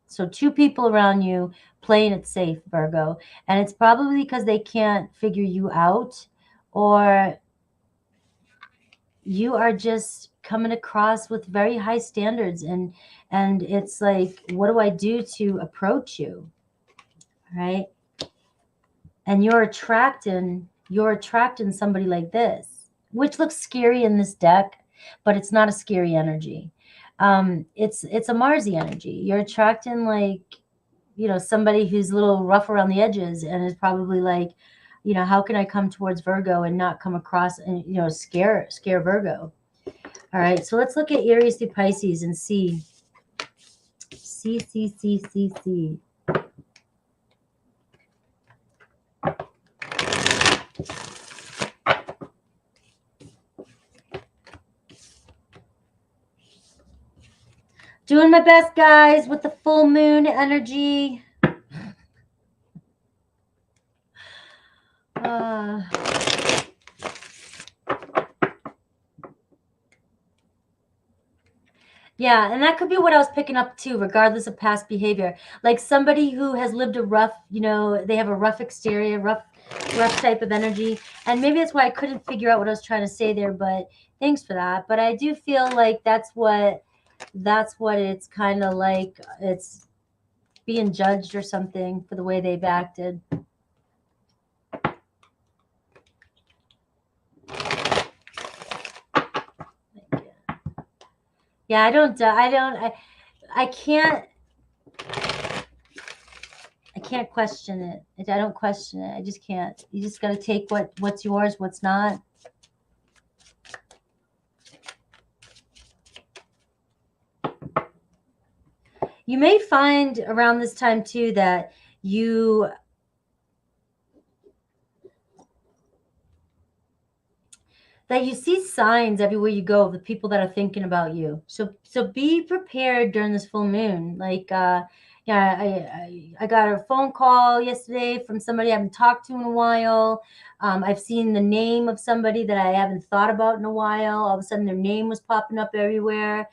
So two people around you playing it safe, Virgo. And it's probably because they can't figure you out, or you are just coming across with very high standards, and it's like, what do I do to approach you? Right? And you're attracting somebody like this, which looks scary in this deck, but it's not a scary energy. It's a Marsy energy. You're attracting like, somebody who's a little rough around the edges and is probably like, you know, how can I come towards Virgo and not come across and, you know, scare Virgo? All right, so let's look at Aries through Pisces and see. See. Doing my best, guys, with the full moon energy. Yeah, and that could be what I was picking up too, regardless of past behavior. Like somebody who has lived a rough, you know, they have a rough exterior, rough type of energy. And maybe that's why I couldn't figure out what I was trying to say there, but thanks for that. But I do feel like that's what it's kind of like. It's being judged or something for the way they've acted. Yeah, I can't question it. I don't question it. I just can't. You just got to take what's yours, what's not. You may find around this time too that you see signs everywhere you go of the people that are thinking about you. So be prepared during this full moon. Like I got a phone call yesterday from somebody I haven't talked to in a while. I've seen the name of somebody that I haven't thought about in a while. All of a sudden their name was popping up everywhere.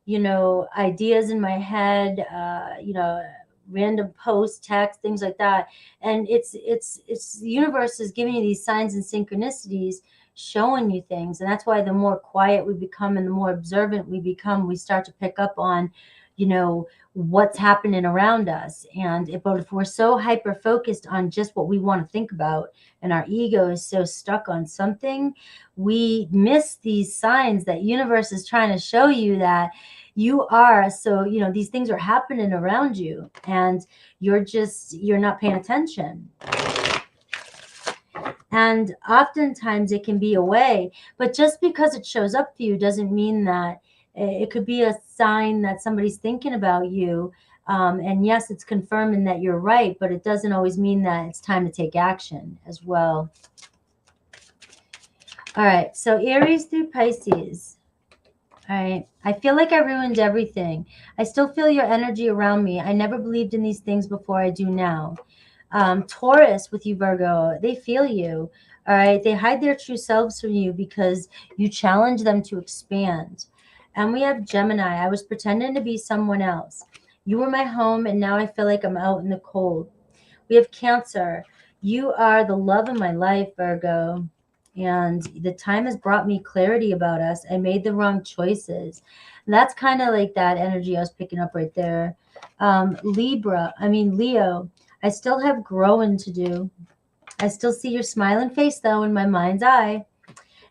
You know, ideas in my head, you know, random posts, text, things like that. And it's the universe is giving you these signs and synchronicities, showing you things. And that's why the more quiet we become and the more observant we become, we start to pick up on, you know, what's happening around us. But if we're so hyper focused on just what we want to think about and our ego is so stuck on something, we miss these signs that universe is trying to show you that you are. So, you know, these things are happening around you and you're not paying attention. And oftentimes it can be a way, but just because it shows up for you doesn't mean that it could be a sign that somebody's thinking about you. And yes, it's confirming that you're right, but it doesn't always mean that it's time to take action as well. All right, so Aries through Pisces. All right, I feel like I ruined everything. I still feel your energy around me. I never believed in these things before I do now. Taurus with you, Virgo, they feel you. All right, they hide their true selves from you because you challenge them to expand. And we have Gemini. I was pretending to be someone else. You were my home, and now I feel like I'm out in the cold. We have Cancer. You are the love of my life, Virgo. And the time has brought me clarity about us. I made the wrong choices. And that's kind of like that energy I was picking up right there. Leo. I still have growing to do. I still see your smiling face, though, in my mind's eye.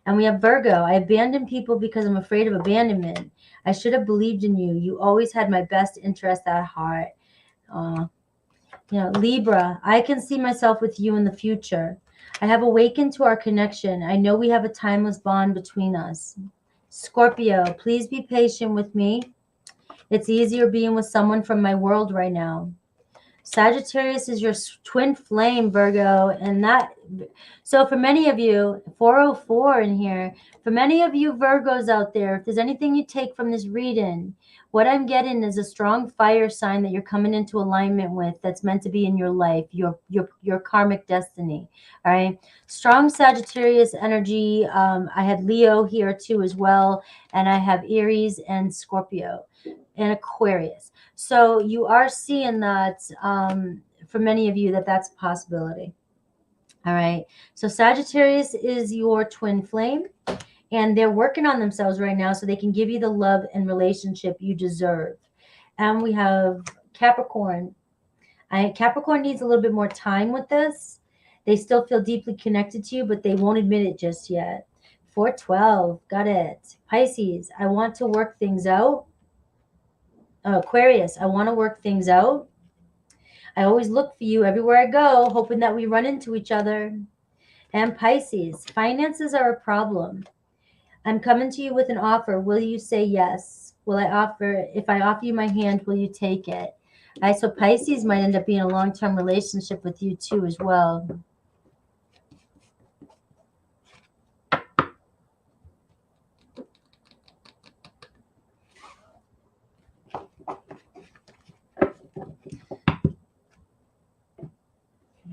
And we have Virgo. I abandon people because I'm afraid of abandonment. I should have believed in you. You always had my best interest at heart. You know, Libra. I can see myself with you in the future. I have awakened to our connection. I know we have a timeless bond between us. Scorpio. Please be patient with me. It's easier being with someone from my world right now. Sagittarius is your twin flame, Virgo, and that. So for many of you, 404 in here, for many of you Virgos out there, if there's anything you take from this reading, what I'm getting is a strong fire sign that you're coming into alignment with that's meant to be in your life, your karmic destiny. All right. Strong Sagittarius energy. I had Leo here too as well, and I have Aries and Scorpio and Aquarius. So you are seeing that for many of you that's a possibility. All right. So Sagittarius is your twin flame, and they're working on themselves right now so they can give you the love and relationship you deserve. And we have Capricorn. Capricorn needs a little bit more time with this. They still feel deeply connected to you, but they won't admit it just yet. 412. Got it. Pisces. I want to work things out. Aquarius, I want to work things out. I always look for you everywhere I go, hoping that we run into each other. And Pisces, finances are a problem. I'm coming to you with an offer. Will you say yes? If I offer you my hand, will you take it? All right, so Pisces might end up being a long-term relationship with you too as well.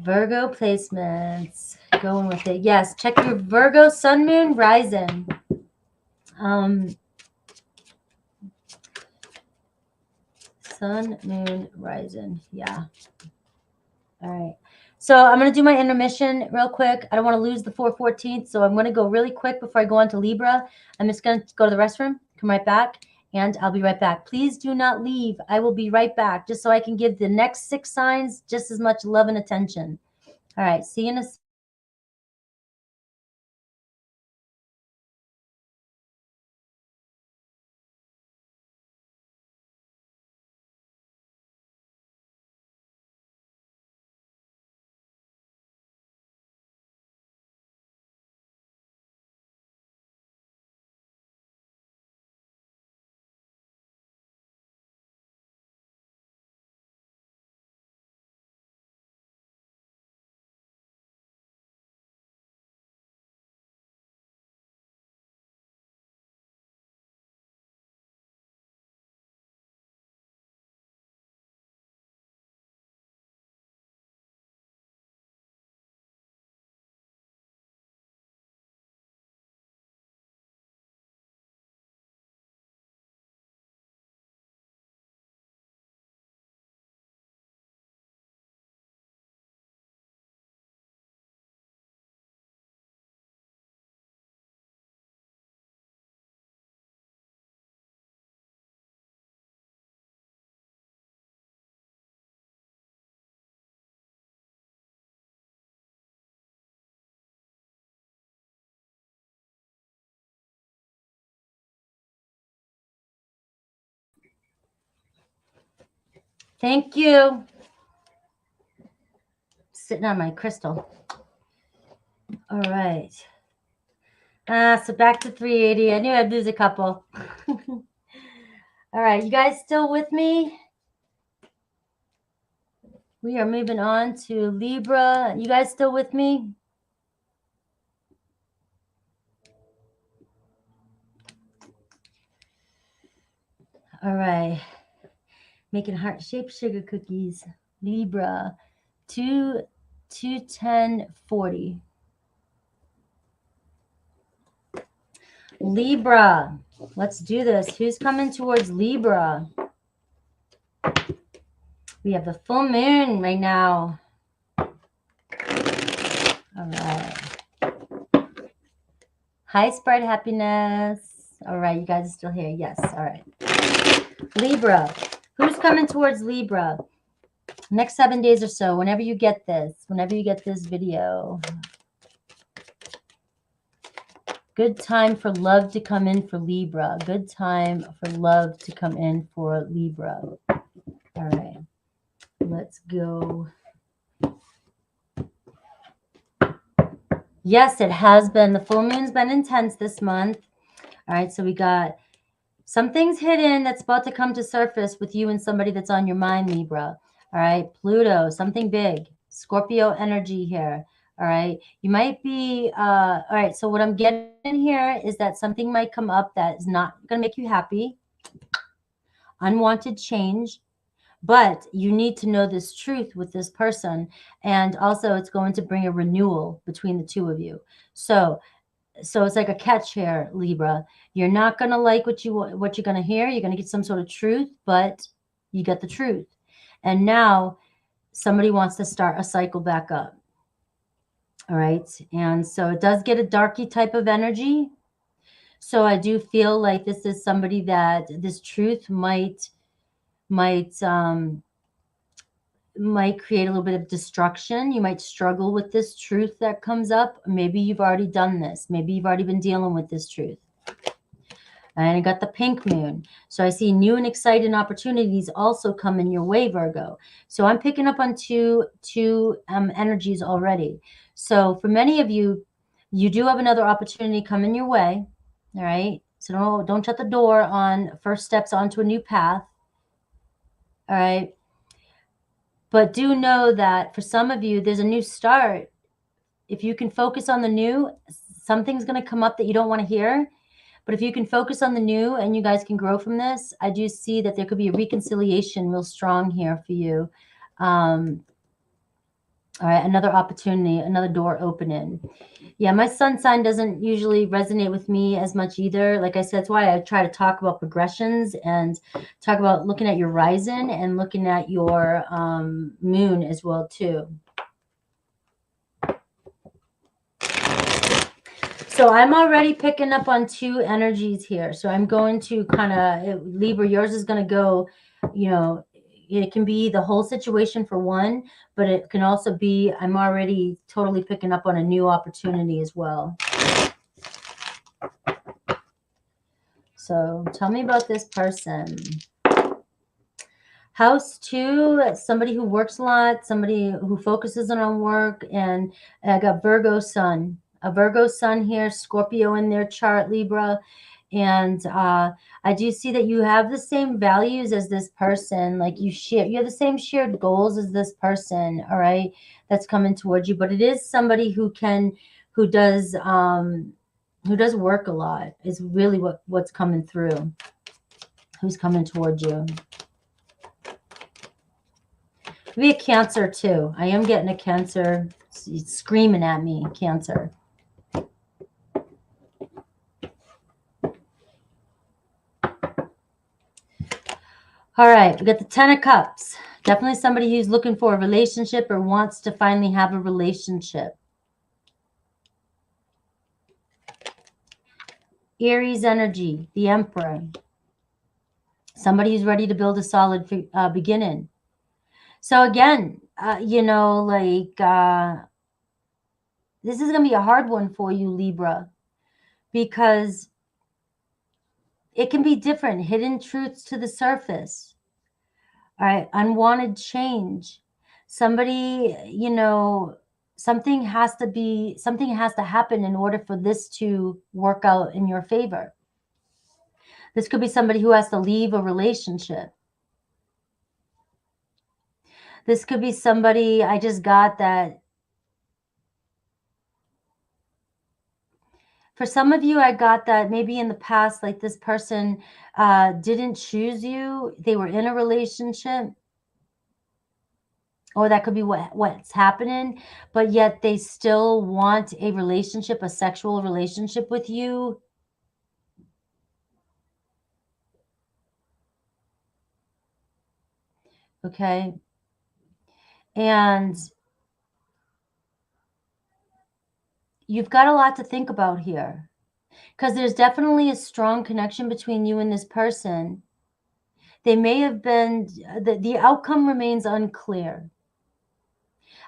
Virgo placements. Going with it. Yes, check your Virgo sun, moon, rising. Sun, moon, rising. Yeah. All right. So I'm going to do my intermission real quick. I don't want to lose the 4/14th, so I'm going to go really quick before I go on to Libra. I'm just going to go to the restroom, come right back, and I'll be right back. Please do not leave. I will be right back just so I can give the next 6 signs just as much love and attention. All right. See you in a second. Thank you. Sitting on my crystal. All right. So back to 380. I knew I'd lose a couple. All right. You guys still with me? We are moving on to Libra. You guys still with me? All right. Making heart-shaped sugar cookies. Libra. 2/10/40. Libra. Let's do this. Who's coming towards Libra? We have the full moon right now. All right. Hi, Sprite Happiness. All right, you guys are still here. Yes. All right. Libra. Who's coming towards Libra? Next 7 days or so, whenever you get this video. Good time for love to come in for Libra. Good time for love to come in for Libra. All right. Let's go. Yes, it has been. The full moon's been intense this month. All right, so we got something's hidden that's about to come to surface with you and somebody that's on your mind, Libra. All right, Pluto, something big. Scorpio energy here. All right, you might be, all right, so what I'm getting here is that something might come up that is not going to make you happy. Unwanted change. But you need to know this truth with this person. And also it's going to bring a renewal between the two of you. So it's like a catch here, Libra. You're not going to like what you're going to hear. You're going to get some sort of truth, but you get the truth. And now somebody wants to start a cycle back up. All right. And so it does get a darky type of energy. So I do feel like this is somebody that this truth might create a little bit of destruction. You might struggle with this truth that comes up. Maybe you've already done this. Maybe you've already been dealing with this truth. And I got the pink moon. So I see new and exciting opportunities also coming your way, Virgo. So I'm picking up on two energies already. So for many of you, you do have another opportunity coming your way. All right. So don't shut the door on first steps onto a new path. All right. But do know that for some of you, there's a new start. If you can focus on the new, something's going to come up that you don't want to hear. But if you can focus on the new and you guys can grow from this, I do see that there could be a reconciliation real strong here for you. All right, another opportunity, another door opening. Yeah, my sun sign doesn't usually resonate with me as much either. Like I said, that's why I try to talk about progressions and talk about looking at your rising and looking at your moon as well too. So I'm already picking up on two energies here. So I'm going to kind of, Libra, yours is going to go, you know, it can be the whole situation for one, but it can also be, I'm already totally picking up on a new opportunity as well. So tell me about this person. House 2, somebody who works a lot, somebody who focuses on work, and I got Virgo sun. A Virgo sun here, Scorpio in their chart, Libra. And I do see that you have the same values as this person. Like you have the same shared goals as this person, all right, that's coming towards you. But it is somebody who does work a lot is really what's coming through. Who's coming towards you. Could be a Cancer too. I am getting a Cancer. It's screaming at me, Cancer. All right, we got the Ten of Cups. Definitely somebody who's looking for a relationship or wants to finally have a relationship. Aries energy, the Emperor. Somebody who's ready to build a solid beginning. So again, you know, like this is going to be a hard one for you, Libra, because it can be different. Hidden truths to the surface. All right, unwanted change. Somebody, you know, something has to happen in order for this to work out in your favor. This could be somebody who has to leave a relationship. This could be somebody, I just got that. For some of you, I got that maybe in the past, like this person didn't choose you. They were in a relationship. Or that could be what's happening, but yet they still want a relationship, a sexual relationship with you. Okay. And you've got a lot to think about here, because there's definitely a strong connection between you and this person. They may have been, the outcome remains unclear.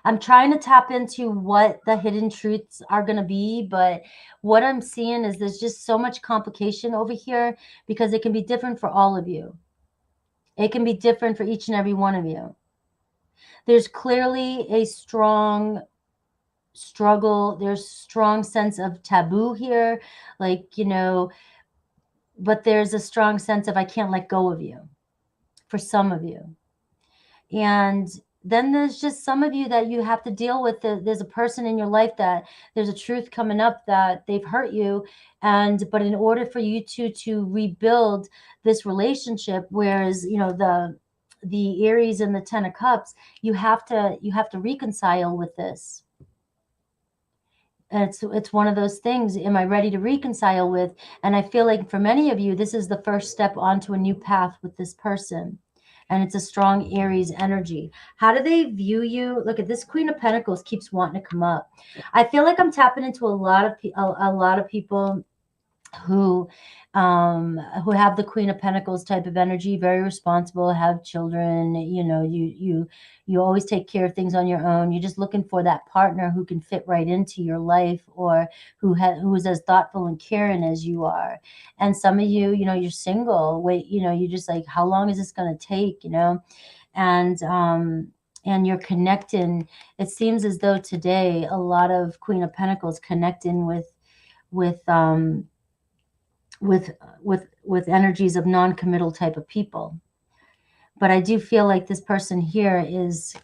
I'm trying to tap into what the hidden truths are going to be, but what I'm seeing is there's just so much complication over here because it can be different for all of you. It can be different for each and every one of you. There's clearly a strong struggle. There's strong sense of taboo here, like, you know, but there's a strong sense of I can't let go of you for some of you. And then there's just some of you that you have to deal with. There's a person in your life that there's a truth coming up that they've hurt you. But in order for you to rebuild this relationship, whereas, you know, the Aries and the Ten of Cups, you have to reconcile with this. And it's one of those things. Am I ready to reconcile with? And I feel like for many of you, this is the first step onto a new path with this person. And it's a strong Aries energy. How do they view you? Look at this Queen of Pentacles keeps wanting to come up. I feel like I'm tapping into a lot of people who have the Queen of Pentacles type of energy, very responsible, have children, you know, you always take care of things on your own. You're just looking for that partner who can fit right into your life, or who is as thoughtful and caring as you are. And some of you, you know, you're single. Wait, you know, you're just like, how long is this going to take, you know? And you're connecting. It seems as though today a lot of Queen of Pentacles connecting with with energies of non-committal type of people. But I do feel like this person here is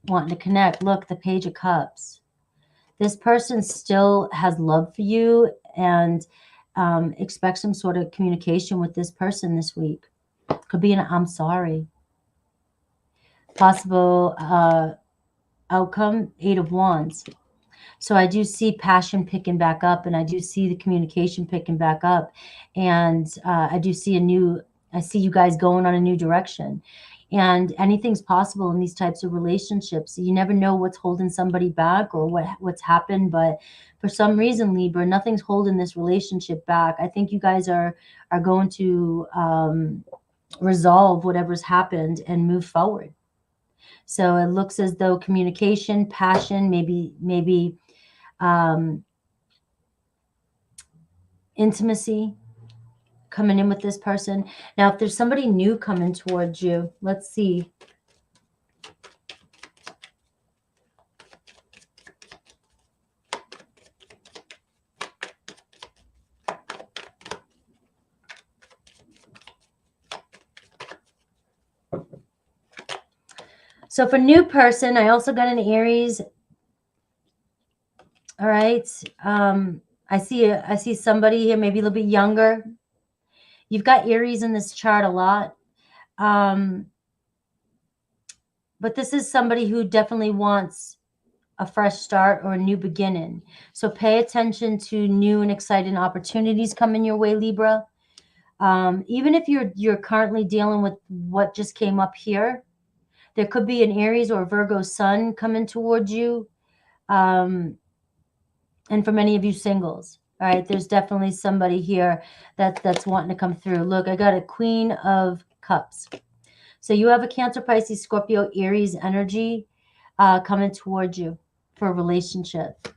wanting to connect. Look, the Page of Cups. This person still has love for you, and expect some sort of communication with this person this week. Could be an I'm sorry. Possible outcome, 8 of Wands. So I do see passion picking back up, and I do see the communication picking back up. And I do see I see you guys going on a new direction. And anything's possible in these types of relationships. You never know what's holding somebody back or what's happened. But for some reason, Libra, nothing's holding this relationship back. I think you guys are going to resolve whatever's happened and move forward. So it looks as though communication, passion, maybe intimacy coming in with this person. Now, if there's somebody new coming towards you, let's see. So for new person, I also got an Aries. All right. I see somebody here, maybe a little bit younger. You've got Aries in this chart a lot. But this is somebody who definitely wants a fresh start or a new beginning. So pay attention to new and exciting opportunities coming your way, Libra. Even if you're currently dealing with what just came up here, there could be an Aries or Virgo sun coming towards you. And for many of you singles, all right, there's definitely somebody here that's wanting to come through. Look, I got a Queen of Cups. So you have a Cancer, Pisces, Scorpio, Aries energy coming towards you for a relationship.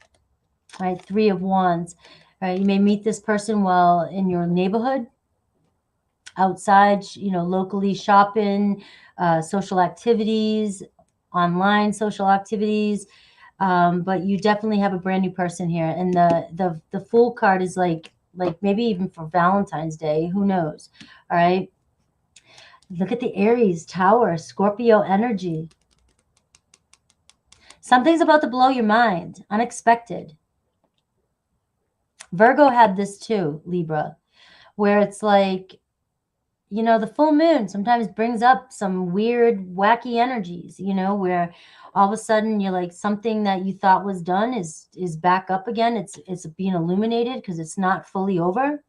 All right, 3 of Wands. All right, you may meet this person while in your neighborhood, outside, you know, locally shopping, social activities, online social activities. But you definitely have a brand new person here. And the Fool card is like maybe even for Valentine's Day. Who knows? All right. Look at the Aries, Tower, Scorpio energy. Something's about to blow your mind. Unexpected. Virgo had this too, Libra, where it's like, you know, the full moon sometimes brings up some weird, wacky energies, you know, where all of a sudden you're like, something that you thought was done is back up again. It's being illuminated because it's not fully over.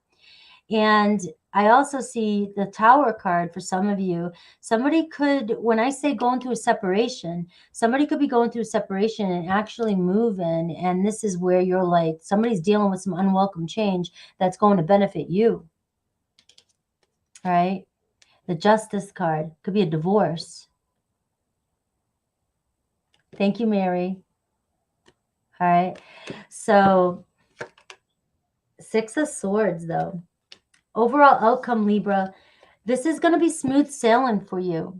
And I also see the Tower card for some of you. Somebody could, when I say going through a separation, somebody could be going through a separation and actually moving. And this is where you're like, somebody's dealing with some unwelcome change that's going to benefit you. All right. The Justice card could be a divorce. Thank you, Mary. All right. So 6 of Swords, though. Overall outcome, Libra, this is going to be smooth sailing for you.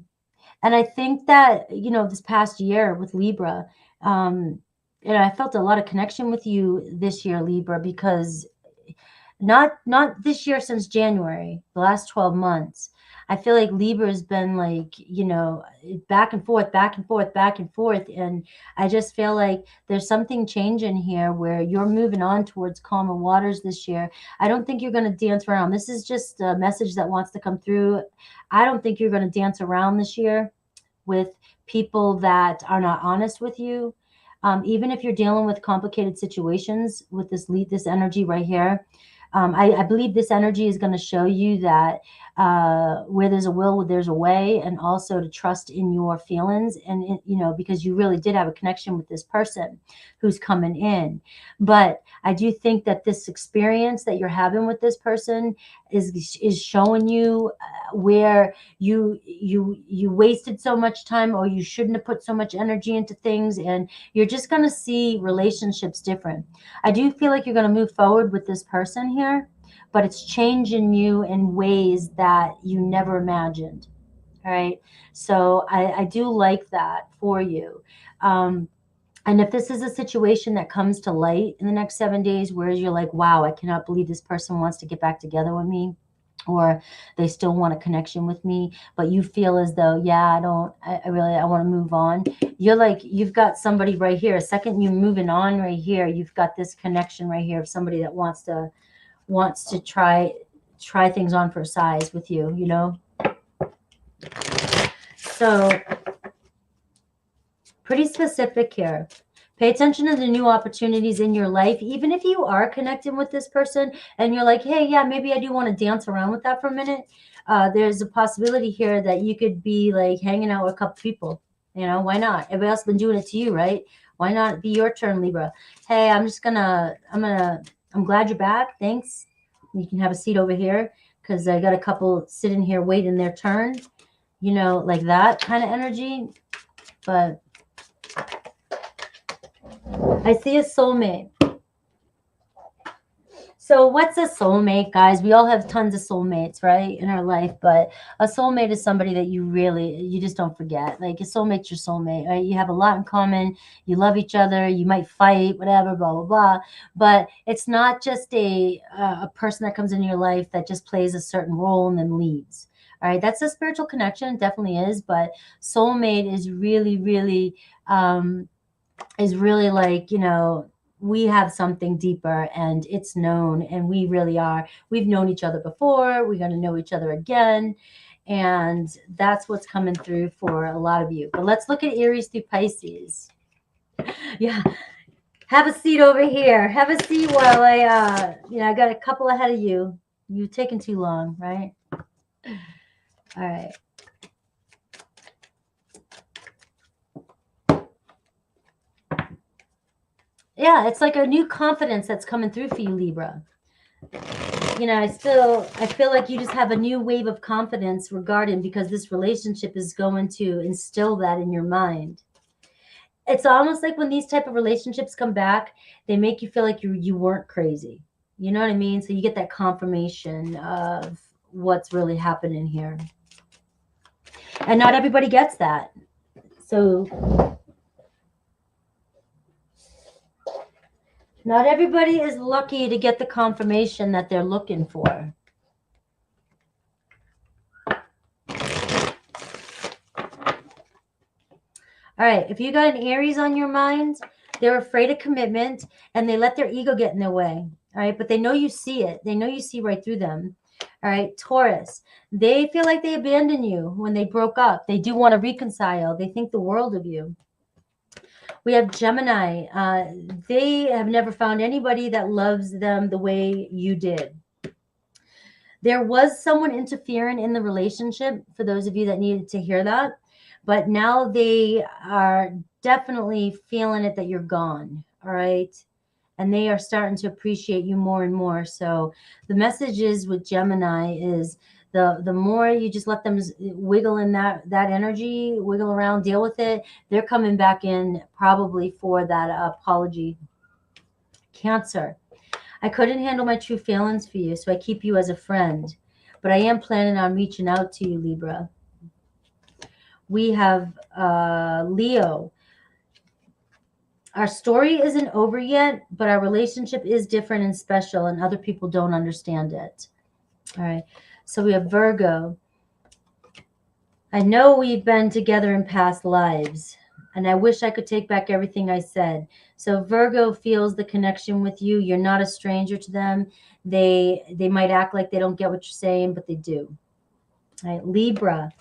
And I think that, you know, this past year with Libra, and I felt a lot of connection with you this year, Libra, because not this year since January, the last 12 months, I feel like Libra has been like, you know, back and forth, back and forth, back and forth. And I just feel like there's something changing here where you're moving on towards calmer waters this year. I don't think you're going to dance around. This is just a message that wants to come through. I don't think you're going to dance around this year with people that are not honest with you. Even if you're dealing with complicated situations with this energy right here, I believe this energy is going to show you that where there's a will, there's a way, and also to trust in your feelings. And, you know, because you really did have a connection with this person who's coming in. But I do think that this experience that you're having with this person is showing you where you wasted so much time, or you shouldn't have put so much energy into things, and you're just going to see relationships different. I do feel like you're going to move forward with this person here, but it's changing you in ways that you never imagined. All right. So I do like that for you. And if this is a situation that comes to light in the next 7 days, where you're like, wow, I cannot believe this person wants to get back together with me, or they still want a connection with me, but you feel as though, yeah, I want to move on. You're like, you've got somebody right here. A second you're moving on right here, you've got this connection right here of somebody that wants to try things on for size with you, you know? So pretty specific here. Pay attention to the new opportunities in your life. Even if you are connecting with this person and you're like, hey, yeah, maybe I do want to dance around with that for a minute. There's a possibility here that you could be like hanging out with a couple people. You know, why not? Everybody else has been doing it to you, right? Why not be your turn, Libra? Hey, I'm glad you're back. Thanks. You can have a seat over here because I got a couple sitting here waiting their turn, you know, like that kind of energy. But I see a soulmate. So what's a soulmate, guys? We all have tons of soulmates, right, in our life. But a soulmate is somebody that you just don't forget. Like, a soulmate's your soulmate, right? You have a lot in common. You love each other. You might fight, whatever, blah, blah, blah. But it's not just a person that comes into your life that just plays a certain role and then leaves. All right, that's a spiritual connection. It definitely is. But soulmate is really, really like, you know, we have something deeper and it's known, and we've known each other before. We're going to know each other again. And that's what's coming through for a lot of you. But let's look at Aries through Pisces. Yeah. Have a seat over here. Have a seat while I got a couple ahead of you. You've taken too long, right? All right. Yeah, it's like a new confidence that's coming through for you, Libra. You know, I feel like you just have a new wave of confidence because this relationship is going to instill that in your mind. It's almost like when these type of relationships come back, they make you feel like you weren't crazy. You know what I mean? So you get that confirmation of what's really happening here. And not everybody gets that. So not everybody is lucky to get the confirmation that they're looking for. All right, if you got an Aries on your mind, they're afraid of commitment and they let their ego get in their way. All right, but they know you see it. They know you see right through them. All right, Taurus, they feel like they abandoned you when they broke up. They do want to reconcile. They think the world of you. We have Gemini. They have never found anybody that loves them the way you did. There was someone interfering in the relationship, for those of you that needed to hear that. But now they are definitely feeling it that you're gone. All right. And they are starting to appreciate you more and more. So the message is with Gemini is the more you just let them wiggle in that energy, wiggle around, deal with it, they're coming back in probably for that apology. Cancer. I couldn't handle my true feelings for you, so I keep you as a friend. But I am planning on reaching out to you, Libra. We have Leo. Our story isn't over yet, but our relationship is different and special, and other people don't understand it. All right. So we have Virgo. I know we've been together in past lives, and I wish I could take back everything I said. So Virgo feels the connection with you. You're not a stranger to them. They might act like they don't get what you're saying, but they do. All right. Libra.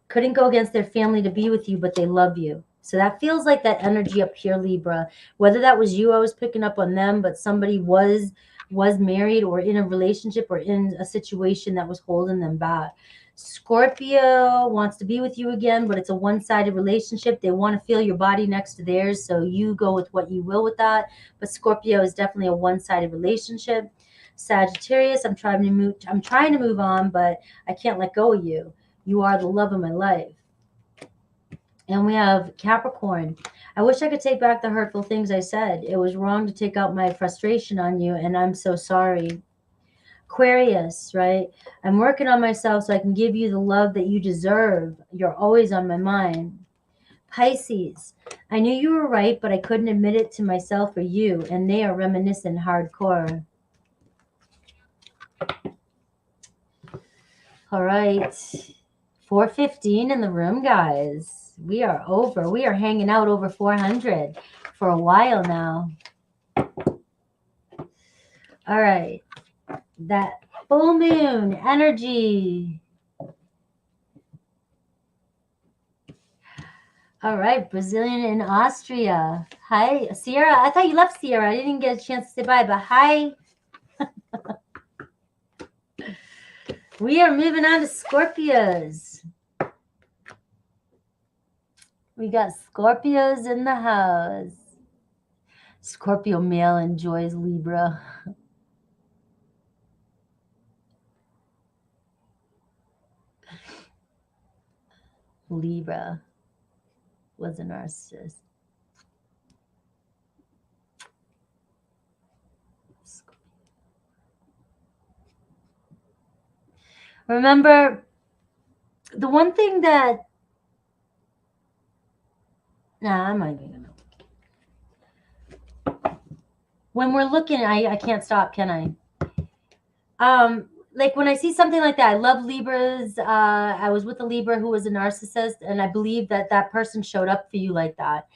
Couldn't go against their family to be with you, but they love you. So that feels like that energy up here, Libra. Whether that was you, I was picking up on them, but somebody was was married or in a relationship or in a situation that was holding them back. Scorpio wants to be with you again, but it's a one-sided relationship. They want to feel your body next to theirs, so you go with what you will with that. But Scorpio is definitely a one-sided relationship. Sagittarius, I'm trying to move on, but I can't let go of you. You are the love of my life. And we have Capricorn. I wish I could take back the hurtful things I said. It was wrong to take out my frustration on you, and I'm so sorry. Aquarius, right? I'm working on myself so I can give you the love that you deserve. You're always on my mind. Pisces, I knew you were right, but I couldn't admit it to myself or you, and they are reminiscent hardcore. All right. 4:15 in the room, guys. We are over. We are hanging out over 400 for a while now. All right. That full moon energy. All right. Brazilian in Austria. Hi, Sierra. I thought you left, Sierra. I didn't get a chance to say bye, but hi. We are moving on to Scorpios. We got Scorpios in the house. Scorpio male enjoys Libra. Libra was a narcissist. Remember, the one thing that... Nah, I'm not even gonna... When we're looking, I can't stop, can I? Like when I see something like that, I love Libras. I was with a Libra who was a narcissist, and I believe that that person showed up for you like that.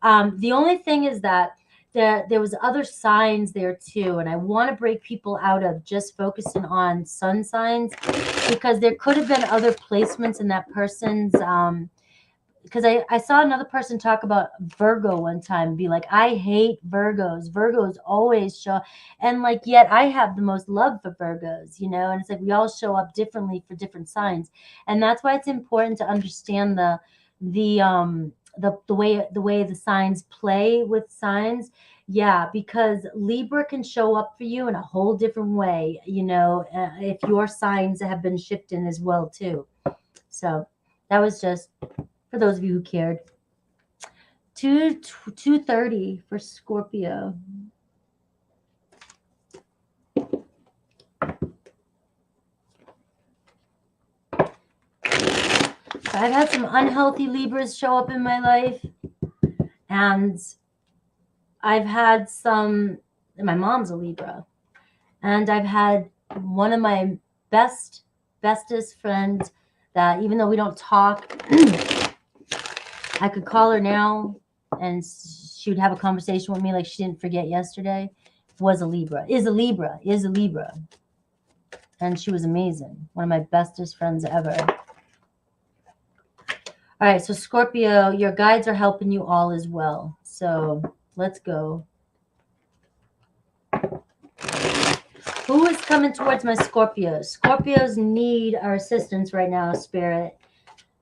The only thing is that there was other signs there too, and I want to break people out of just focusing on sun signs, because there could have been other placements in that person's... because I saw another person talk about Virgo one time and be like, I hate Virgos. Virgos always show, and like, yet I have the most love for Virgos, you know, and it's like we all show up differently for different signs. And that's why it's important to understand the way the signs play with signs. Yeah, because Libra can show up for you in a whole different way, you know, if your signs have been shifting as well too. So that was just for those of you who cared. 2:30 for Scorpio. So I've had some unhealthy Libras show up in my life, and I've had some... My mom's a Libra, and I've had one of my bestest friends that, even though we don't talk, I could call her now and she would have a conversation with me like she didn't forget yesterday. Was a Libra, is a Libra. And she was amazing. One of my bestest friends ever. All right, so Scorpio, your guides are helping you all as well. So let's go. Who is coming towards my Scorpios? Scorpios need our assistance right now, Spirit.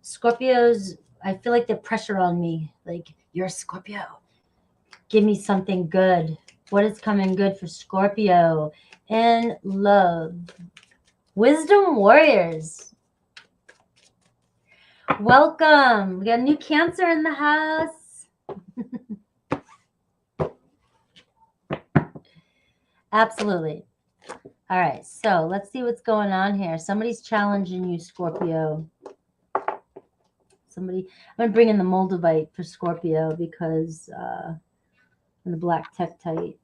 Scorpios, I feel like the pressure on me. Like, you're a Scorpio. Give me something good. What is coming good for Scorpio? In love. Wisdom Warriors. Welcome. We got a new Cancer in the house. Absolutely. All right, so let's see what's going on here. Somebody's challenging you, Scorpio. I'm going to bring in the Moldavite for Scorpio because and the Black Tektite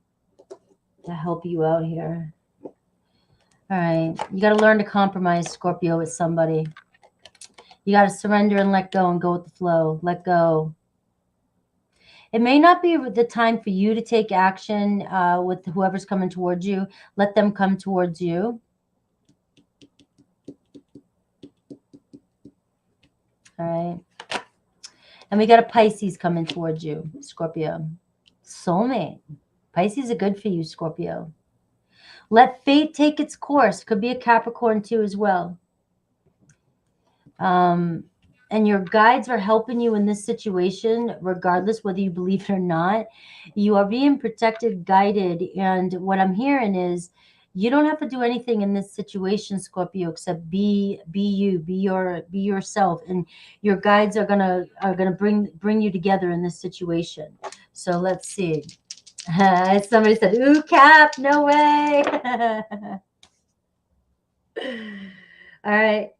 to help you out here. All right, you got to learn to compromise, Scorpio, with somebody. You got to surrender and let go and go with the flow. Let go. It may not be the time for you to take action with whoever's coming towards you. Let them come towards you. All right. And we got a Pisces coming towards you, Scorpio. Soulmate. Pisces are good for you, Scorpio. Let fate take its course. Could be a Capricorn too as well. And your guides are helping you in this situation, regardless whether you believe it or not. You are being protected, guided, and what I'm hearing is you don't have to do anything in this situation, Scorpio, except be you, be yourself, and your guides are gonna bring you together in this situation. So let's see. Somebody said, "Ooh, Cap, no way." All right.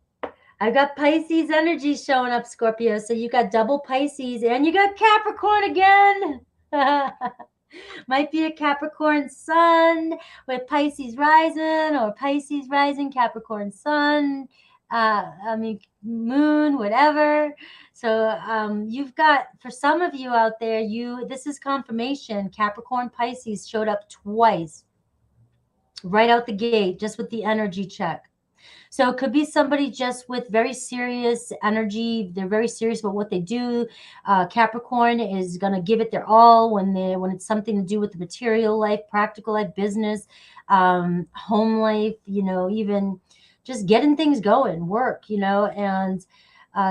I've got Pisces energy showing up, Scorpio. So you got double Pisces and you got Capricorn again. Might be a Capricorn sun with Pisces rising, or Pisces rising, Capricorn sun. Moon, whatever. So you've got, for some of you out there, this is confirmation. Capricorn Pisces showed up twice right out the gate, just with the energy check. So it could be somebody just with very serious energy. They're very serious about what they do. Capricorn is going to give it their all when it's something to do with the material life, practical life, business, home life, even just getting things going, work, and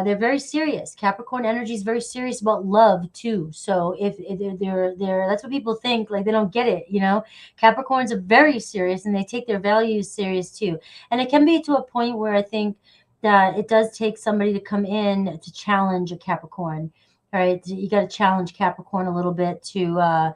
they're very serious. Capricorn energy is very serious about love too. So if they're that's what people think, like they don't get it, Capricorns are very serious and they take their values serious too. And it can be to a point where I think that it does take somebody to come in to challenge a Capricorn. All right, you got to challenge Capricorn a little bit to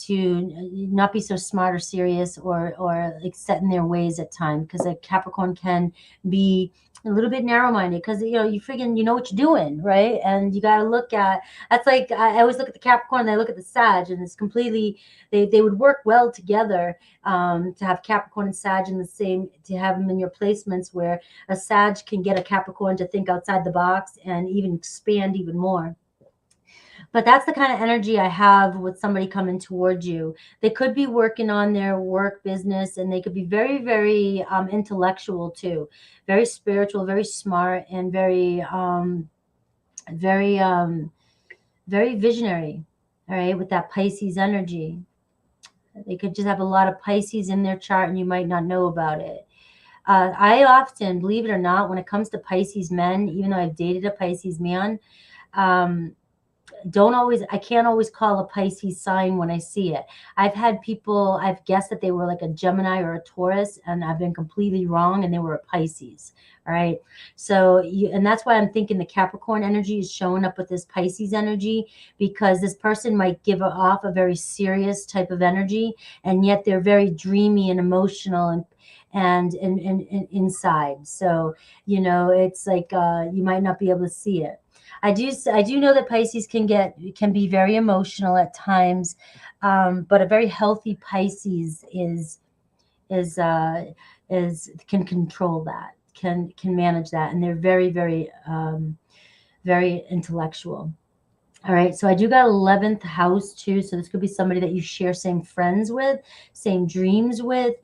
not be so smart or serious or like set in their ways at times, because a Capricorn can be a little bit narrow-minded, because you freaking what you're doing, right? And you got to look at, that's like, I always look at the Capricorn and I look at the Sag, and it's completely, they would work well together, to have Capricorn and Sag in the same, to have them in your placements, where a Sag can get a Capricorn to think outside the box and even expand even more. But that's the kind of energy I have with somebody coming towards you. They could be working on their work, business, and they could be very, very intellectual too, very spiritual, very smart, and very visionary. All right, with that Pisces energy. They could just have a lot of Pisces in their chart and you might not know about it. I often, believe it or not, when it comes to Pisces men, even though I've dated a Pisces man, I can't always call a Pisces sign when I see it. I've guessed that they were like a Gemini or a Taurus, and I've been completely wrong, and they were a Pisces. All right. So, and that's why I'm thinking the Capricorn energy is showing up with this Pisces energy, because this person might give off a very serious type of energy, and yet they're very dreamy and emotional and inside. So, it's like, you might not be able to see it. I do know that Pisces can be very emotional at times, but a very healthy Pisces can control that, can manage that, and they're very, very, very intellectual. All right, so I do got 11th house too, so this could be somebody that you share same friends with, same dreams with,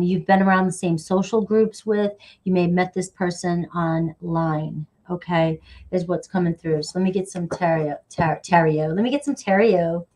you've been around the same social groups with, you may have met this person online. Okay, is what's coming through. So let me get some tarot. Let me get some tarot.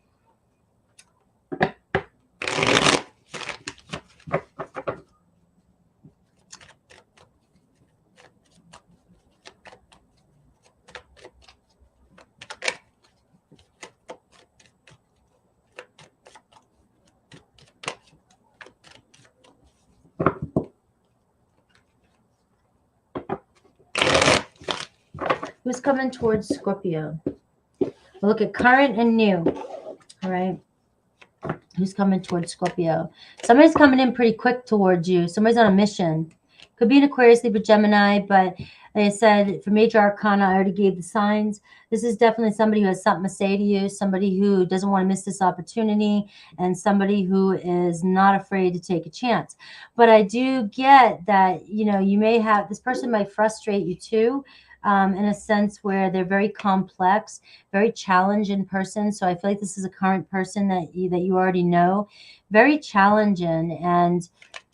Who's coming towards Scorpio? We'll look at current and new. All right. Who's coming towards Scorpio? Somebody's coming in pretty quick towards you. Somebody's on a mission. Could be an Aquarius, Libra, Gemini, but like I said, for major arcana, I already gave the signs. This is definitely somebody who has something to say to you, somebody who doesn't want to miss this opportunity, and somebody who is not afraid to take a chance. But I do get that, you may have, this person might frustrate you too, in a sense where they're very complex, very challenging person. So I feel like this is a current person that you already know, very challenging, and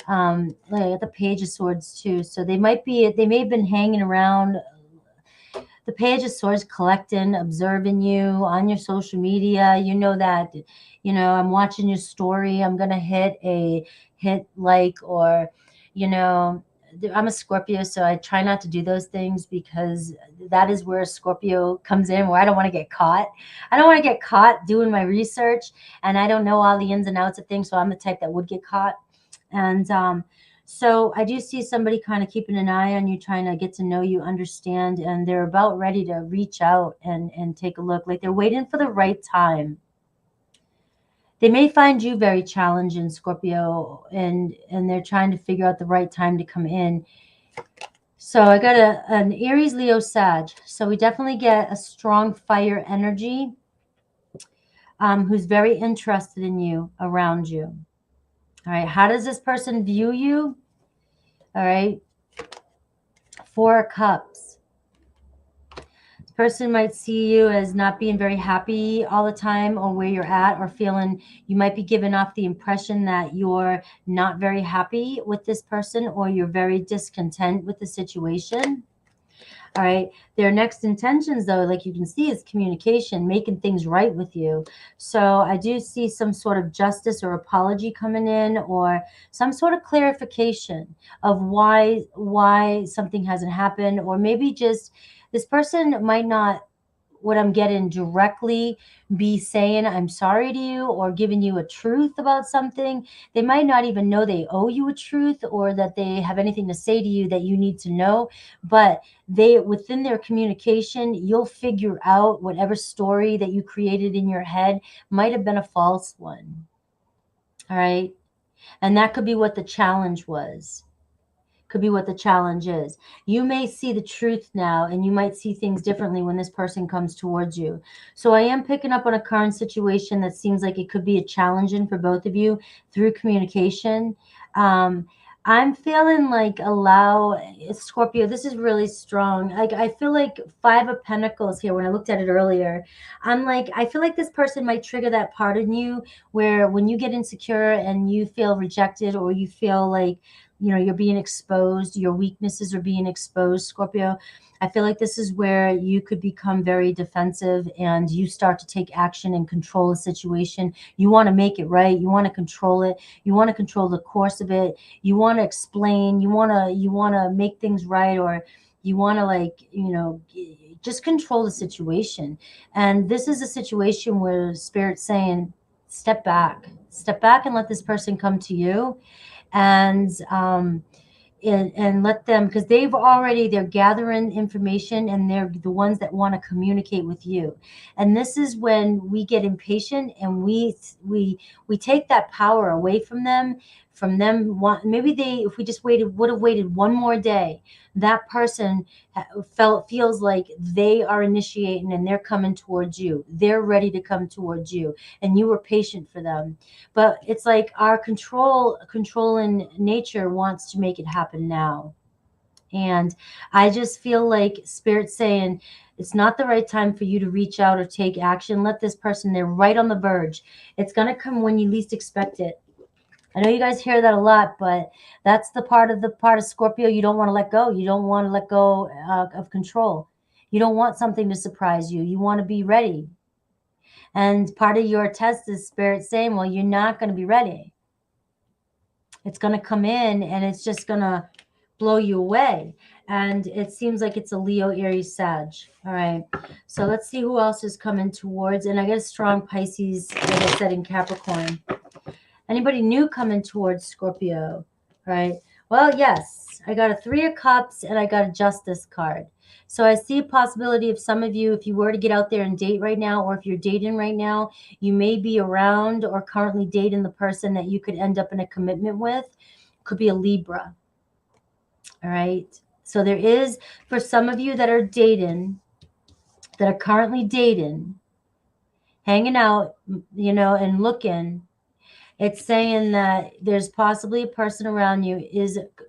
like the Page of Swords too. So they may have been hanging around the Page of Swords, collecting, observing you on your social media. That, I'm watching your story. I'm going to hit hit like, or, you know, I'm a Scorpio, so I try not to do those things because that is where Scorpio comes in, where I don't want to get caught. I don't want to get caught doing my research, and I don't know all the ins and outs of things, so I'm the type that would get caught. And so I do see somebody kind of keeping an eye on you, trying to get to know you, understand, and they're about ready to reach out and take a look. Like they're waiting for the right time. They may find you very challenging, Scorpio, and they're trying to figure out the right time to come in. So I got an Aries, Leo, Sag. So we definitely get a strong fire energy, who's very interested in you, around you. All right, how does this person view you? All right, Four of Cups. This person might see you as not being very happy all the time, or where you're at, or feeling you might be giving off the impression that you're not very happy with this person, or you're very discontent with the situation. All right. Their next intentions, though, like you can see, is communication, making things right with you. So I do see some sort of justice or apology coming in, or some sort of clarification of why something hasn't happened, or maybe just this person might not, what I'm getting, directly be saying I'm sorry to you or giving you a truth about something. They might not even know they owe you a truth, or that they have anything to say to you that you need to know, but they, within their communication, you'll figure out whatever story that you created in your head might have been a false one. All right. And that could be what the challenge was. Could be what the challenge is. You may see the truth now, and you might see things differently when this person comes towards you. So I am picking up on a current situation that seems like it could be a challenging for both of you through communication. I'm feeling like, allow, Scorpio, this is really strong. Like I feel like Five of Pentacles here when I looked at it earlier. I'm like, I feel like this person might trigger that part in you where when you get insecure and you feel rejected, or you feel like, you know, you're being exposed, your weaknesses are being exposed, Scorpio. I feel like this is where you could become very defensive, and you start to take action and control a situation. You want to make it right. You want to control it. You want to control the course of it. You want to explain. You want to make things right, or you want to, like, you know, just control the situation. And this is a situation where Spirit's saying, step back and let this person come to you. And let them, because they're gathering information, and they're the ones that want to communicate with you. And this is when we get impatient, and we take that power away from them. Maybe if we just would have waited one more day, that person feels like they are initiating, and they're coming towards you. They're ready to come towards you, and you were patient for them. But it's like our controlling nature wants to make it happen now. And I just feel like Spirit's saying it's not the right time for you to reach out or take action. Let this person, they're right on the verge. It's going to come when you least expect it. I know you guys hear that a lot, but that's the part of Scorpio you don't want to let go. You don't want to let go of control. You don't want something to surprise you. You want to be ready. And part of your test is Spirit saying, well, you're not going to be ready. It's going to come in, and it's just going to blow you away. And it seems like it's a Leo, Aries, Sag. All right. So let's see who else is coming towards. And I get a strong Pisces, like I said, in Capricorn. Anybody new coming towards Scorpio? All right. Well, yes. I got a Three of Cups, and I got a Justice card. So I see a possibility of some of you, if you were to get out there and date right now, or if you're dating right now, you may be around or currently dating the person that you could end up in a commitment with. Could be a Libra. All right. So there is, for some of you that are dating, that are currently dating, hanging out, you know, and looking, it's saying that there's possibly a person around you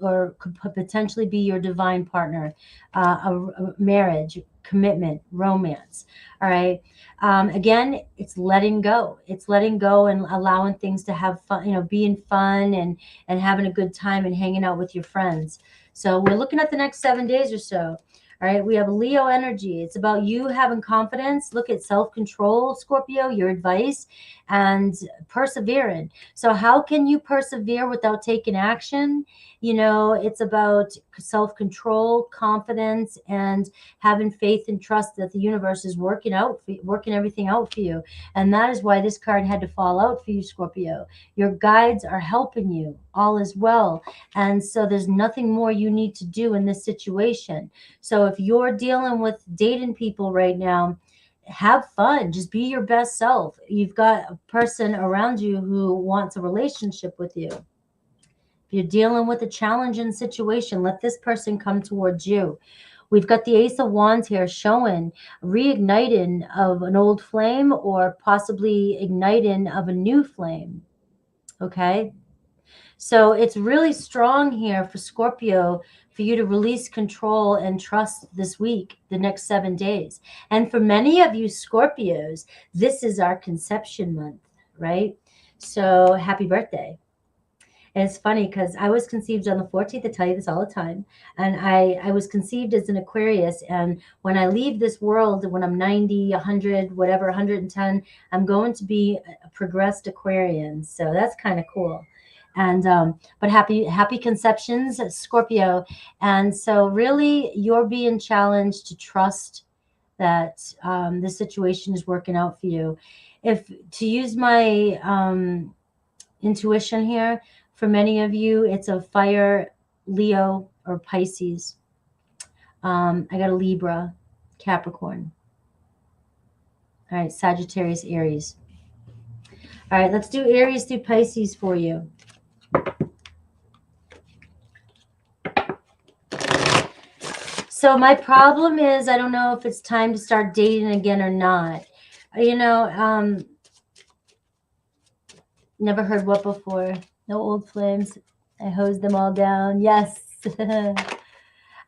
or could potentially be your divine partner, a marriage, commitment, romance. All right. Again, it's letting go. It's letting go and allowing things to have fun, you know, being fun and having a good time and hanging out with your friends. So we're looking at the next 7 days or so. All right, we have Leo energy. It's about you having confidence. Look at self-control, Scorpio, your advice, and persevering. So how can you persevere without taking action? You know, it's about self-control, confidence, and having faith and trust that the universe is working everything out for you. And that is why this card had to fall out for you, Scorpio. Your guides are helping you. All is well. And so there's nothing more you need to do in this situation. So if you're dealing with dating people right now, have fun. Just be your best self. You've got a person around you who wants a relationship with you. If you're dealing with a challenging situation, let this person come towards you. We've got the Ace of Wands here showing reigniting of an old flame or possibly igniting of a new flame. Okay? So it's really strong here for Scorpio for you to release control and trust this week, the next 7 days. And for many of you Scorpios, this is our conception month, right? So happy birthday. And it's funny because I was conceived on the 14th. I tell you this all the time. And I was conceived as an Aquarius. And when I leave this world, when I'm 90, 100, whatever, 110, I'm going to be a progressed Aquarian. So that's kind of cool. And but happy conceptions, Scorpio. And so really you're being challenged to trust that this situation is working out for you. If to use my intuition here, for many of you, it's a fire, Leo, or Pisces. I got a Libra, Capricorn. All right, Sagittarius, Aries. All right, let's do Aries through Pisces for you. So my problem is I don't know if it's time to start dating again or not. You know, never heard what before. No old flames. I hosed them all down. Yes.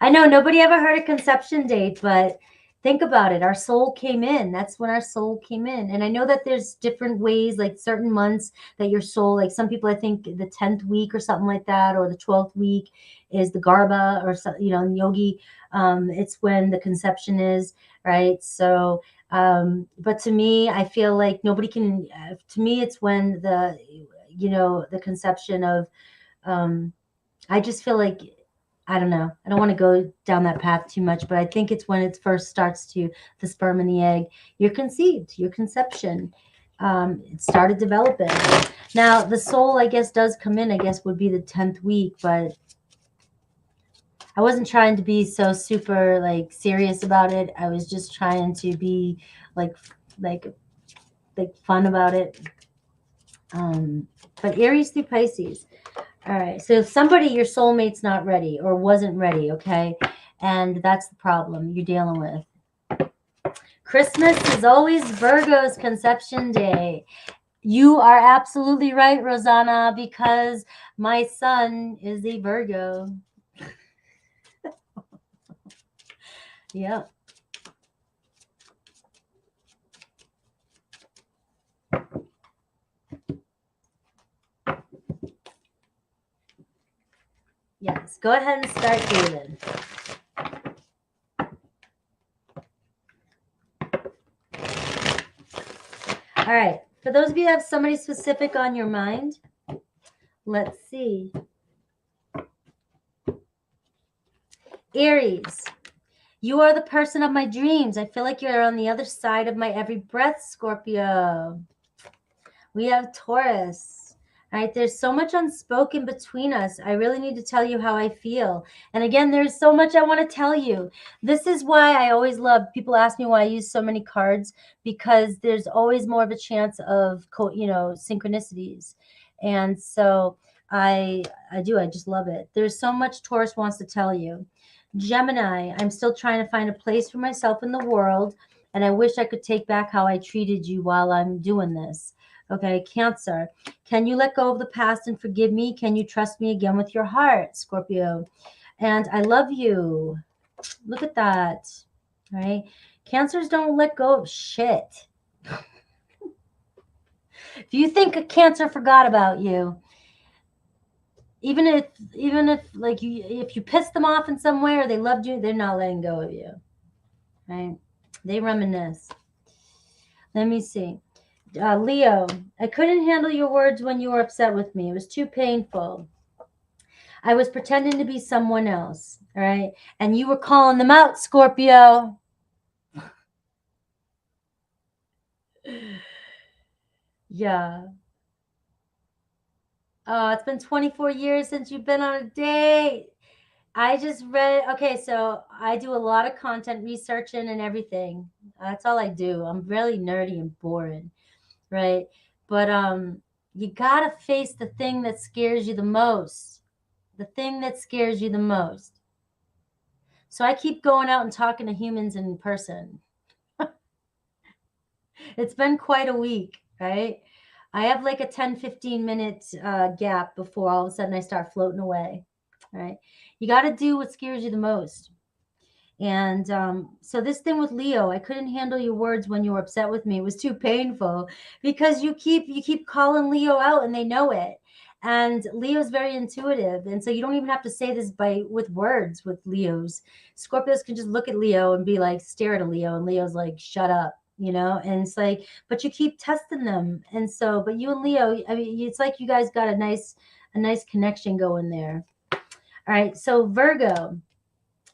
I know nobody ever heard a conception date, but think about it. Our soul came in. That's when our soul came in. And I know that there's different ways, like certain months that your soul, like some people, I think the 10th week or something like that, or the 12th week is the Garba, or, you know, in yogi, it's when the conception is, right? So, but to me, I feel like nobody can, to me, it's when the, you know, the conception of, I just feel like, I don't know. I don't want to go down that path too much, but I think it's when it first starts to, the sperm and the egg, you're conceived, your conception, it started developing. Now, the soul, I guess, does come in, I guess, would be the 10th week, but I wasn't trying to be so super, like, serious about it. I was just trying to be, like fun about it. But Aries through Pisces. All right. So somebody, your soulmate's not ready or wasn't ready, okay? And that's the problem you're dealing with. Christmas is always Virgo's conception day. You are absolutely right, Rosanna, because my son is a Virgo. Yeah. Yes, go ahead and start dating. All right, for those of you that have somebody specific on your mind, let's see. Aries, you are the person of my dreams. I feel like you're on the other side of my every breath, Scorpio. We have Taurus. All right, there's so much unspoken between us. I really need to tell you how I feel. And again, there's so much I want to tell you. This is why I always love, people ask me why I use so many cards, because there's always more of a chance of, you know, synchronicities. And so I just love it. There's so much Taurus wants to tell you. Gemini, I'm still trying to find a place for myself in the world, and I wish I could take back how I treated you while I'm doing this. Okay, Cancer, can you let go of the past and forgive me? Can you trust me again with your heart, Scorpio? And I love you. Look at that, right? Cancers don't let go of shit. If you think a Cancer forgot about you, Even if like if you pissed them off in some way or they loved you, they're not letting go of you, right? They reminisce. Let me see. Leo, I couldn't handle your words when you were upset with me. It was too painful. I was pretending to be someone else, all right? And you were calling them out, Scorpio. Yeah. It's been 24 years since you've been on a date. I just read, okay, so I do a lot of content researching and everything. That's all I do. I'm really nerdy and boring, right? But you gotta face the thing that scares you the most. The thing that scares you the most. So I keep going out and talking to humans in person. It's been quite a week, right? I have like a 10-15 minute gap before all of a sudden I start floating away, right? You got to do what scares you the most. And so this thing with Leo, I couldn't handle your words when you were upset with me. It was too painful because you keep calling Leo out and they know it. And Leo's very intuitive. And so you don't even have to say this with words with Leos. Scorpios can just look at Leo and be like, stare at a Leo. And Leo's like, shut up, And it's like, but you keep testing them. And so, but you and Leo, I mean, it's like you guys got a nice connection going there. All right. So Virgo,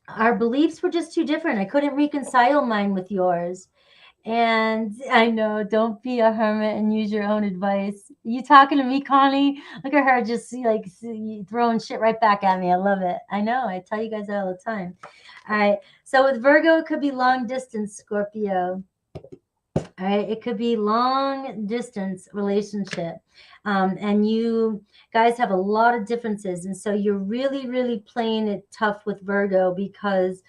our beliefs were just too different. I couldn't reconcile mine with yours. And I know, don't be a hermit and use your own advice. You talking to me, Connie? Look at her just like throwing shit right back at me. I love it. I know. I tell you guys that all the time. All right. So with Virgo, it could be long distance, Scorpio. All right. It could be long distance relationship. And you guys have a lot of differences. And so you're really, really playing it tough with Virgo because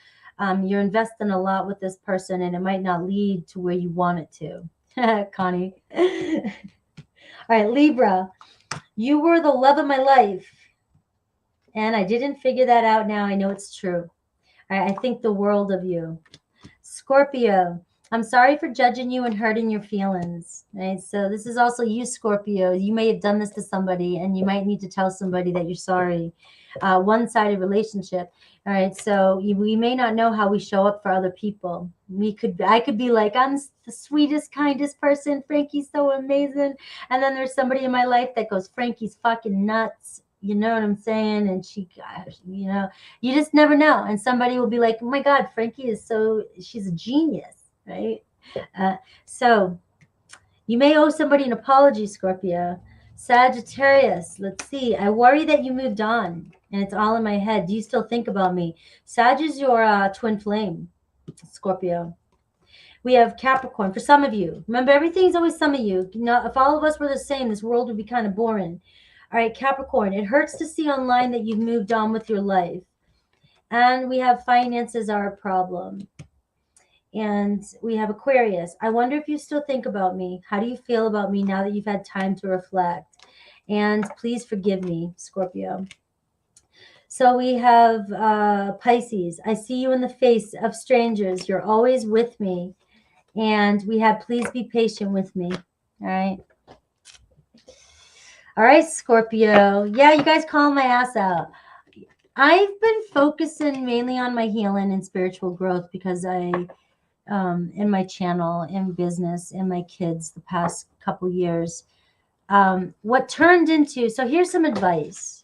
you're investing a lot with this person and it might not lead to where you want it to. Connie. All right, Libra, you were the love of my life. And I didn't figure that out now. I know it's true. All right, I think the world of you. Scorpio, I'm sorry for judging you and hurting your feelings. Right? So this is also you, Scorpio. You may have done this to somebody and you might need to tell somebody that you're sorry. One-sided relationship. All right. So we may not know how we show up for other people. I could be like, I'm the sweetest, kindest person. Frankie's so amazing. And then there's somebody in my life that goes, Frankie's fucking nuts. You know what I'm saying? And you just never know. And somebody will be like, oh my God, she's a genius. Right? So you may owe somebody an apology, Scorpio. Sagittarius, let's see. I worry that you moved on and it's all in my head. Do you still think about me? Sag is your twin flame, Scorpio. We have Capricorn for some of you. Remember, everything's always some of you. If all of us were the same, this world would be kind of boring. All right, Capricorn, it hurts to see online that you've moved on with your life. And we have finances are a problem. And we have Aquarius. I wonder if you still think about me. How do you feel about me now that you've had time to reflect? And please forgive me, Scorpio. So we have Pisces. I see you in the face of strangers. You're always with me. And we have please be patient with me. All right. All right, Scorpio. Yeah, you guys calling my ass out. I've been focusing mainly on my healing and spiritual growth because in my channel, in business, in my kids the past couple years. What turned into, so here's some advice.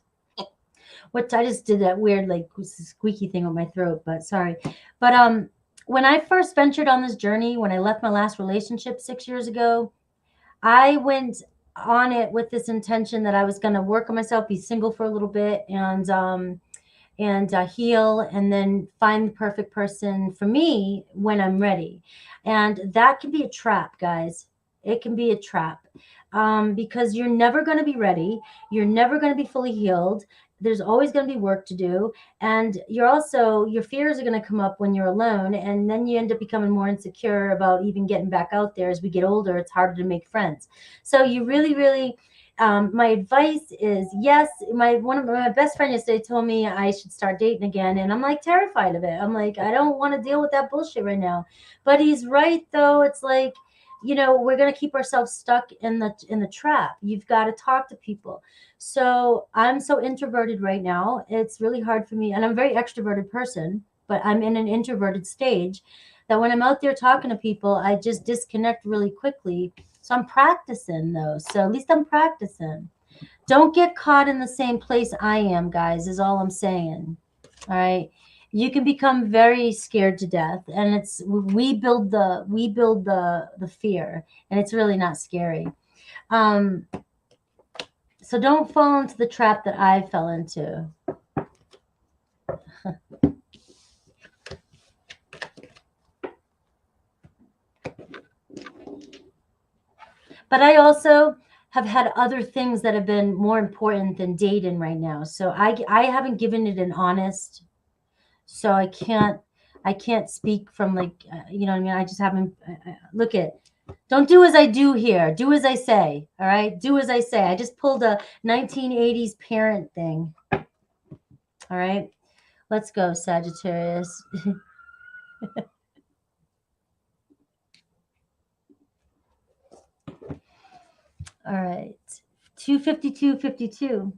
I just did that weird like squeaky thing with my throat, but sorry. But when I first ventured on this journey, when I left my last relationship 6 years ago, I went on it with this intention that I was going to work on myself, be single for a little bit, and heal and then find the perfect person for me when I'm ready. And that can be a trap, guys. It can be a trap because you're never going to be ready. You're never going to be fully healed. There's always going to be work to do. And your fears are going to come up when you're alone. And then you end up becoming more insecure about even getting back out there. As we get older, it's harder to make friends. So you really, really, my advice is, yes, one of my best friends yesterday told me I should start dating again. And I'm like terrified of it. I'm like, I don't want to deal with that bullshit right now. But he's right, though. It's like, we're going to keep ourselves stuck in the trap. You've got to talk to people. So I'm so introverted right now. It's really hard for me. And I'm a very extroverted person, but I'm in an introverted stage that when I'm out there talking to people, I just disconnect really quickly. So I'm practicing though. So at least I'm practicing. Don't get caught in the same place I am, guys, is all I'm saying. All right. You can become very scared to death, and we build the fear, and it's really not scary. So don't fall into the trap that I fell into. But I also have had other things that have been more important than dating right now. So I haven't given it an honest. So I can't speak from like you know what I mean. I just haven't look at. Don't do as I do here. Do as I say. All right. Do as I say. I just pulled a 1980s parent thing. All right. Let's go, Sagittarius. All right. 252.52.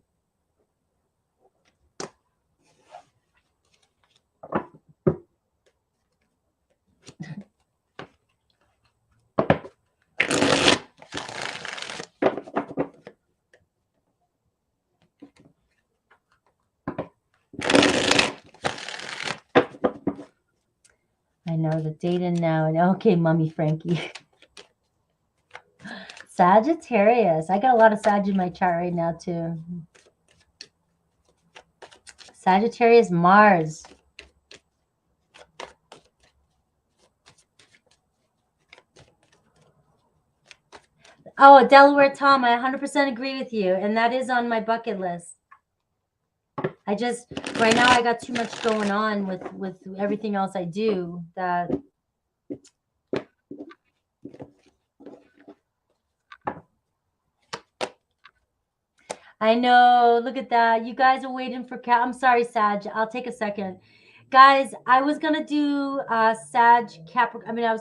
I know the data now. And okay, Mummy Frankie. Sagittarius. I got a lot of Sag in my chart right now, too. Sagittarius, Mars. Oh, Delaware Tom, I 100% agree with you. And that is on my bucket list. I just, right now I got too much going on with everything else I do that. I know, look at that. You guys are waiting for I'm sorry, Sag. I'll take a second. Guys, I was going to do I was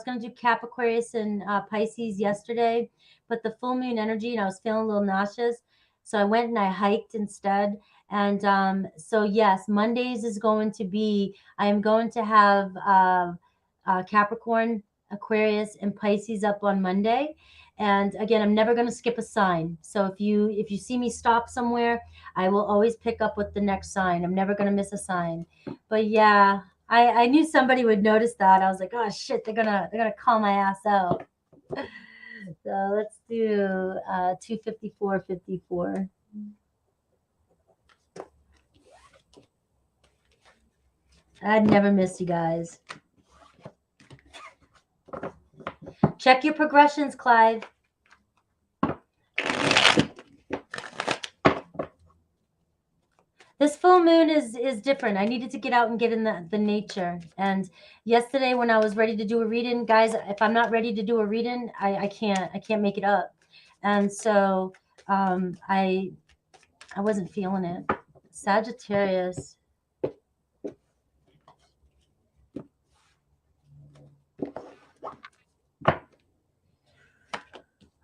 going to do Capricorn and Pisces yesterday, but the full moon energy and I was feeling a little nauseous. So I went and I hiked instead. And so, yes, Mondays is going to be, I am going to have Capricorn, Aquarius, and Pisces up on Monday. And again, I'm never going to skip a sign. So if you see me stop somewhere, I will always pick up with the next sign. I'm never going to miss a sign. But yeah, I knew somebody would notice that. I was like, oh shit, they're gonna call my ass out. So let's do 254.54. I'd never miss you guys. Check your progressions, Clive. This full moon is different. I needed to get out and get in the nature. And yesterday when I was ready to do a reading, guys, if I'm not ready to do a reading, I can't make it up. And so I wasn't feeling it. Sagittarius.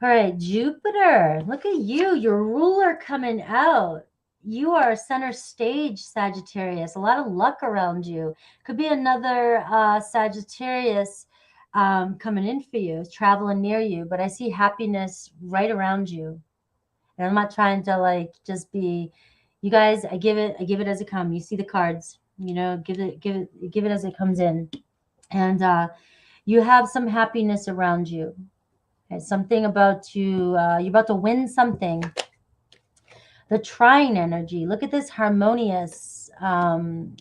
All right, Jupiter. Look at you, your ruler coming out. You are center stage, Sagittarius. A lot of luck around you. Could be another Sagittarius coming in for you, traveling near you. But I see happiness right around you. And I'm not trying to like just be, you guys. I give it as it comes. You see the cards. You know, give it as it comes in. And you have some happiness around you. Something about you, you're about to win something. The trine energy. Look at this harmonious, no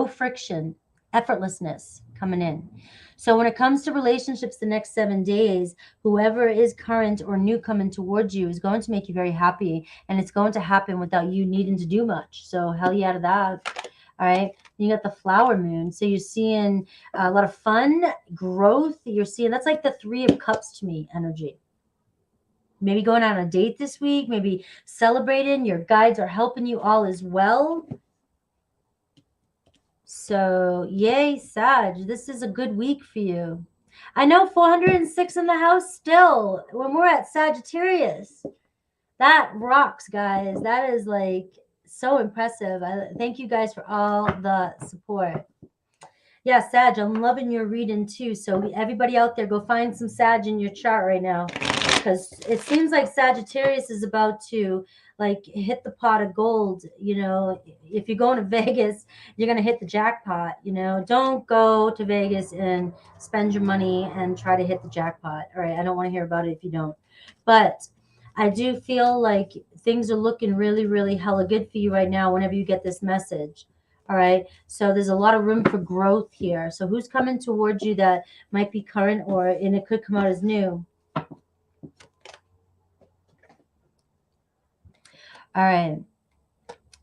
friction, effortlessness coming in. So when it comes to relationships the next 7 days, whoever is current or new coming towards you is going to make you very happy. And it's going to happen without you needing to do much. So hell yeah to that. All right. You got the flower moon. So you're seeing a lot of fun, growth. You're seeing, that's like the 3 of cups to me energy. Maybe going on a date this week, maybe celebrating. Your guides are helping you all as well. So yay, Sag. This is a good week for you. I know 406 in the house still when we're at Sagittarius. That rocks, guys. That is like so impressive. I thank you guys for all the support. Yeah, Sag, I'm loving your reading too. So everybody out there, go find some Sag in your chart right now, because it seems like Sagittarius is about to like hit the pot of gold. You know, if you're going to Vegas, you're gonna hit the jackpot. You know, don't go to Vegas and spend your money and try to hit the jackpot. All right, I don't want to hear about it if you don't. But I do feel like things are looking really, really hella good for you right now. Whenever you get this message. All right. So there's a lot of room for growth here. So who's coming towards you that might be current, and it could come out as new? All right.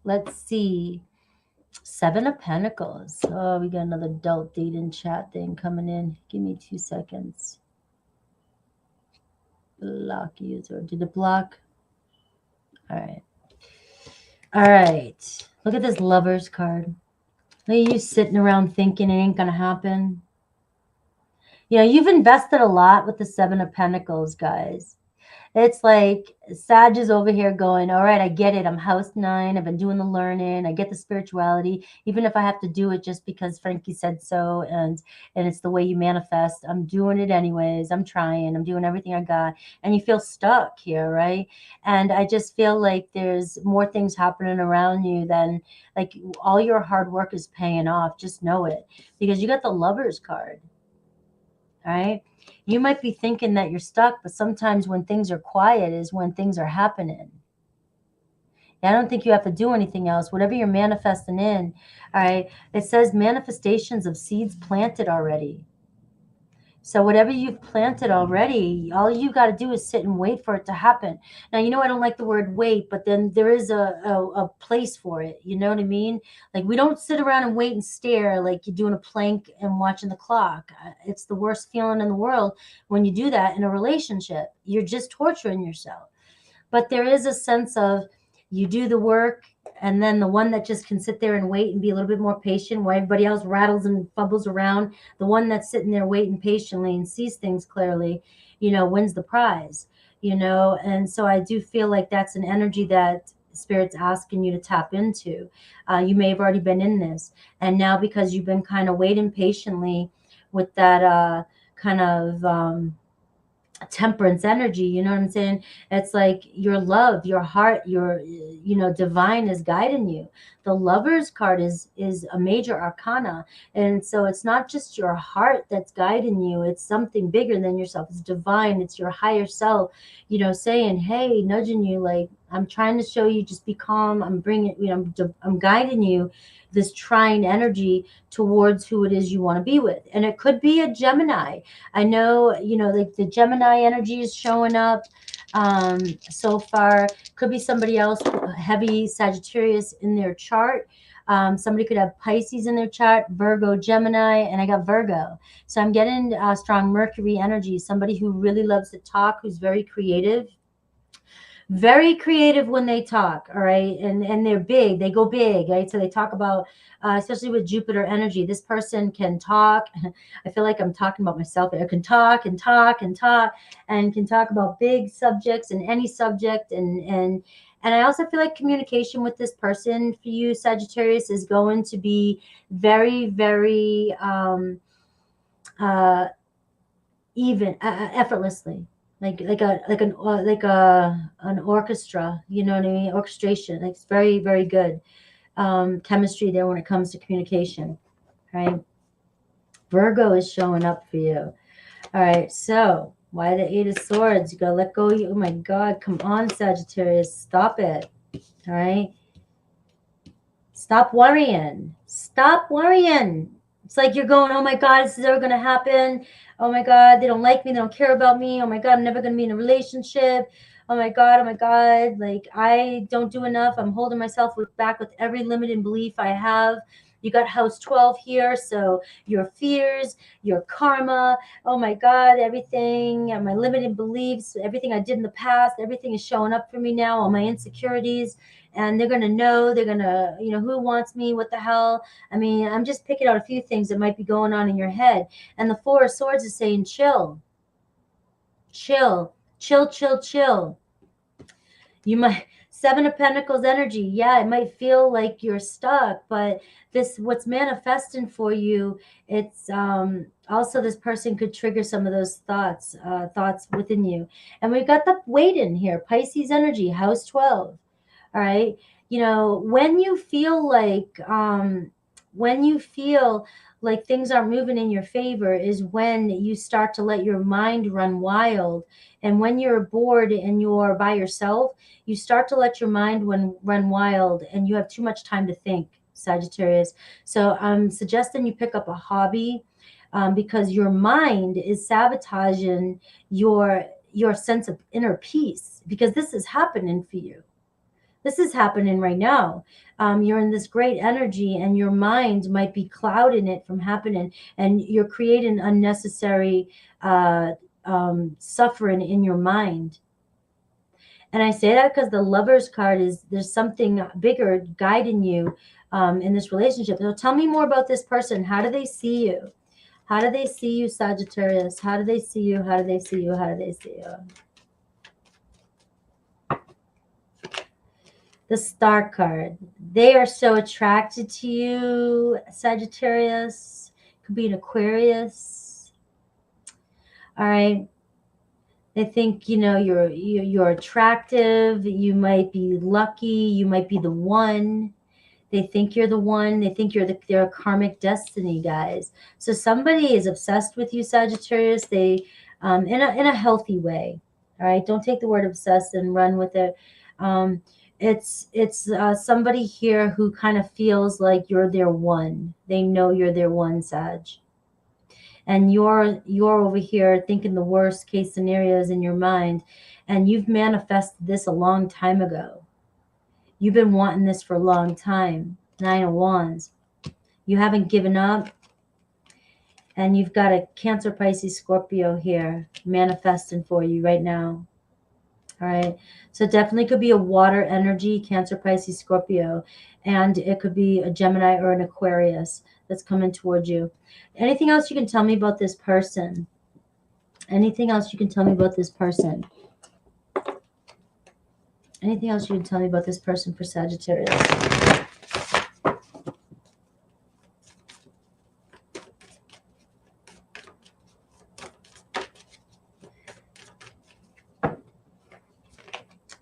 Let's see. 7 of Pentacles. Oh, we got another adult dating chat thing coming in. Give me 2 seconds. Block user. Did it block? All right. All right. Look at this Lovers card. Look at you sitting around thinking it ain't going to happen. You know, you've invested a lot with the 7 of Pentacles, guys. It's like Sag is over here going, all right, I get it. I'm house 9. I've been doing the learning. I get the spirituality, even if I have to do it just because Frankie said so. And it's the way you manifest. I'm doing it anyways. I'm trying. I'm doing everything I got. And you feel stuck here, right? And I just feel like there's more things happening around you than like all your hard work is paying off. Just know it, because you got the Lovers card. All right. You might be thinking that you're stuck, but sometimes when things are quiet is when things are happening. I don't think you have to do anything else. Whatever you're manifesting in, all right, it says manifestations of seeds planted already. So whatever you've planted already, all you got to do is sit and wait for it to happen. Now, you know, I don't like the word wait, but then there is a place for it. You know what I mean? Like, we don't sit around and wait and stare like you're doing a plank and watching the clock. It's the worst feeling in the world when you do that in a relationship. You're just torturing yourself. But there is a sense of you do the work, and then the one that just can sit there and wait and be a little bit more patient while everybody else rattles and fumbles around, the one that's sitting there waiting patiently and sees things clearly, you know, wins the prize, you know. And so I do feel like that's an energy that Spirit's asking you to tap into. You may have already been in this, and now because you've been kind of waiting patiently with that kind of temperance energy, you know what I'm saying? It's like your love, your heart, your, you know, divine is guiding you. The Lovers card is a major arcana, and so it's not just your heart that's guiding you, it's something bigger than yourself. It's divine, it's your higher self, you know, saying, hey, nudging you, like, I'm trying to show you, just be calm. I'm bringing, you know, I'm guiding you, this trine energy towards who it is you want to be with. And it could be a Gemini. I know, you know, like the Gemini energy is showing up so far. Could be somebody else, heavy Sagittarius in their chart. Somebody could have Pisces in their chart, Virgo, Gemini, and I got Virgo. So I'm getting strong Mercury energy, somebody who really loves to talk, who's very creative when they talk. All right. And they're big, they go big, right? So they talk about, especially with Jupiter energy, this person can talk. I feel like I'm talking about myself. I can talk and talk and talk, and can talk about big subjects and any subject. And I also feel like communication with this person for you, Sagittarius, is going to be very, very even, effortlessly. Like an orchestra, you know what I mean? Orchestration. Like, it's very, very good chemistry there when it comes to communication, right? Virgo is showing up for you. All right, so why the 8 of Swords? You gotta let go. Oh my God, come on, Sagittarius, stop it. All right, stop worrying. Stop worrying. It's like you're going, oh my God, this is ever gonna happen. Oh my God, they don't like me. They don't care about me. Oh my God, I'm never going to be in a relationship. Oh my God, like, I don't do enough. I'm holding myself back with every limiting belief I have. You got house 12 here, so your fears, your karma, oh my God, everything, my limited beliefs, everything I did in the past, everything is showing up for me now, all my insecurities, and they're going to know, they're going to, who wants me, what the hell? I mean, I'm just picking out a few things that might be going on in your head. And the Four of Swords is saying, chill, chill, chill, chill, chill. You might, Seven of Pentacles energy. Yeah, it might feel like you're stuck, but what's manifesting for you, it's also this person could trigger some of those thoughts within you. And we've got the weight in here, Pisces energy, house 12. All right. When you feel like things aren't moving in your favor is when you start to let your mind run wild. And when you're bored and you're by yourself, you start to let your mind run wild and you have too much time to think, Sagittarius. So I'm suggesting you pick up a hobby because your mind is sabotaging your sense of inner peace, because this is happening for you. This is happening right now. You're in this great energy and your mind might be clouding it from happening, and you're creating unnecessary suffering in your mind. And I say that because the Lover's card is, there's something bigger guiding you in this relationship. So tell me more about this person. How do they see you? How do they see you, Sagittarius? How do they see you? How do they see you? How do they see you? The Star card. They are so attracted to you, Sagittarius. Could be an Aquarius. All right. They think, you're attractive. You might be lucky. You might be the one. They think you're the one. They think they're a karmic destiny, guys. So somebody is obsessed with you, Sagittarius. They, in a healthy way. All right. Don't take the word obsessed and run with it. It's somebody here who kind of feels like you're their one. They know you're their one, Sag. And you're over here thinking the worst case scenarios in your mind, and you've manifested this a long time ago. You've been wanting this for a long time. Nine of Wands. You haven't given up. And you've got a Cancer, Pisces, Scorpio here manifesting for you right now. All right. So definitely could be a water energy, Cancer, Pisces, Scorpio. And it could be a Gemini or an Aquarius that's coming towards you. Anything else you can tell me about this person? Anything else you can tell me about this person? Anything else you can tell me about this person for Sagittarius?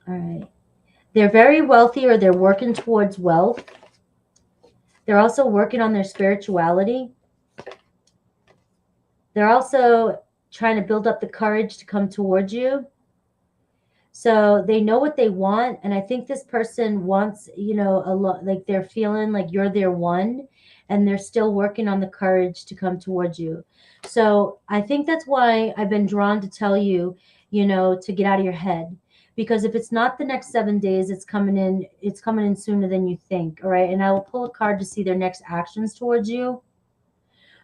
All right. They're very wealthy, or they're working towards wealth. They're also working on their spirituality. They're also trying to build up the courage to come towards you. So they know what they want. And I think this person wants, a lot, like they're feeling like you're their one, and they're still working on the courage to come towards you. So I think that's why I've been drawn to tell you, to get out of your head. Because if it's not the next 7 days, it's coming in sooner than you think. All right. And I will pull a card to see their next actions towards you.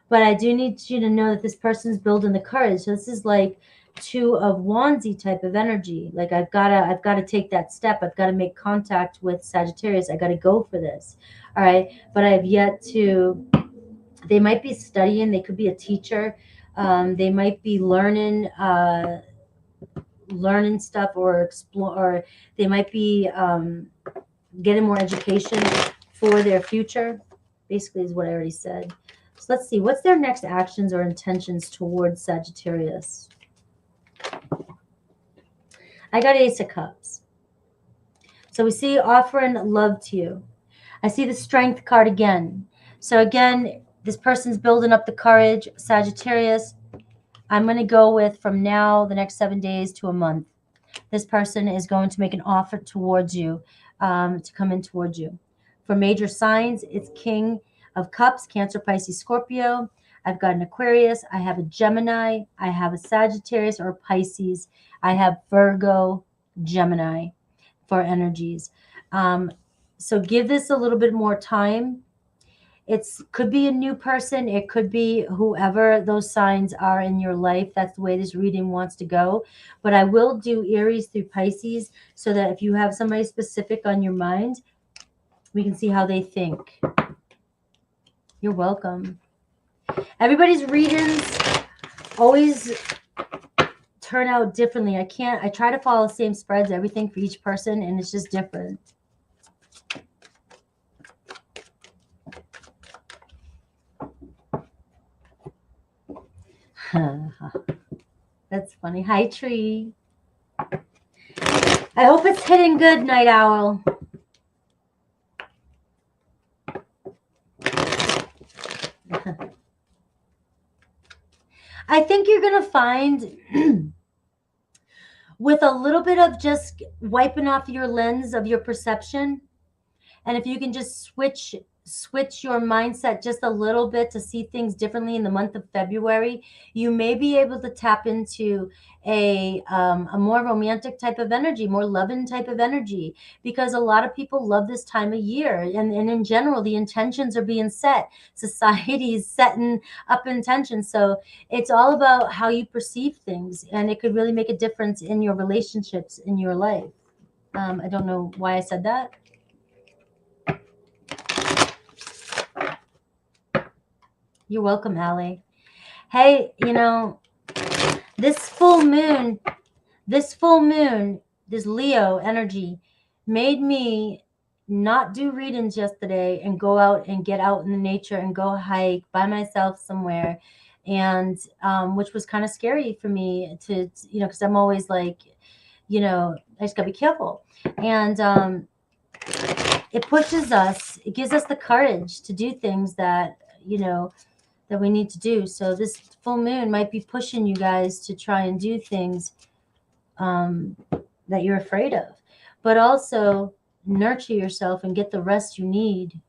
But I do need you to know that this person's building the courage. So this is like Two of Wandsy type of energy. Like I've got to take that step. I've got to make contact with Sagittarius. I got to go for this. All right. But I have yet to. They might be studying. They could be a teacher. They might be learning stuff, or explore, or they might be getting more education for their future, basically, is what I already said. So let's see, what's their next actions or intentions towards Sagittarius? I got Ace of Cups. So we see offering love to you. I see the Strength card again. So again, this person's building up the courage, Sagittarius. I'm going to go with from now, the next 7 days to a month. This person is going to make an offer towards you, to come in towards you. For major signs, it's King of Cups, Cancer, Pisces, Scorpio. I've got an Aquarius. I have a Gemini. I have a Sagittarius or Pisces. I have Virgo, Gemini for energies. So give this a little bit more time. could be a new person. It could be whoever those signs are in your life. That's the way this reading wants to go. But I will do Aries through Pisces so that if you have somebody specific on your mind, we can see how they think. You're welcome. Everybody's readings always turn out differently. I try to follow the same spreads, everything for each person, and it's just different. That's funny. Hi, Tree. I hope it's hitting good, Night Owl. I think you're going to find with a little bit of just wiping off your lens of your perception, and if you can just switch your mindset just a little bit to see things differently in the month of February, you may be able to tap into a more romantic type of energy, more loving type of energy, because a lot of people love this time of year, and in general the intentions are being set. Society is setting up intentions, so it's all about how you perceive things, and it could really make a difference in your relationships in your life. I don't know why I said that. You're welcome, Allie. Hey, you know, this full moon, this Leo energy made me not do readings yesterday and go out and get out in the nature and go hike by myself somewhere. And which was kind of scary for me to, you know, because I'm always like, you know, I just gotta be careful. And it pushes us, it gives us the courage to do things that, you know, that we need to do. So this full moon might be pushing you guys to try and do things that you're afraid of, but also nurture yourself and get the rest you need.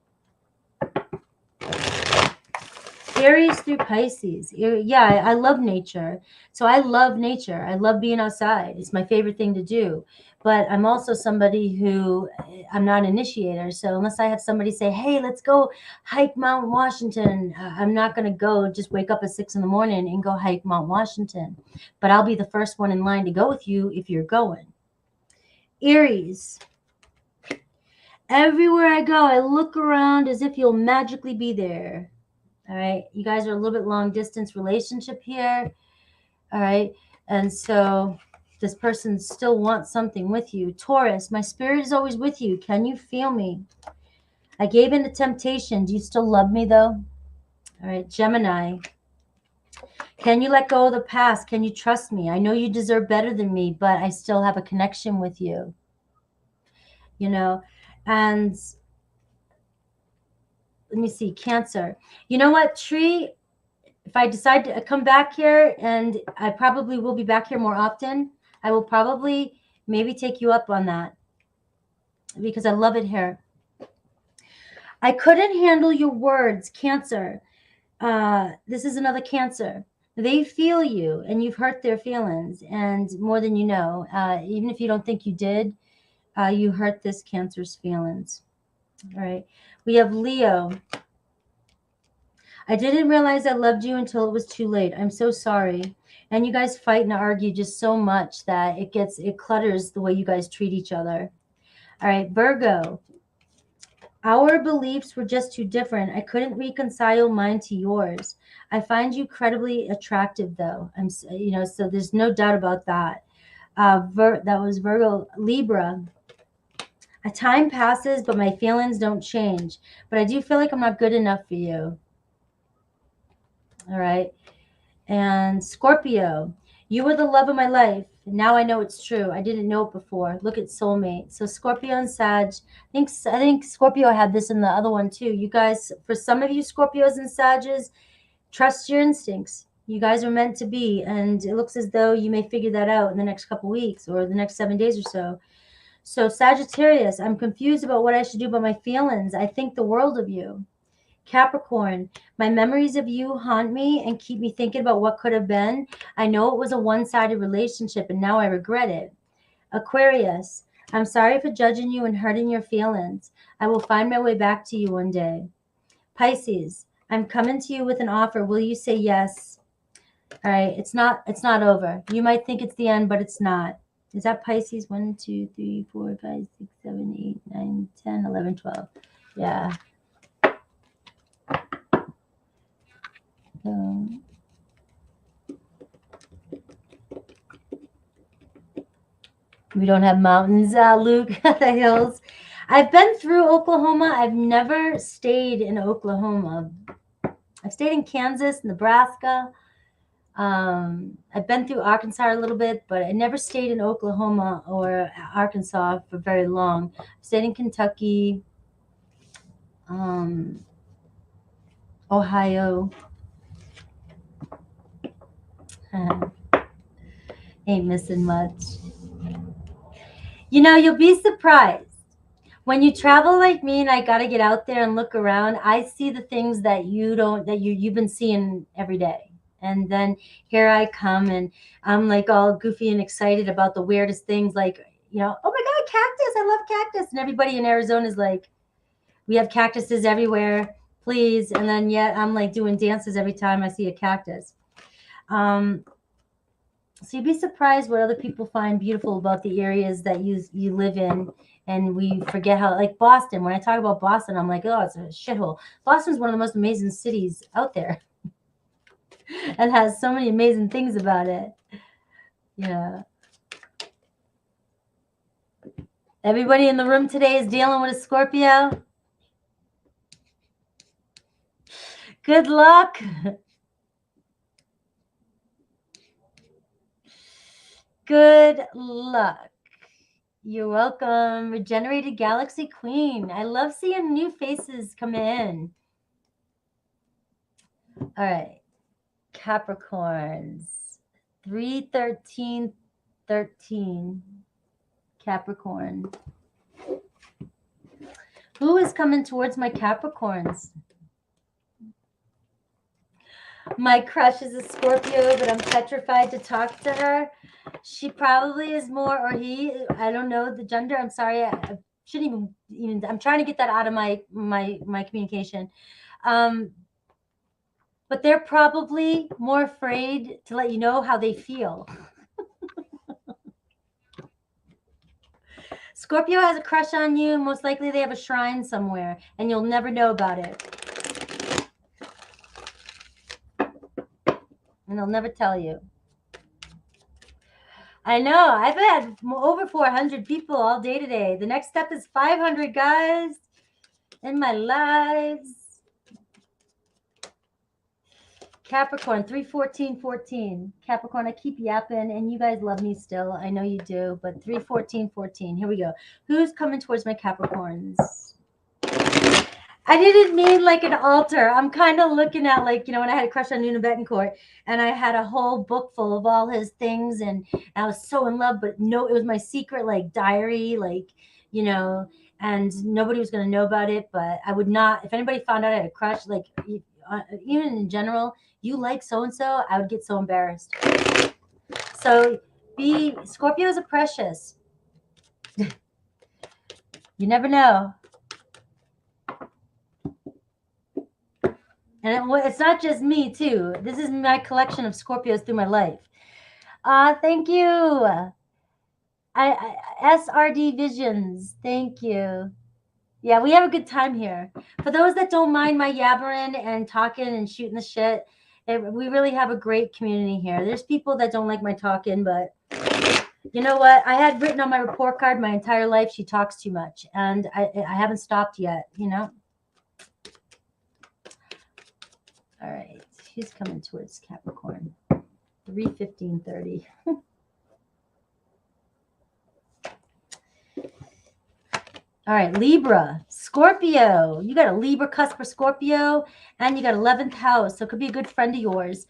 Aries through Pisces. Yeah, I love nature. So I love nature. I love being outside. It's my favorite thing to do. But I'm also somebody who, I'm not an initiator. So unless I have somebody say, hey, let's go hike Mount Washington, I'm not going to go just wake up at 6 a.m. and go hike Mount Washington. But I'll be the first one in line to go with you if you're going. Aries. Everywhere I go, I look around as if you'll magically be there. All right. You guys are a little bit long distance relationship here. All right. And so this person still wants something with you. Taurus, my spirit is always with you. Can you feel me? I gave in to temptation. Do you still love me though? All right. Gemini, can you let go of the past? Can you trust me? I know you deserve better than me, but I still have a connection with you. You know, and let me see, Cancer. You know what, Tree? If I decide to come back here, and I probably will be back here more often, I will probably maybe take you up on that because I love it here. I couldn't handle your words, Cancer. This is another Cancer. They feel you, and you've hurt their feelings, and more than you know. Even if you don't think you did, you hurt this Cancer's feelings. All right. We have Leo. I didn't realize I loved you until it was too late. I'm so sorry. And you guys fight and argue just so much that it clutters the way you guys treat each other. All right, Virgo. Our beliefs were just too different. I couldn't reconcile mine to yours. I find you incredibly attractive, though. So there's no doubt about that. That was Virgo. Libra. A time passes, but my feelings don't change. But I do feel like I'm not good enough for you. All right. And Scorpio, you were the love of my life. Now I know it's true. I didn't know it before. Look at soulmate. So Scorpio and Sag. I think Scorpio had this in the other one too. You guys, for some of you Scorpios and Sages, trust your instincts. You guys are meant to be. And it looks as though you may figure that out in the next couple weeks or the next 7 days or so. So Sagittarius, I'm confused about what I should do about my feelings. I think the world of you. Capricorn, my memories of you haunt me and keep me thinking about what could have been. I know it was a one-sided relationship and now I regret it. Aquarius, I'm sorry for judging you and hurting your feelings. I will find my way back to you one day. Pisces, I'm coming to you with an offer. Will you say yes? All right, it's not over. You might think it's the end, but it's not. Is that Pisces? 1, 2, 3, 4, 5, 6, 7, 8, 9, 10, 11, 12. Yeah. We don't have mountains, Luke. The hills. I've been through Oklahoma. I've never stayed in Oklahoma. I've stayed in Kansas, Nebraska. I've been through Arkansas a little bit, but I never stayed in Oklahoma or Arkansas for very long. I stayed in Kentucky, Ohio. Ain't missing much. You know, you'll be surprised. When you travel like me and I got to get out there and look around, I see the things that you've been seeing every day. And then here I come and I'm like all goofy and excited about the weirdest things, like, you know, oh my God, cactus. I love cactus. And everybody in Arizona is like, we have cactuses everywhere, please. And then yet I'm like doing dances every time I see a cactus. So you'd be surprised what other people find beautiful about the areas that you live in. And we forget how, like Boston, when I talk about Boston, I'm like, oh, it's a shithole. Boston's one of the most amazing cities out there and has so many amazing things about it. Yeah. Everybody in the room today is dealing with a Scorpio. Good luck. Good luck. You're welcome. Regenerated Galaxy Queen. I love seeing new faces come in. All right. Capricorns. 3-13-13. Capricorn. Who is coming towards my Capricorns? My crush is a Scorpio, but I'm petrified to talk to her. She probably is more, or he, I don't know the gender. I'm sorry. I shouldn't even, I'm trying to get that out of my communication. But they're probably more afraid to let you know how they feel. Scorpio has a crush on you. Most likely they have a shrine somewhere, and you'll never know about it. And they'll never tell you. I know. I've had over 400 people all day today. The next step is 500, guys, in my lives. Capricorn, 3-14-14. Capricorn, I keep yapping, and you guys love me still. I know you do, but 3-14-14. Here we go. Who's coming towards my Capricorns? I didn't mean like an altar. I'm kind of looking at, like, you know, when I had a crush on Nuna Betancourt, and I had a whole book full of all his things, and I was so in love, but no, it was my secret, like, diary, like, you know, and nobody was going to know about it, but I would not, if anybody found out I had a crush, like, even in general, you like so-and-so, I would get so embarrassed. So Scorpios are precious. You never know. And it's not just me, too. This is my collection of Scorpios through my life. Thank you. SRD Visions. Thank you. Yeah, we have a good time here. For those that don't mind my yabbering and talking and shooting the shit, we really have a great community here. There's people that don't like my talking, but you know what? I had written on my report card my entire life, she talks too much. And I haven't stopped yet, you know? All right. Who's coming towards Capricorn? 3-15-30. All right, Libra, Scorpio. You got a Libra cusp for Scorpio, and you got 11th house. So it could be a good friend of yours.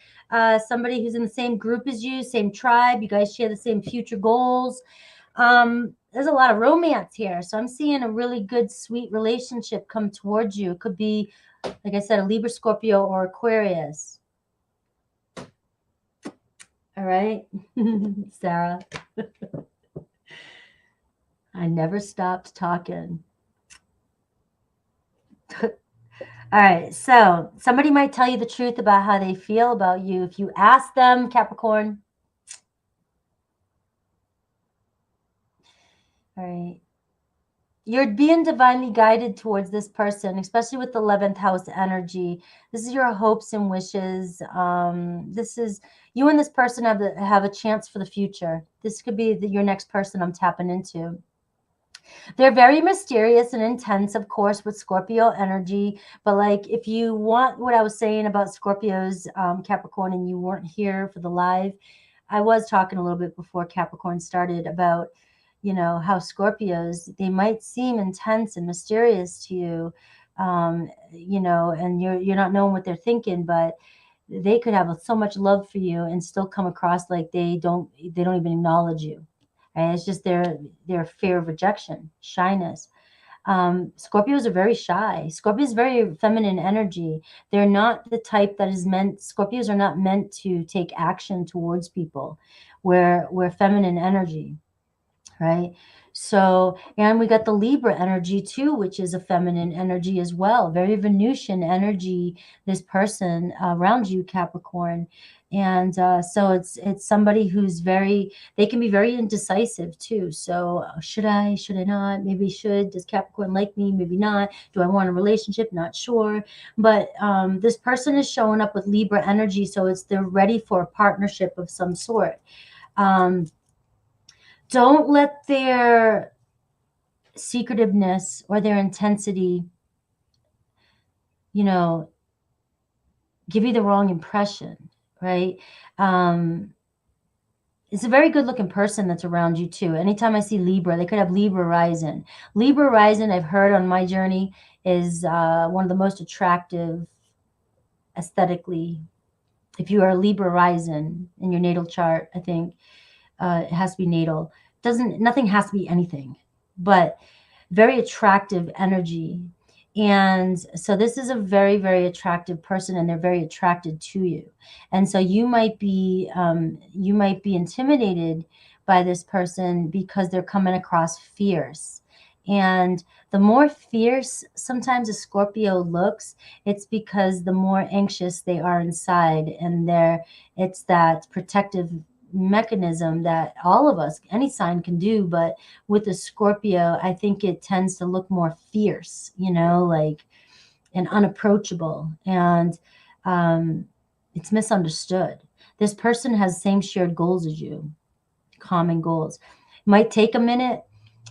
Somebody who's in the same group as you, same tribe. You guys share the same future goals. There's a lot of romance here. So I'm seeing a really good, sweet relationship come towards you. It could be, like I said, a Libra, Scorpio, or Aquarius. All right, Sarah. I never stopped talking. All All right, so somebody might tell you the truth about how they feel about you if you ask them, Capricorn. All right. You're being divinely guided towards this person, especially with the 11th house energy. This is your hopes and wishes. This is you and this person have a chance for the future. This could be your next person I'm tapping into. They're very mysterious and intense, of course, with Scorpio energy. But like, if you want what I was saying about Scorpios, Capricorn, and you weren't here for the live, I was talking a little bit before Capricorn started about, how Scorpios, they might seem intense and mysterious to you, and you're not knowing what they're thinking, but they could have so much love for you and still come across like they don't even acknowledge you. And it's just their fear of rejection, shyness. Scorpios are very shy. Scorpios is very feminine energy. They're not the type that is meant. Scorpios are not meant to take action towards people. We're feminine energy, right? So, and we got the Libra energy too, which is a feminine energy as well. Very Venusian energy, this person around you, Capricorn. And so it's somebody who's they can be very indecisive too. So should I not? Maybe should. Does Capricorn like me? Maybe not. Do I want a relationship? Not sure. But this person is showing up with Libra energy. So they're ready for a partnership of some sort. Don't let their secretiveness or their intensity, give you the wrong impression, right? It's a very good looking person that's around you too. Anytime I see Libra, they could have Libra rising. Libra rising, I've heard on my journey, is one of the most attractive aesthetically. If you are a Libra rising in your natal chart, I think it has to be natal. Nothing has to be anything, but very attractive energy. And so this is a very, very attractive person, and they're very attracted to you. And so you might be intimidated by this person because they're coming across fierce. And the more fierce sometimes a Scorpio looks, it's because the more anxious they are inside, and it's that protective mechanism that all of us, any sign can do. But with a Scorpio, I think it tends to look more fierce, like, and unapproachable. And it's misunderstood. This person has the same shared goals as you, common goals. Might take a minute.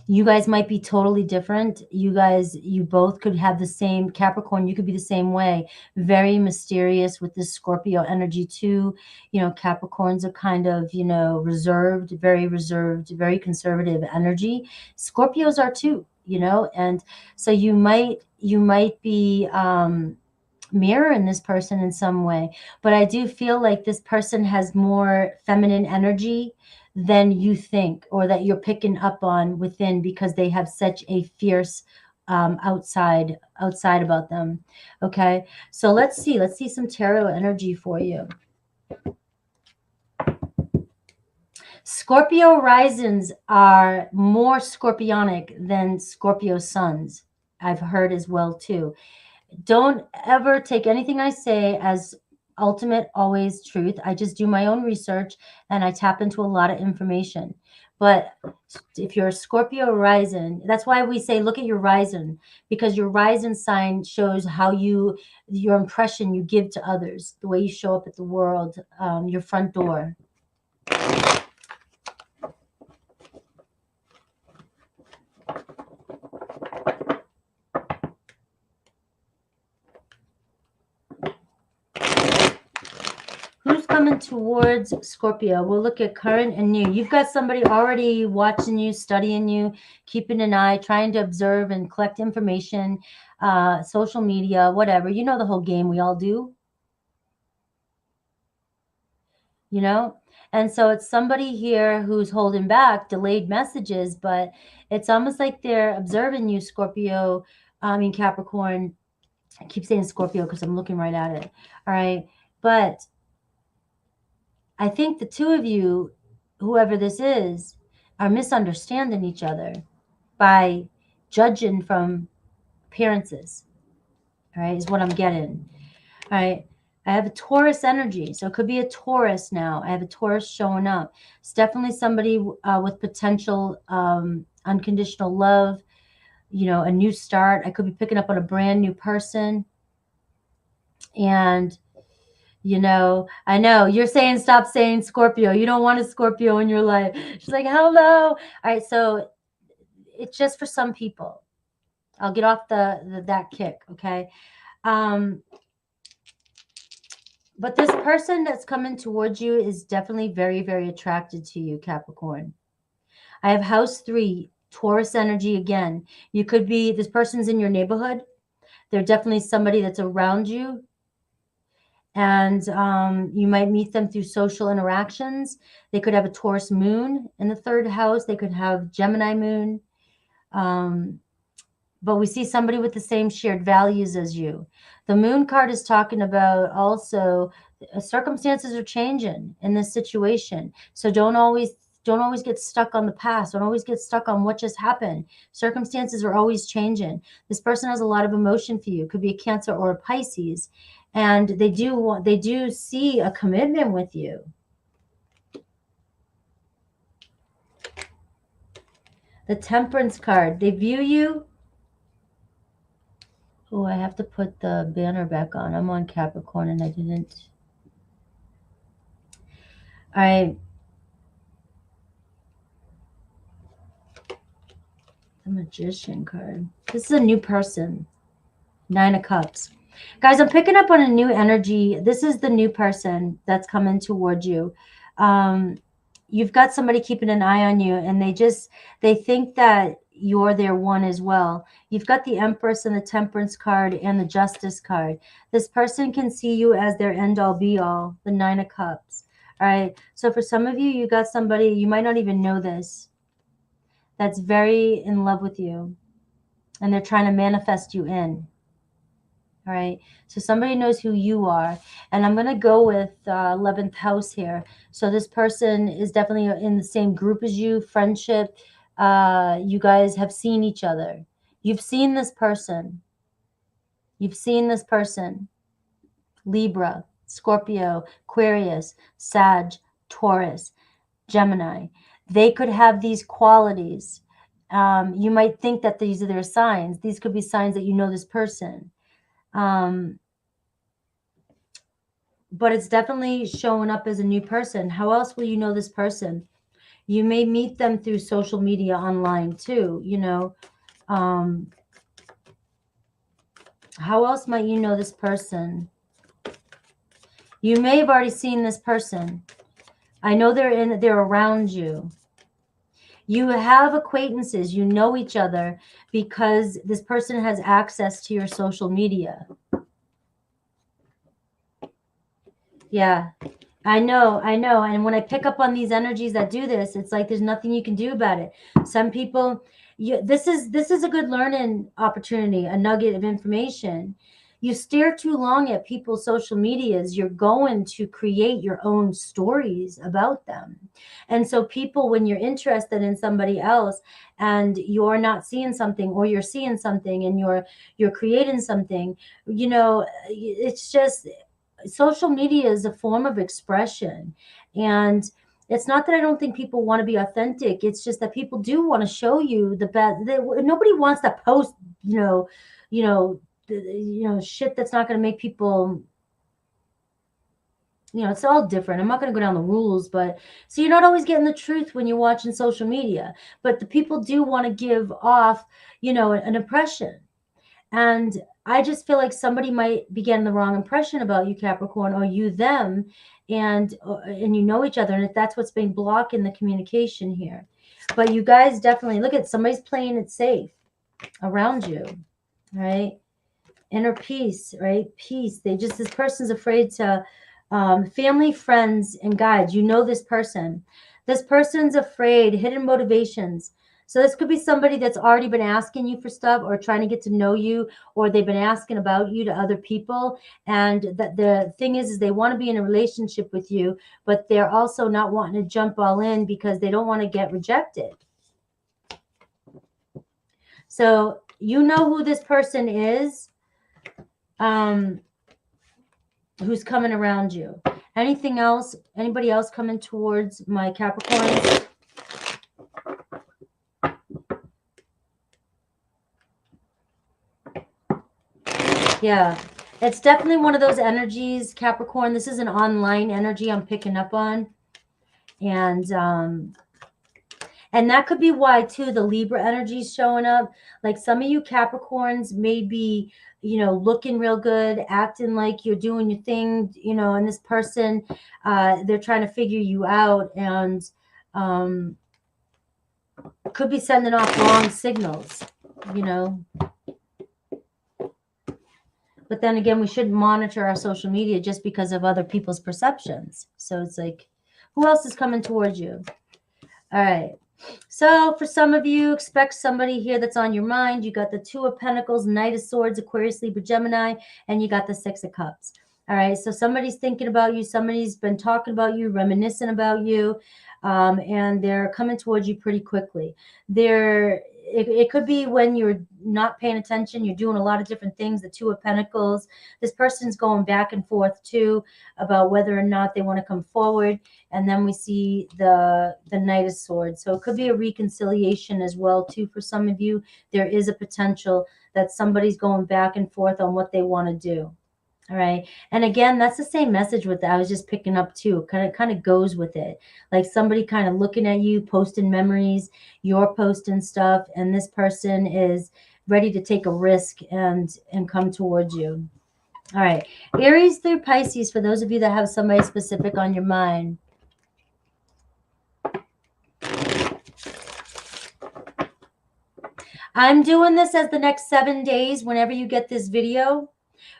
You guys might be totally different. You both could have the same Capricorn. You could be the same way. Very mysterious with this Scorpio energy too. Capricorns are kind of, reserved, very conservative energy. Scorpios are too, and so you might be mirroring this person in some way. But I do feel like this person has more feminine energy than you think, or that you're picking up on within, because they have such a fierce outside about them. Okay, so let's see some tarot energy for you. Scorpio risings are more scorpionic than Scorpio suns, I've heard as well too. Don't ever take anything I say as ultimate, always truth. I just do my own research, and I tap into a lot of information. But if you're a Scorpio rising, that's why we say look at your rising, because your rising sign shows how your impression you give to others, the way you show up at the world, your front door. Who's coming towards Scorpio? We'll look at current and new. You've got somebody already watching you, studying you, keeping an eye, trying to observe and collect information, social media, whatever. You know the whole game, we all do. And so it's somebody here who's holding back, delayed messages, but it's almost like they're observing you, Scorpio. Capricorn. I keep saying Scorpio because I'm looking right at it. All right. But I think the two of you, whoever this is, are misunderstanding each other by judging from appearances. All right, is what I'm getting. All right. I have a Taurus energy. So it could be a Taurus now. I have a Taurus showing up. It's definitely somebody with potential unconditional love, you know, a new start. I could be picking up on a brand new person. And, you know, I know you're saying stop saying Scorpio. You don't want a Scorpio in your life. She's like, hello. All right. So it's just for some people. I'll get off that kick. Okay. But this person that's coming towards you is definitely very, very attracted to you, Capricorn. I have house 3, Taurus energy again. You could be, this person's in your neighborhood. They're definitely somebody that's around you. And you might meet them through social interactions. They could have a Taurus moon in the 3rd house. They could have Gemini moon. But we see somebody with the same shared values as you. The moon card is talking about also circumstances are changing in this situation. So don't always get stuck on the past. Don't always get stuck on what just happened. Circumstances are always changing. This person has a lot of emotion for you. It could be a Cancer or a Pisces. And they do see a commitment with you. The Temperance card, they view you. Oh, I have to put the banner back on. I'm on Capricorn and I didn't. All right. The Magician card. This is a new person. 9 of Cups. Guys, I'm picking up on a new energy. This is the new person that's coming towards you. You've got somebody keeping an eye on you, and they think that you're their one as well. You've got the Empress and the Temperance card and the Justice card. This person can see you as their end-all be-all, the 9 of Cups. All right. So for some of you, you got somebody, you might not even know this, that's very in love with you, and they're trying to manifest you in. All right. So somebody knows who you are. And I'm going to go with 11th house here. So this person is definitely in the same group as you, friendship. You guys have seen each other. You've seen this person. You've seen this person. Libra, Scorpio, Aquarius, Sag, Taurus, Gemini. They could have these qualities. You might think that these are their signs. These could be signs that you know this person. But it's definitely showing up as a new person. How else will you know this person? You may meet them through social media online too, you know. How else might you know this person? You may have already seen this person. I know they're around you. You have acquaintances, you know each other because this person has access to your social media. Yeah, I know. And when I pick up on these energies that do this, it's like there's nothing you can do about it. Some people, this is a good learning opportunity, a nugget of information. You stare too long at people's social medias, you're going to create your own stories about them. And so people, when you're interested in somebody else and you're not seeing something, or you're seeing something and you're creating something, you know, it's just, social media is a form of expression. And it's not that I don't think people want to be authentic. It's just that people do want to show you the best. Nobody wants to post, shit that's not going to make people, it's all different. I'm not going to go down the rules, but so you're not always getting the truth when you're watching social media, but the people do want to give off, an impression. And I just feel like somebody might be getting the wrong impression about you, Capricorn, or you them, and you know each other, and if that's what's been blocking the communication here. But you guys definitely, look at, somebody's playing it safe around you, right? Inner peace, right? Peace. This person's afraid to, family, friends, and guides. You know this person. This person's afraid, hidden motivations. So this could be somebody that's already been asking you for stuff or trying to get to know you, or they've been asking about you to other people. And the thing is they want to be in a relationship with you, but they're also not wanting to jump all in because they don't want to get rejected. So you know who this person is. who's coming around you. Anything else? Anybody else coming towards my Capricorns? Yeah, it's definitely one of those energies, Capricorn. This is an online energy I'm picking up on. And that could be why, too, the Libra energy is showing up. Like some of you Capricorns may be, looking real good, acting like you're doing your thing, and this person, they're trying to figure you out and could be sending off wrong signals, But then again, we shouldn't monitor our social media just because of other people's perceptions. So it's like, who else is coming towards you? All right. So for some of you, expect somebody here that's on your mind. You got the Two of Pentacles, Knight of Swords, Aquarius, Libra, Gemini, and you got the Six of Cups. All right. So somebody's thinking about you. Somebody's been talking about you, reminiscing about you, and they're coming towards you pretty quickly. It could be when you're not paying attention, you're doing a lot of different things. The Two of Pentacles, this person's going back and forth too about whether or not they want to come forward. And then we see the Knight of Swords. So it could be a reconciliation as well too for some of you. There is a potential that somebody's going back and forth on what they want to do. All right. And again, that's the same message with that. I was just picking up too. Kind of goes with it. Like somebody kind of looking at you, posting memories, you're posting stuff, and this person is ready to take a risk and come towards you. All right. Aries through Pisces, for those of you that have somebody specific on your mind. I'm doing this as the next 7 days whenever you get this video.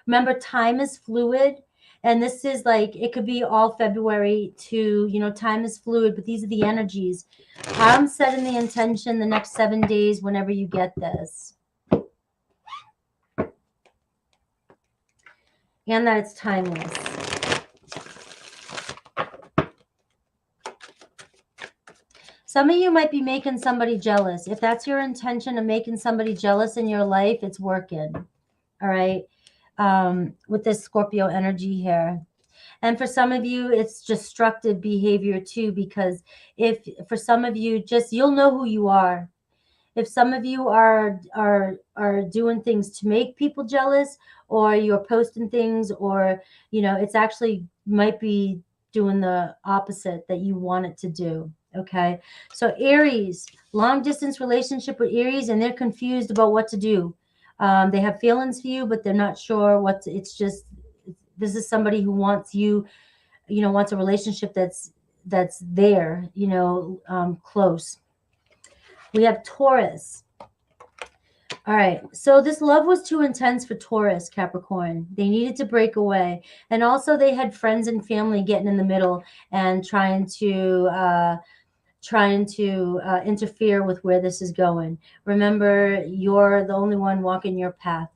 Remember, time is fluid. And this is like, it could be all February to, time is fluid, but these are the energies. I'm setting the intention the next 7 days whenever you get this. And that it's timeless. Some of you might be making somebody jealous. If that's your intention of making somebody jealous in your life, it's working. All right. With this Scorpio energy here. And for some of you, it's destructive behavior too, because for some of you, you'll know who you are. If some of you are doing things to make people jealous, or you're posting things, or, it's actually might be doing the opposite that you want it to do. Okay. So Aries, long distance relationship with Aries, and they're confused about what to do. They have feelings for you, but they're not sure it's just, this is somebody who wants you, wants a relationship that's there, close. We have Taurus. All right. So this love was too intense for Taurus, Capricorn. They needed to break away. And also they had friends and family getting in the middle and trying to interfere with where this is going. Remember, you're the only one walking your path.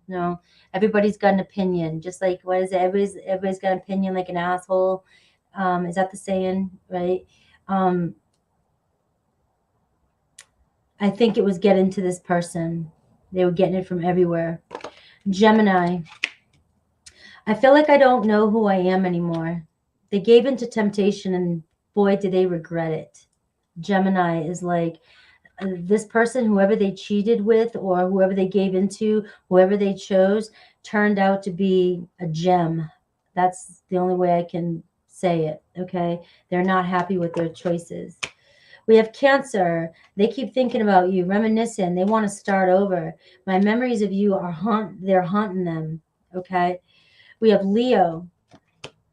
No, everybody's got an opinion. Just like, what is it? Everybody's got an opinion like an asshole. Is that the saying, right? I think it was getting to this person. They were getting it from everywhere. Gemini. I feel like I don't know who I am anymore. They gave into temptation, and boy, did they regret it. Gemini is like, this person, whoever they cheated with or whoever they gave into, whoever they chose, turned out to be a gem. That's the only way I can say it, okay? They're not happy with their choices. We have Cancer. They keep thinking about you, reminiscing. They want to start over. My memories of you they're haunting them, okay? We have Leo.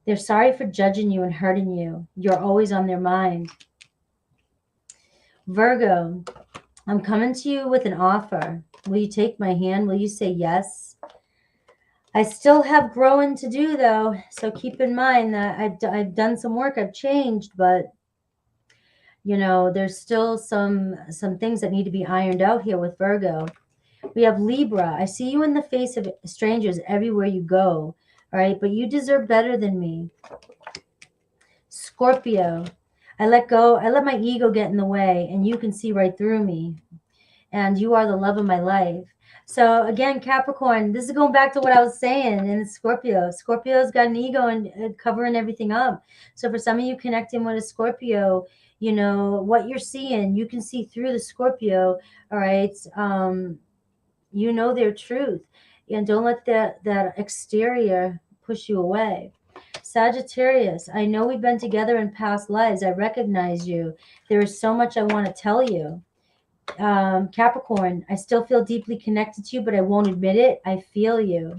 They're sorry for judging you and hurting you. You're always on their mind. Virgo, I'm coming to you with an offer. Will you take my hand? Will you say yes? I still have growing to do, though. So keep in mind that I've done some work. I've changed, but there's still some things that need to be ironed out here with Virgo. We have Libra. I see you in the face of strangers everywhere you go. All right, but you deserve better than me. Scorpio. I let my ego get in the way, and you can see right through me. And you are the love of my life. So again, Capricorn, this is going back to what I was saying, and it's Scorpio. Scorpio's got an ego and covering everything up. So for some of you connecting with a Scorpio, you know, what you're seeing, you can see through the Scorpio, all right? You know their truth. And don't let that exterior push you away. Sagittarius, I know we've been together in past lives. I recognize you. There is so much I want to tell you. Capricorn, I still feel deeply connected to you, but I won't admit it. I feel you.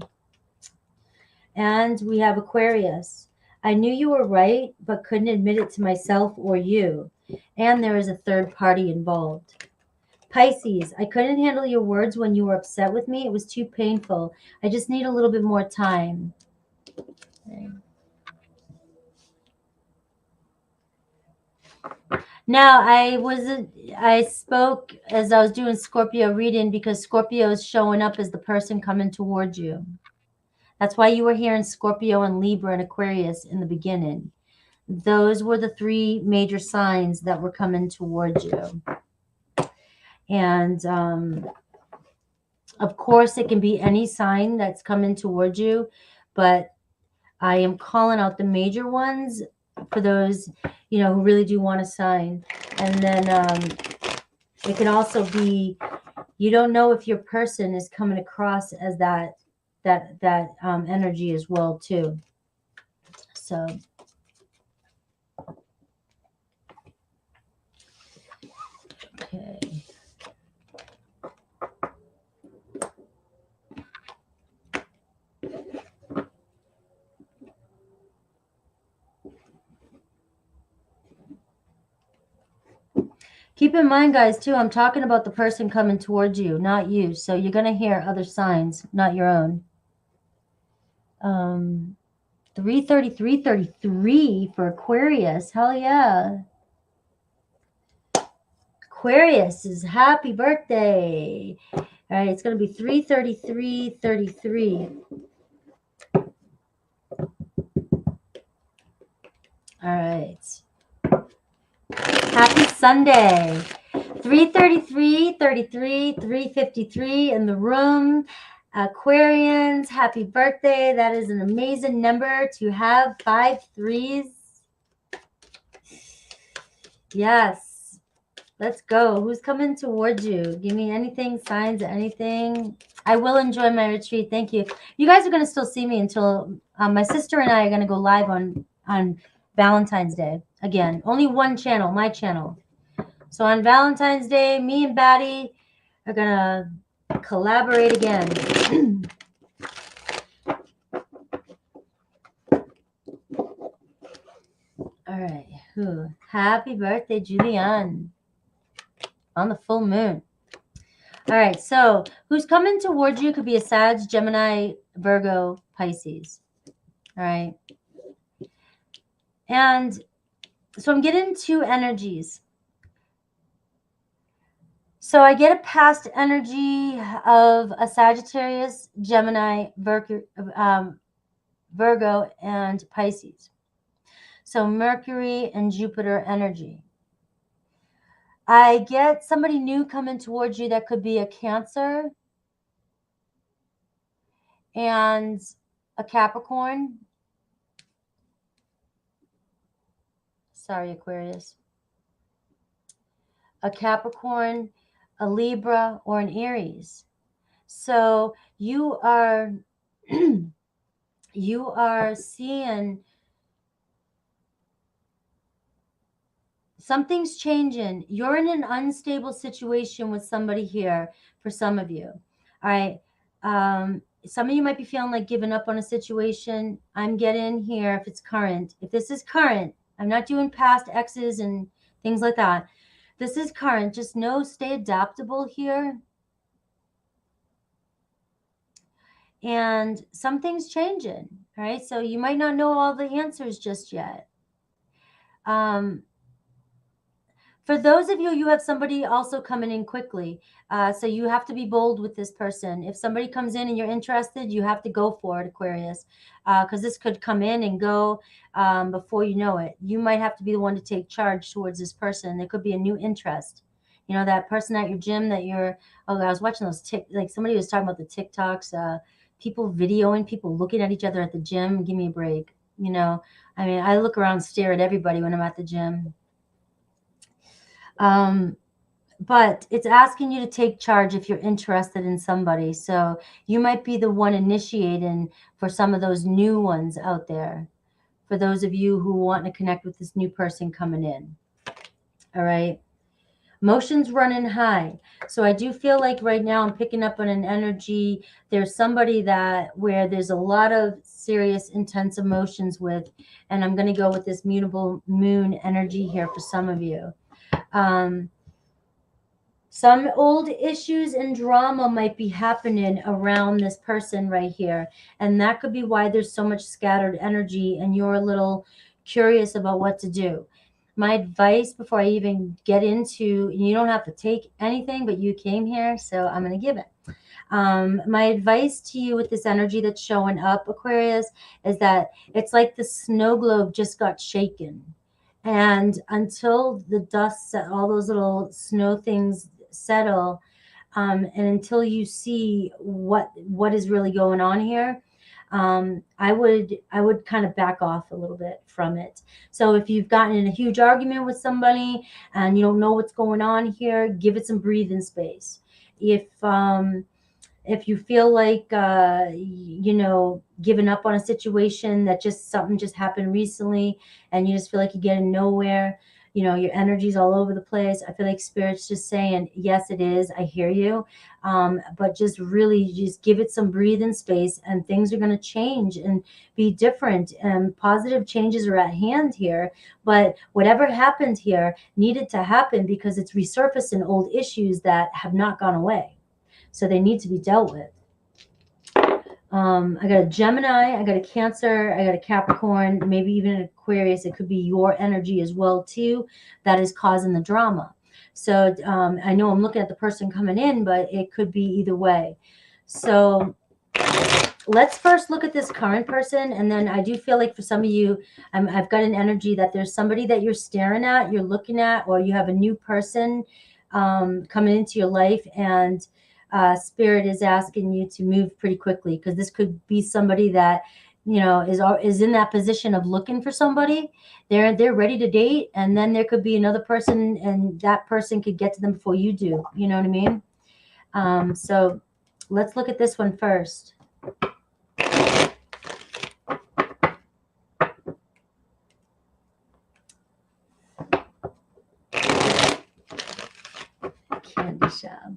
And we have Aquarius. I knew you were right, but couldn't admit it to myself or you. And there is a third party involved. Pisces, I couldn't handle your words when you were upset with me. It was too painful. I just need a little bit more time. Okay. Now, I spoke as I was doing Scorpio reading because Scorpio is showing up as the person coming towards you. That's why you were hearing Scorpio and Libra and Aquarius in the beginning. Those were the three major signs that were coming towards you. And of course, it can be any sign that's coming towards you, but I am calling out the major ones for those, you know, who really do want a sign. And then it can also be, you don't know if your person is coming across as that energy as well too. So okay. Keep in mind, guys, too, I'm talking about the person coming towards you, not you. So you're going to hear other signs, not your own. 333 for Aquarius. Hell yeah. Aquarius is happy birthday. All right, it's going to be 333. All right. Happy Sunday. 333, 33, 353 in the room. Aquarians, happy birthday. That is an amazing number to have. 5 3s. Yes. Let's go. Who's coming towards you? Give me anything, signs, anything. I will enjoy my retreat. Thank you. You guys are going to still see me until my sister and I are going to go live on Valentine's Day. Again, only one channel, my channel. So on Valentine's Day, me and Batty are going to collaborate again. All right. Happy birthday, Julianne. On the full moon. All right. So who's coming towards you could be a Sag, Gemini, Virgo, Pisces. All right. And so I'm getting two energies. So I get a past energy of a Sagittarius, Gemini, Virgo, and Pisces. So Mercury and Jupiter energy. I get somebody new coming towards you that could be a Cancer and a Capricorn. Sorry, Aquarius. A Capricorn, a Libra, or an Aries. So you are you are seeing something's changing. You're in an unstable situation with somebody here for some of you. All right. Some of you might be feeling like giving up on a situation. I'm getting here if it's current. If this is current, I'm not doing past exes and things like that. This is current. Just know, stay adaptable here. And something's changing, right? So you might not know all the answers just yet. For those of you, you have somebody also coming in quickly. So you have to be bold with this person. If somebody comes in and you're interested, you have to go for it, Aquarius, because this could come in and go before you know it. You might have to be the one to take charge towards this person. There could be a new interest. You know, that person at your gym that you're, oh, I was watching those like somebody was talking about the TikToks, people videoing people looking at each other at the gym. Give me a break. You know, I mean, I look around and stare at everybody when I'm at the gym. But it's asking you to take charge if you're interested in somebody. So you might be the one initiating for some of those new ones out there, for those of you who want to connect with this new person coming in. All right. Emotions running high. So I do feel like right now I'm picking up on an energy. There's somebody that where there's a lot of serious, intense emotions with, and I'm going to go with this mutable moon energy here for some of you. Some old issues and drama might be happening around this person right here. And that could be why there's so much scattered energy and you're a little curious about what to do. My advice before I even get into, you don't have to take anything, but you came here, so I'm going to give it. My advice to you with this energy that's showing up, Aquarius, is that it's like the snow globe just got shaken. And until the dust, all those little snow things settle, and until you see what is really going on here, I would kind of back off a little bit from it. So if you've gotten in a huge argument with somebody and you don't know what's going on here, give it some breathing space. If you feel like giving up on a situation that something just happened recently and you just feel like you're getting nowhere, your energy's all over the place, I feel like Spirit's just saying, yes, it is, I hear you, but just really just give it some breathing space and things are going to change and be different, and positive changes are at hand here. But whatever happened here needed to happen because it's resurfacing old issues that have not gone away. So they need to be dealt with. I got a Gemini, I got a Cancer, I got a Capricorn, maybe even an Aquarius. It could be your energy as well, too, that is causing the drama. So I know I'm looking at the person coming in, but it could be either way. So let's first look at this current person. And then I do feel like for some of you, I've got an energy that there's somebody that you're staring at, you're looking at, or you have a new person coming into your life, and Spirit is asking you to move pretty quickly, because this could be somebody that is in that position of looking for somebody. They're ready to date, and then there could be another person, and that person could get to them before you do. You know what I mean? So let's look at this one first. Candy shop.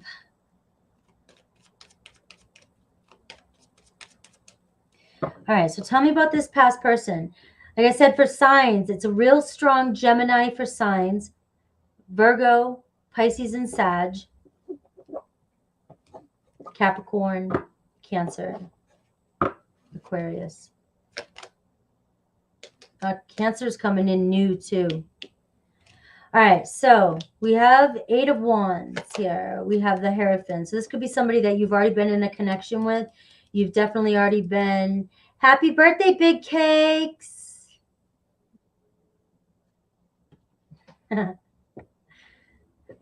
All right, so tell me about this past person. Like I said, for signs, it's a real strong Gemini for signs. Virgo, Pisces, and Sag. Capricorn, Cancer, Aquarius. Cancer's coming in new too. All right, so we have 8 of Wands here. We have the Hierophant. So this could be somebody that you've already been in a connection with. You've definitely already been. Happy birthday, Big Cakes. All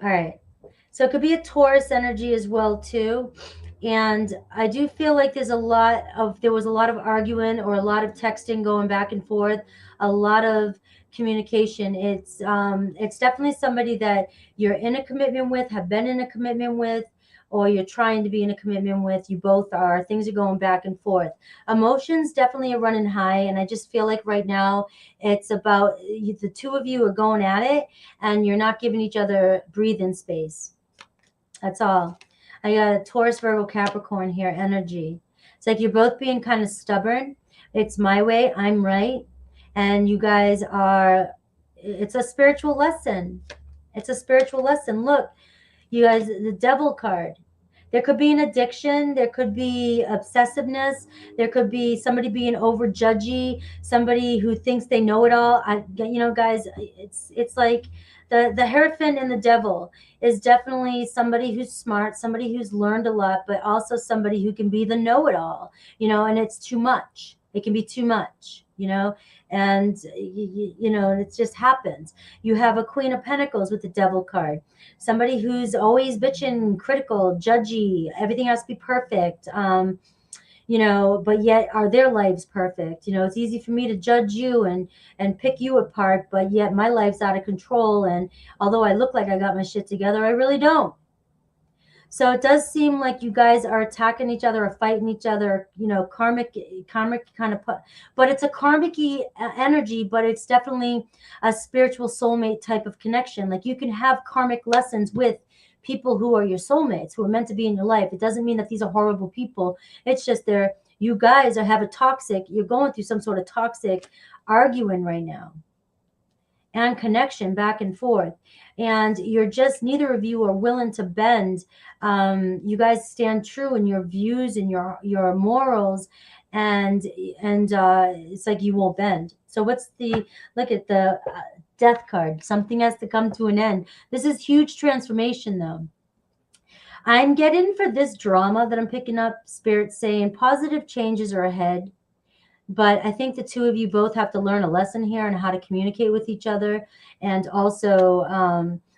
right. So it could be a Taurus energy as well, too. And I do feel like there was a lot of arguing or a lot of texting going back and forth, a lot of communication. It's definitely somebody that you're in a commitment with, have been in a commitment with, or you're trying to be in a commitment with. You both are. Things are going back and forth. Emotions definitely are running high. And I just feel like right now it's about the two of you are going at it and you're not giving each other breathing space. That's all. I got a Taurus, Virgo, Capricorn here energy. It's like you're both being kind of stubborn. It's my way, I'm right. And you guys are, it's a spiritual lesson. It's a spiritual lesson. Look, you guys, the Devil card. There could be an addiction. There could be obsessiveness. There could be somebody being over judgy, somebody who thinks they know it all. Guys, it's like the Hierophant and the Devil is definitely somebody who's smart, somebody who's learned a lot, but also somebody who can be the know-it-all, and it's too much. It can be too much, you know, and you know, it just happens. You have a Queen of Pentacles with the Devil card. Somebody who's always bitching, critical, judgy, everything has to be perfect. You know, but yet are their lives perfect? You know, it's easy for me to judge you and pick you apart, but yet my life's out of control. And although I look like I got my shit together, I really don't. So it does seem like you guys are attacking each other or fighting each other, you know, karmic kind of but it's a karmic-y energy, but it's definitely a spiritual soulmate type of connection. Like you can have karmic lessons with people who are your soulmates, who are meant to be in your life. It doesn't mean that these are horrible people. It's just you guys you're going through some sort of toxic arguing right now and connection back and forth, and you're just, neither of you are willing to bend. You guys stand true in your views and your morals, and it's like you won't bend. So what's look at the Death card. Something has to come to an end. This is huge transformation though. I'm getting, for this drama that I'm picking up, Spirit saying positive changes are ahead. But I think the two of you both have to learn a lesson here on how to communicate with each other. And also,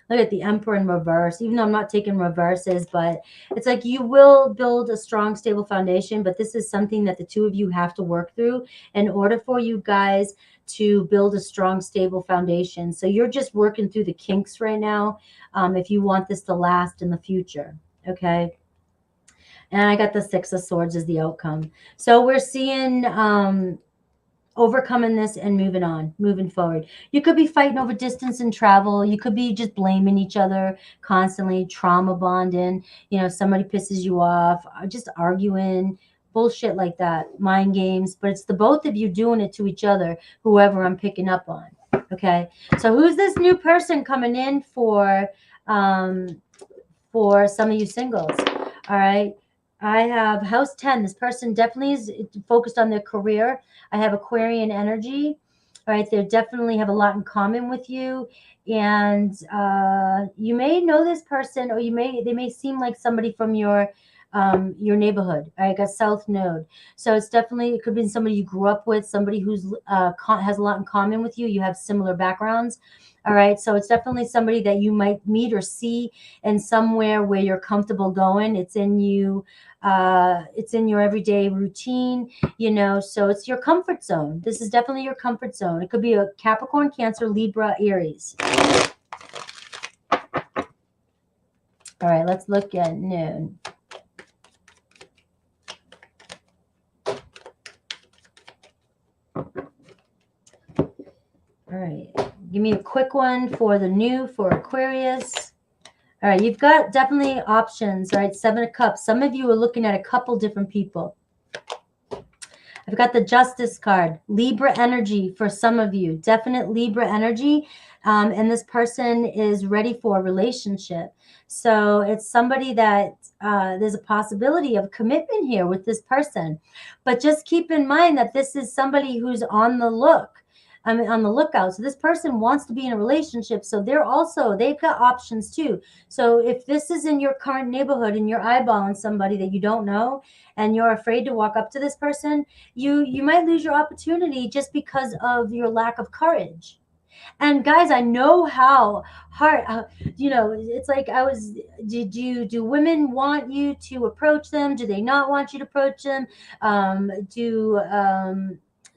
look at the Emperor in reverse, even though I'm not taking reverses, but it's like you will build a strong, stable foundation. But this is something that the two of you have to work through in order for you guys to build a strong, stable foundation. So you're just working through the kinks right now, if you want this to last in the future. Okay. And I got the Six of Swords as the outcome. So we're seeing overcoming this and moving forward. You could be fighting over distance and travel. You could be just blaming each other constantly, trauma bonding. You know, somebody pisses you off, just arguing, bullshit like that, mind games. But it's the both of you doing it to each other, whoever I'm picking up on. Okay. So who's this new person coming in for some of you singles? All right. I have house 10. This person definitely is focused on their career. I have Aquarian energy. All right. They definitely have a lot in common with you. And you may know this person, or they may seem like somebody from your neighborhood. I got South Node. So it could be somebody you grew up with, somebody who's has a lot in common with you. You have similar backgrounds. All right. So it's definitely somebody that you might meet or see in somewhere where you're comfortable going. It's in you. It's in your everyday routine, you know, so it's your comfort zone. This is definitely your comfort zone. It could be a Capricorn, Cancer, Libra, Aries. All right. Let's look at noon. All right, give me a quick one for Aquarius. All right, you've got definitely options. All right, Seven of Cups. Some of you are looking at a couple different people. I've got the Justice card, Libra energy for some of you, definite Libra energy. And this person is ready for a relationship. So it's somebody that there's a possibility of commitment here with this person. But just keep in mind that this is somebody who's on the lookout. So this person wants to be in a relationship. So they've got options too. So if this is in your current neighborhood and you're eyeballing somebody that you don't know and you're afraid to walk up to this person, you might lose your opportunity just because of your lack of courage. And guys, I know how hard, you know, it's like do women want you to approach them? Do they not want you to approach them?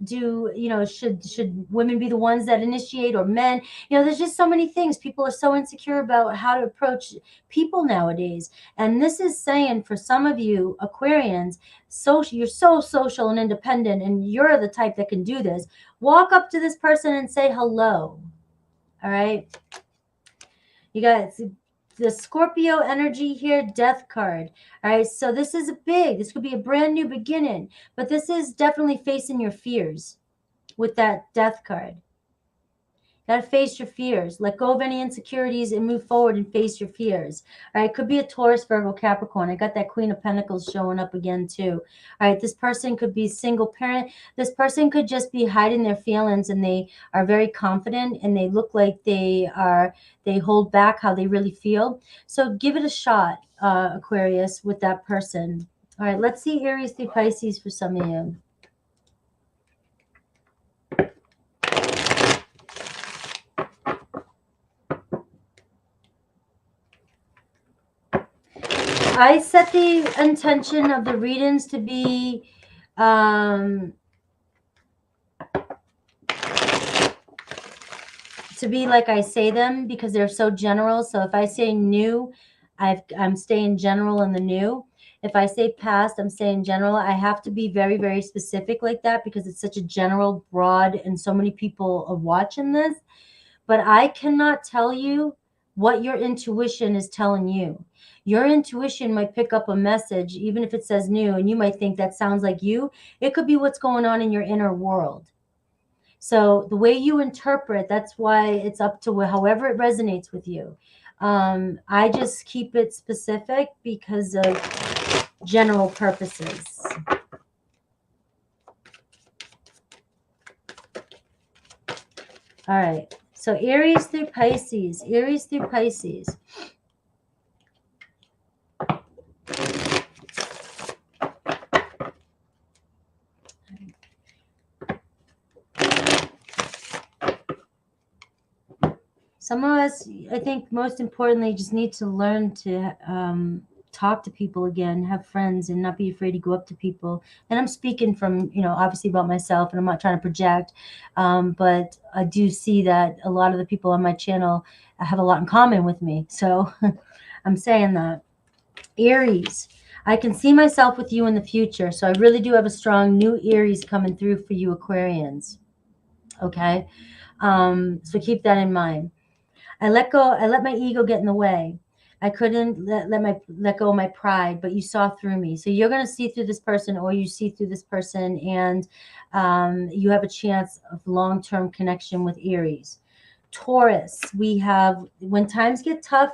You know, should women be the ones that initiate, or men? You know, there's just so many things. People are so insecure about how to approach people nowadays. And this is saying, for some of you Aquarians, you're so social and independent, and you're the type that can do this. Walk up to this person and say hello. All right. You got the Scorpio energy here, Death card. All right. So this could be a brand new beginning, but this is definitely facing your fears with that Death card. Got to face your fears. Let go of any insecurities and move forward and face your fears. All right. It could be a Taurus, Virgo, Capricorn. I got that Queen of Pentacles showing up again too. All right. This person could be single parent. This person could just be hiding their feelings, and they are very confident, and they look like they hold back how they really feel. So give it a shot, Aquarius, with that person. All right. Let's see Aries through Pisces for some of you. I set the intention of the readings to be like I say them, because they're so general. So if I say new, I'm staying general in the new. If I say past, I'm saying general. I have to be very, very specific like that, because it's such a general, broad, and so many people are watching this. But I cannot tell you what your intuition is telling you. Your intuition might pick up a message, even if it says new, and you might think that sounds like you. It could be what's going on in your inner world. So the way you interpret, that's why it's up to however it resonates with you. I just keep it specific because of general purposes. All right. So Aries through Pisces. Aries through Pisces. Some of us, I think most importantly, just need to learn to talk to people again, have friends, and not be afraid to go up to people. And I'm speaking from, obviously about myself, and I'm not trying to project, but I do see that a lot of the people on my channel have a lot in common with me. So I'm saying that. Aries, I can see myself with you in the future. So I really do have a strong new Aries coming through for you Aquarians. Okay. So keep that in mind. I let my ego get in the way. I couldn't let go of my pride, but you saw through me. So you're going to see through this person, or you see through this person, and you have a chance of long-term connection with Aries. Taurus, we have, when times get tough,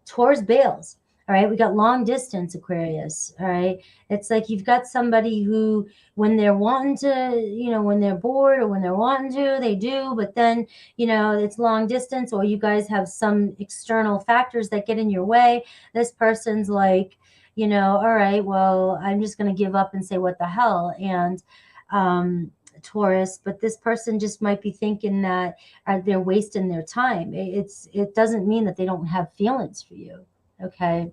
Taurus bails. All right, we got long distance Aquarius. All right, it's like you've got somebody who, when they're wanting to, when they're bored or when they're wanting to, they do, but then, it's long distance, or you guys have some external factors that get in your way. This person's like, all right, well, I'm just going to give up and say, what the hell? And, Taurus, but this person just might be thinking that they're wasting their time. It doesn't mean that they don't have feelings for you. Okay.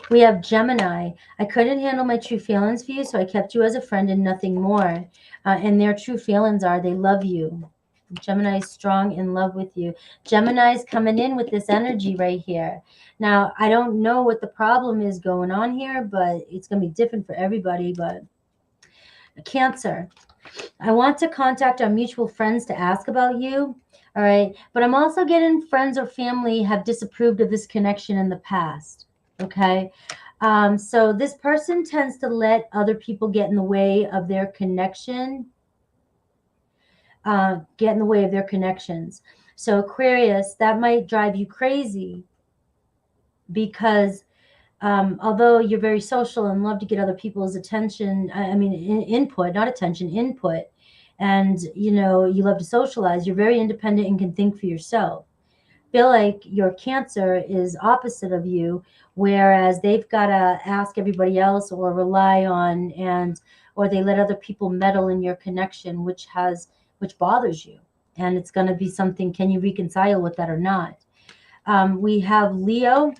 We have Gemini. I couldn't handle my true feelings for you, so I kept you as a friend and nothing more. And their true feelings are they love you. Gemini is strong in love with you. Gemini is coming in with this energy right here. Now, I don't know what the problem is going on here, but it's going to be different for everybody. But Cancer, I want to contact our mutual friends to ask about you. All right. But I'm also getting friends or family have disapproved of this connection in the past. Okay. So this person tends to let other people get in the way of their connection, get in the way of their connections. So Aquarius, that might drive you crazy, because although you're very social and love to get other people's attention, input, not attention, input, and you love to socialize, you're very independent and can think for yourself. Feel like your Cancer is opposite of you, whereas they've got to ask everybody else or rely on, or they let other people meddle in your connection, which bothers you. And it's going to be something, can you reconcile with that or not? We have Leo.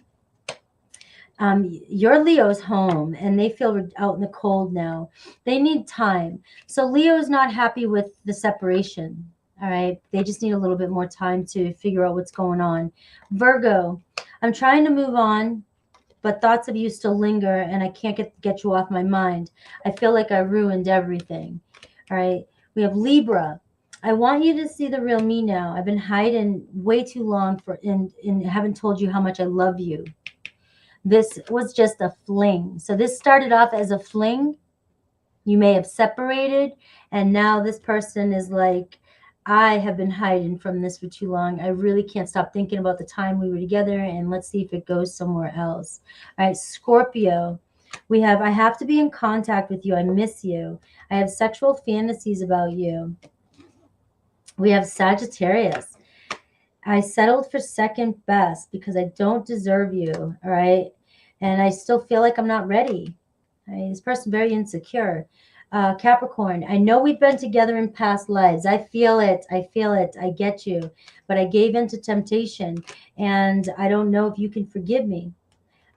Your Leo's home and they feel out in the cold now. They need time. So Leo's not happy with the separation. All right. They just need a little bit more time to figure out what's going on. Virgo, I'm trying to move on, but thoughts of you still linger and I can't get you off my mind. I feel like I ruined everything. All right. We have Libra. I want you to see the real me now. I've been hiding way too long and haven't told you how much I love you. This was just a fling. So this started off as a fling. You may have separated, and now this person is like, I have been hiding from this for too long. I really can't stop thinking about the time we were together, and let's see if it goes somewhere else. All right, Scorpio. We have, I have to be in contact with you. I miss you. I have sexual fantasies about you. We have Sagittarius. I settled for second best because I don't deserve you. All right. And I still feel like I'm not ready. This person very insecure. Capricorn, I know we've been together in past lives. I feel it. I feel it. I get you. But I gave in to temptation. And I don't know if you can forgive me.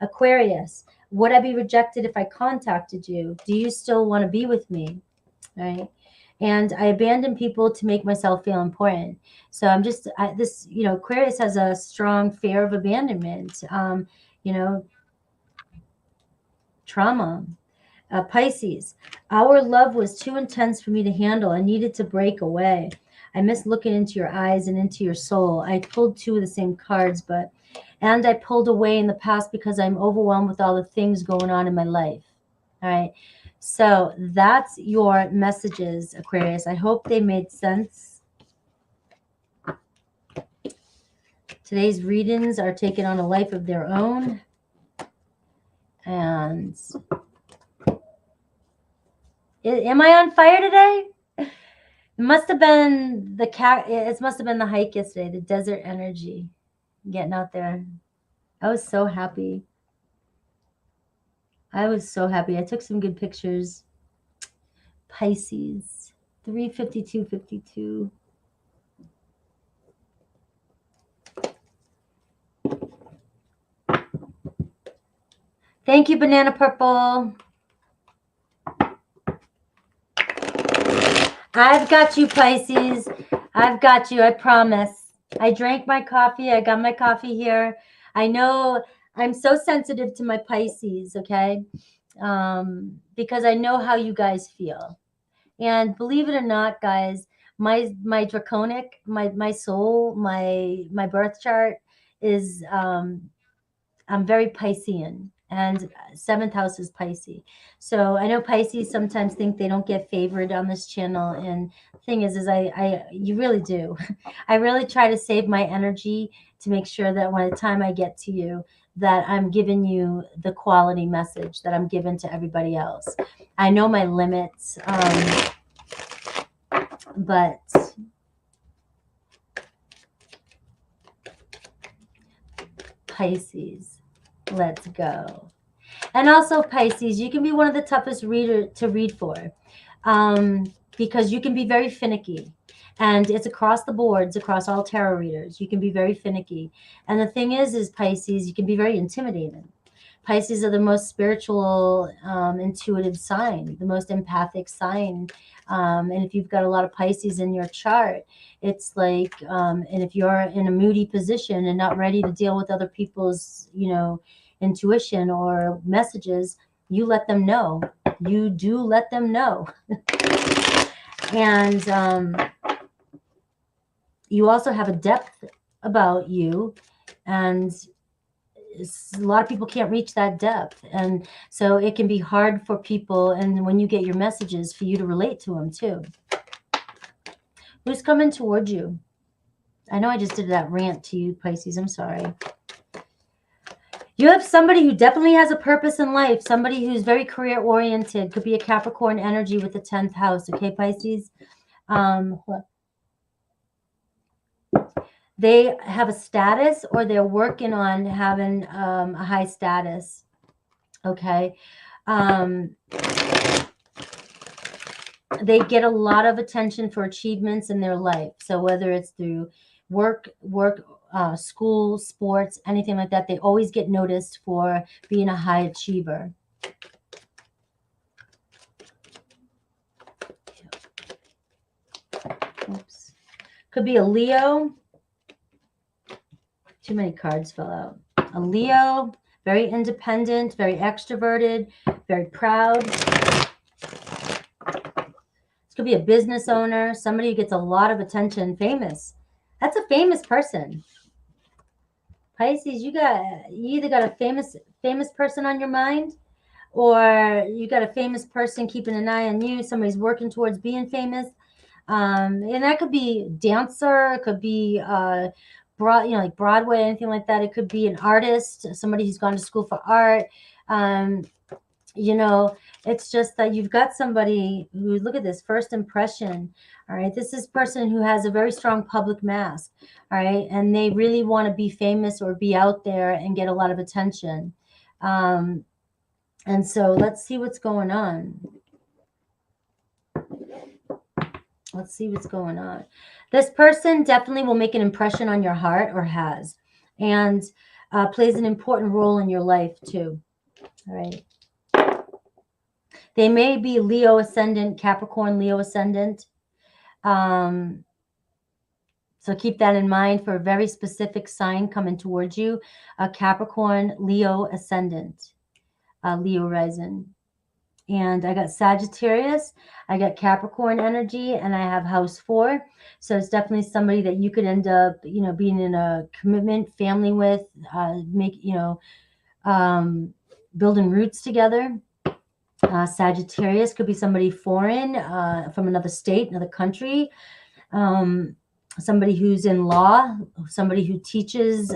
Aquarius, would I be rejected if I contacted you? Do you still want to be with me? Right? And I abandon people to make myself feel important. So I'm just this, Aquarius has a strong fear of abandonment. You know, trauma. Pisces, our love was too intense for me to handle. I needed to break away. I miss looking into your eyes and into your soul. I pulled two of the same cards, and I pulled away in the past because I'm overwhelmed with all the things going on in my life. All right. So that's your messages, Aquarius. I hope they made sense. Today's readings are taken on a life of their own. And am I on fire today? It must have been it must have been the hike yesterday, the desert energy, getting out there. I was so happy. I was so happy. I took some good pictures. Pisces, 35252. Thank you, Banana Purple. I've got you, Pisces. I've got you. I promise. I drank my coffee. I got my coffee here. I know I'm so sensitive to my Pisces, okay? Because I know how you guys feel. And believe it or not, guys, my draconic, my soul, my birth chart is I'm very Piscean, and 7th house is Pisces. So I know Pisces sometimes think they don't get favored on this channel, and the thing is you really do. I really try to save my energy to make sure that when the time I get to you, that I'm giving you the quality message that I'm giving to everybody else. I know my limits, but Pisces. Let's go. And also Pisces, you can be one of the toughest reader to read for, because you can be very finicky, and it's across the boards, across all tarot readers. You can be very finicky. And the thing is Pisces, you can be very intimidating. Pisces are the most spiritual, intuitive sign, the most empathic sign. And if you've got a lot of Pisces in your chart, it's like, and if you're in a moody position and not ready to deal with other people's, intuition or messages, you let them know. You do let them know. And you also have a depth about you, and a lot of people can't reach that depth, and so it can be hard for people, and when you get your messages, for you to relate to them too. Who's coming towards you? I know I just did that rant to you, Pisces. I'm sorry. You have somebody who definitely has a purpose in life, somebody who's very career oriented. Could be a Capricorn energy with the 10th house. Okay, Pisces. They have a status, or they're working on having a high status. Okay. They get a lot of attention for achievements in their life. So whether it's through work, school, sports, anything like that, they always get noticed for being a high achiever. Oops. Could be a Leo. Too many cards fell out. A Leo, very independent, very extroverted, very proud. This could be a business owner, somebody who gets a lot of attention, famous. That's a famous person. Pisces, you either got a famous person on your mind, or you got a famous person keeping an eye on you. Somebody's working towards being famous. And that could be dancer, it could be like Broadway, anything like that. It could be an artist, somebody who's gone to school for art. It's just that you've got somebody who, look at this, first impression. All right. This is a person who has a very strong public mask. All right. And they really want to be famous or be out there and get a lot of attention. And so let's see what's going on. Let's see what's going on. This person definitely will make an impression on your heart, or has. And plays an important role in your life too. All right. They may be Leo ascendant, Capricorn, Leo ascendant. So keep that in mind for a very specific sign coming towards you. Capricorn, Leo ascendant, Leo rising. And I got Sagittarius, I got Capricorn energy, and I have house 4. So it's definitely somebody that you could end up, you know, being in a commitment family with, building roots together. Sagittarius could be somebody foreign, from another state, another country. Somebody who's in law, somebody who teaches,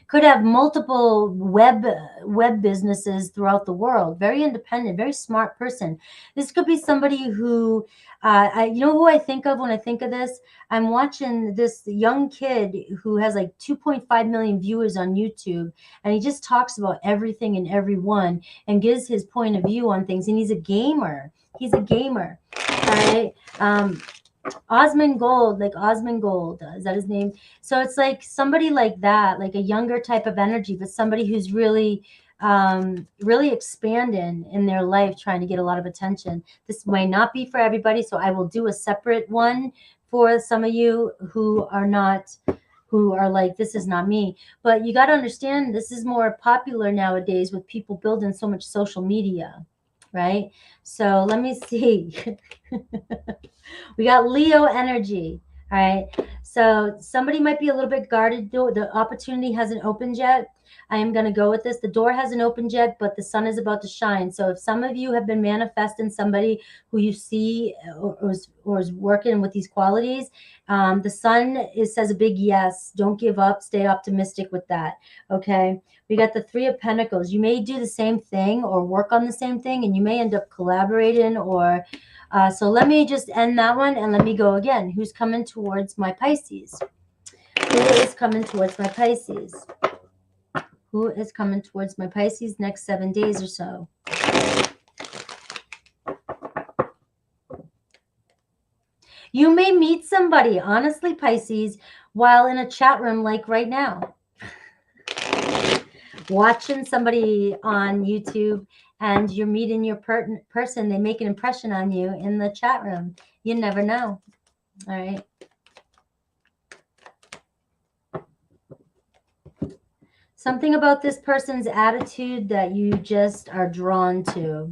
could have multiple web businesses throughout the world. Very independent, very smart person. This could be somebody who, you know who I think of when I think of this? I'm watching this young kid who has like 2.5 million viewers on YouTube, and he just talks about everything and everyone and gives his point of view on things. And he's a gamer. He's a gamer. All right. Osmond Gold, like Osmond Gold, is that his name? So it's like somebody like that, like a younger type of energy, but somebody who's really, really expanding in their life, trying to get a lot of attention. This might not be for everybody, so I will do a separate one for some of you who are not, who are like, this is not me. But you got to understand, this is more popular nowadays with people building so much social media, right? So let me see. We got Leo energy. All right. So somebody might be a little bit guarded. The opportunity hasn't opened yet. I am going to go with this. The door hasn't opened yet, but the sun is about to shine. So if some of you have been manifesting somebody who you see or is working with these qualities, the sun says a big yes. Don't give up. Stay optimistic with that. Okay. We got the 3 of Pentacles. You may do the same thing or work on the same thing, and you may end up collaborating or so let me just end that one and let me go again. Who's coming towards my Pisces? Who is coming towards my Pisces? Who is coming towards my Pisces next 7 days or so? You may meet somebody, honestly, Pisces, while in a chat room like right now. Watching somebody on YouTube and you're meeting your person, they make an impression on you in the chat room. You never know. All right. Something about this person's attitude that you just are drawn to.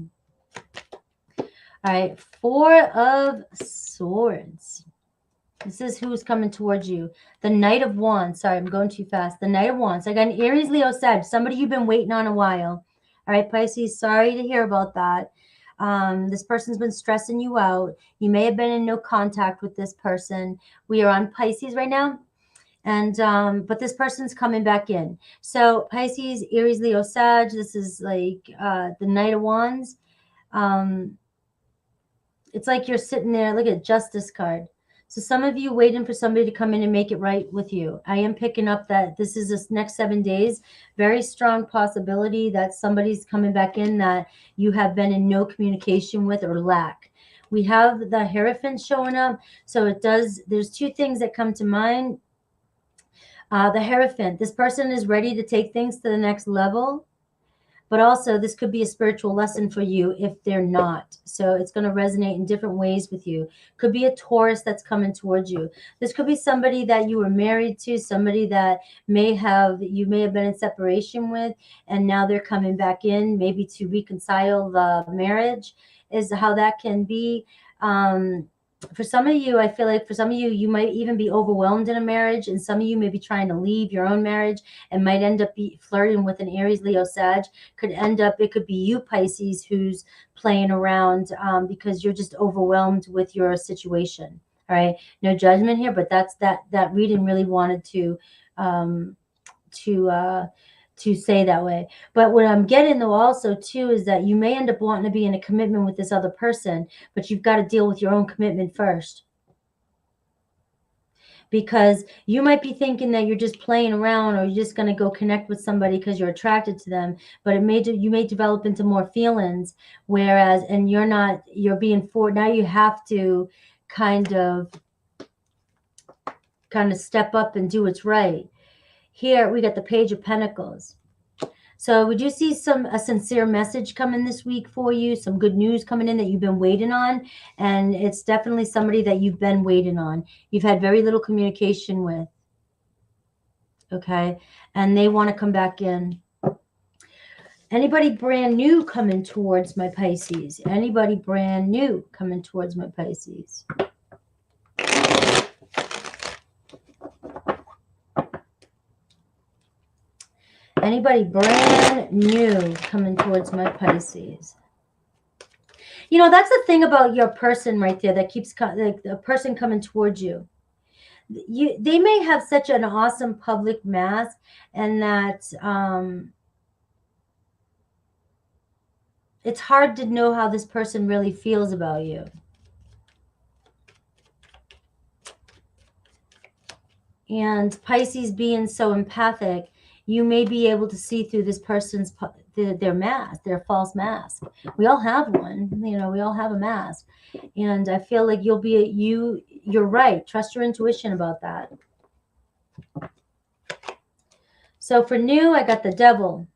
All right. 4 of Swords. This is who's coming towards you. The Knight of Wands. Sorry, I'm going too fast. The Knight of Wands. I got an Aries, Leo, Sag. Somebody you've been waiting on a while. All right, Pisces, sorry to hear about that. This person's been stressing you out. You may have been in no contact with this person. We are on Pisces right now. And but this person's coming back in. So Pisces, Aries, Leo, Sag. This is like the Knight of Wands. It's like you're sitting there. Look at Justice card. So some of you waiting for somebody to come in and make it right with you. I am picking up that this is this next 7 days. Very strong possibility that somebody's coming back in that you have been in no communication with or lack. We have the Hierophant showing up. So it does. There's 2 things that come to mind. The Hierophant. This person is ready to take things to the next level. But also, this could be a spiritual lesson for you if they're not. So it's going to resonate in different ways with you. Could be a Taurus that's coming towards you. This could be somebody that you were married to, somebody that you may have been in separation with, and now they're coming back in, maybe to reconcile the marriage, is how that can be. For some of you, I feel like for some of you, you might even be overwhelmed in a marriage, and some of you may be trying to leave your own marriage and might end up flirting with an Aries, Leo, Sag. It could be you, Pisces, who's playing around because you're just overwhelmed with your situation. All right, no judgment here, but that's that reading really wanted to say that way. But what I'm getting though also too is that you may end up wanting to be in a commitment with this other person, but you've got to deal with your own commitment first. Because you might be thinking that you're just playing around or you're just going to go connect with somebody because you're attracted to them, but you may develop into more feelings, whereas, and you're being forced. Now you have to kind of step up and do what's right. Here we got the Page of Pentacles. So we do see a sincere message coming this week for you, some good news coming in that you've been waiting on. And it's definitely somebody that you've been waiting on. You've had very little communication with. Okay. And they want to come back in. Anybody brand new coming towards my Pisces? Anybody brand new coming towards my Pisces? Anybody brand new coming towards my Pisces? You know, that's the thing about your person right there that keeps the person coming towards you. They may have such an awesome public mask, and that it's hard to know how this person really feels about you. And Pisces being so empathic, you may be able to see through this person's their mask, their false mask. We all have one, you know, we all have a mask. And I feel like you're right. Trust your intuition about that. So for new, I got the Devil.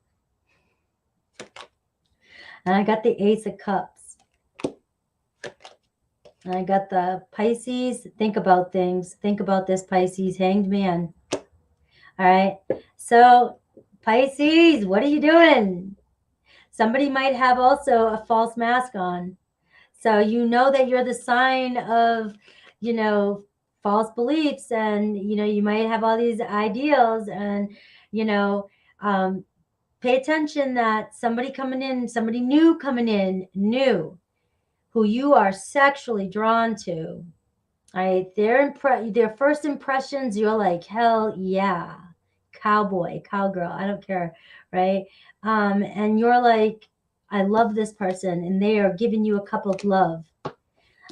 And I got the Ace of Cups. And I got the Pisces. Think about things. Think about this, Pisces. Hanged Man. All right. So Pisces, what are you doing? Somebody might have also a false mask on. So you know that you're the sign of, you know, false beliefs, and, you know, you might have all these ideals, and, you know, pay attention that somebody coming in, somebody new coming in, new, who you are sexually drawn to. All right, their first impressions, you're like, hell yeah, cowboy, cowgirl, I don't care, right? And you're like, I love this person, and they are giving you a cup of love.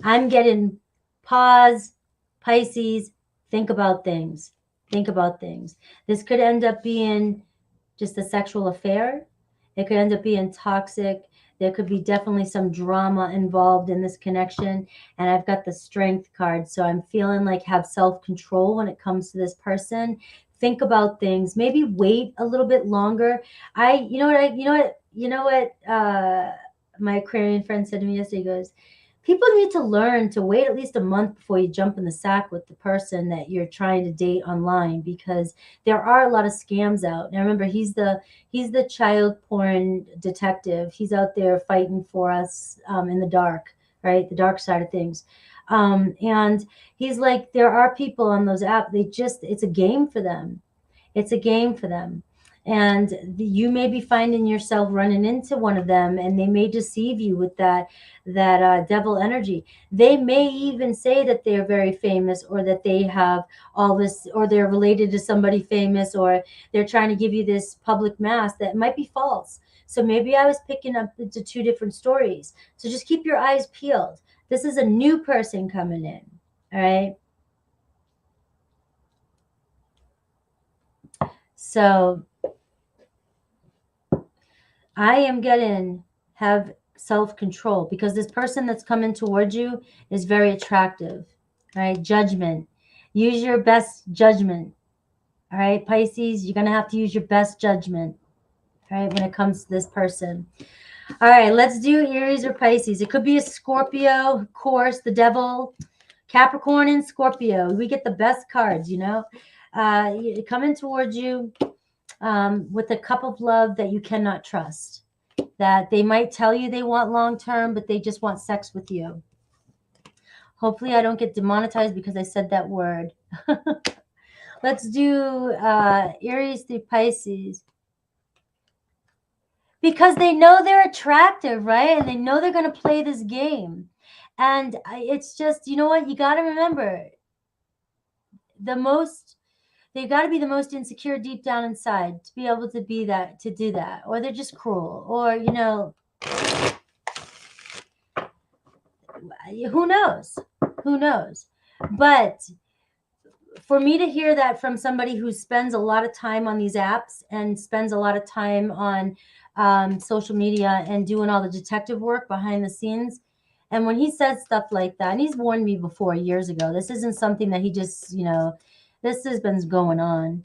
I'm getting pause, Pisces, think about things. Think about things. This could end up being just a sexual affair. It could end up being toxic. There could be definitely some drama involved in this connection. And I've got the Strength card. So I'm feeling like have self-control when it comes to this person. Think about things. Maybe wait a little bit longer. You know what my Aquarian friend said to me yesterday? He goes, people need to learn to wait at least a month before you jump in the sack with the person that you're trying to date online, because there are a lot of scams out. Now remember, he's the child porn detective. He's out there fighting for us in the dark, right? The dark side of things. And he's like, there are people on those apps, it's a game for them. It's a game for them. And you may be finding yourself running into one of them, and they may deceive you with that devil energy. They may even say that they're very famous, or that they have all this, or they're related to somebody famous, or they're trying to give you this public mask that might be false. So maybe I was picking up into two different stories. So just keep your eyes peeled. This is a new person coming in. All right. So I am getting have self-control, because this person that's coming towards you is very attractive. All right. Judgment. Use your best judgment. All right, Pisces, you're going to have to use your best judgment. All right, when it comes to this person. All right, let's do Aries or Pisces. It could be a Scorpio, of course, the Devil, Capricorn, and Scorpio. We get the best cards, you know. Coming towards you with a cup of love that you cannot trust. That they might tell you they want long-term, but they just want sex with you. Hopefully I don't get demonetized because I said that word. Let's do Aries through Pisces. Because they know they're attractive, right? And they know they're going to play this game. And it's just, you know what? You got to remember, they've got to be the most insecure deep down inside to be able to be that, to do that. Or they're just cruel. Or, you know, who knows? Who knows? But for me to hear that from somebody who spends a lot of time on these apps and spends a lot of time on social media and doing all the detective work behind the scenes, and when he says stuff like that, and he's warned me before years ago, this isn't something that he just, you know, this has been going on.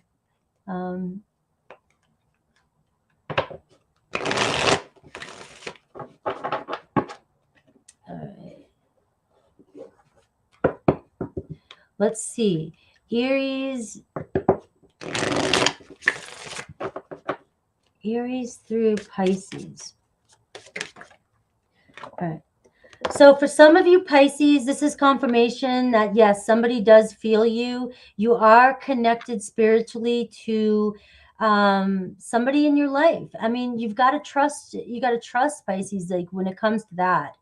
All right. Let's see. Aries through Pisces. All right. So for some of you Pisces, this is confirmation that yes, somebody does feel you. You are connected spiritually to somebody in your life. I mean, you've got to trust. You got to trust Pisces, like when it comes to that.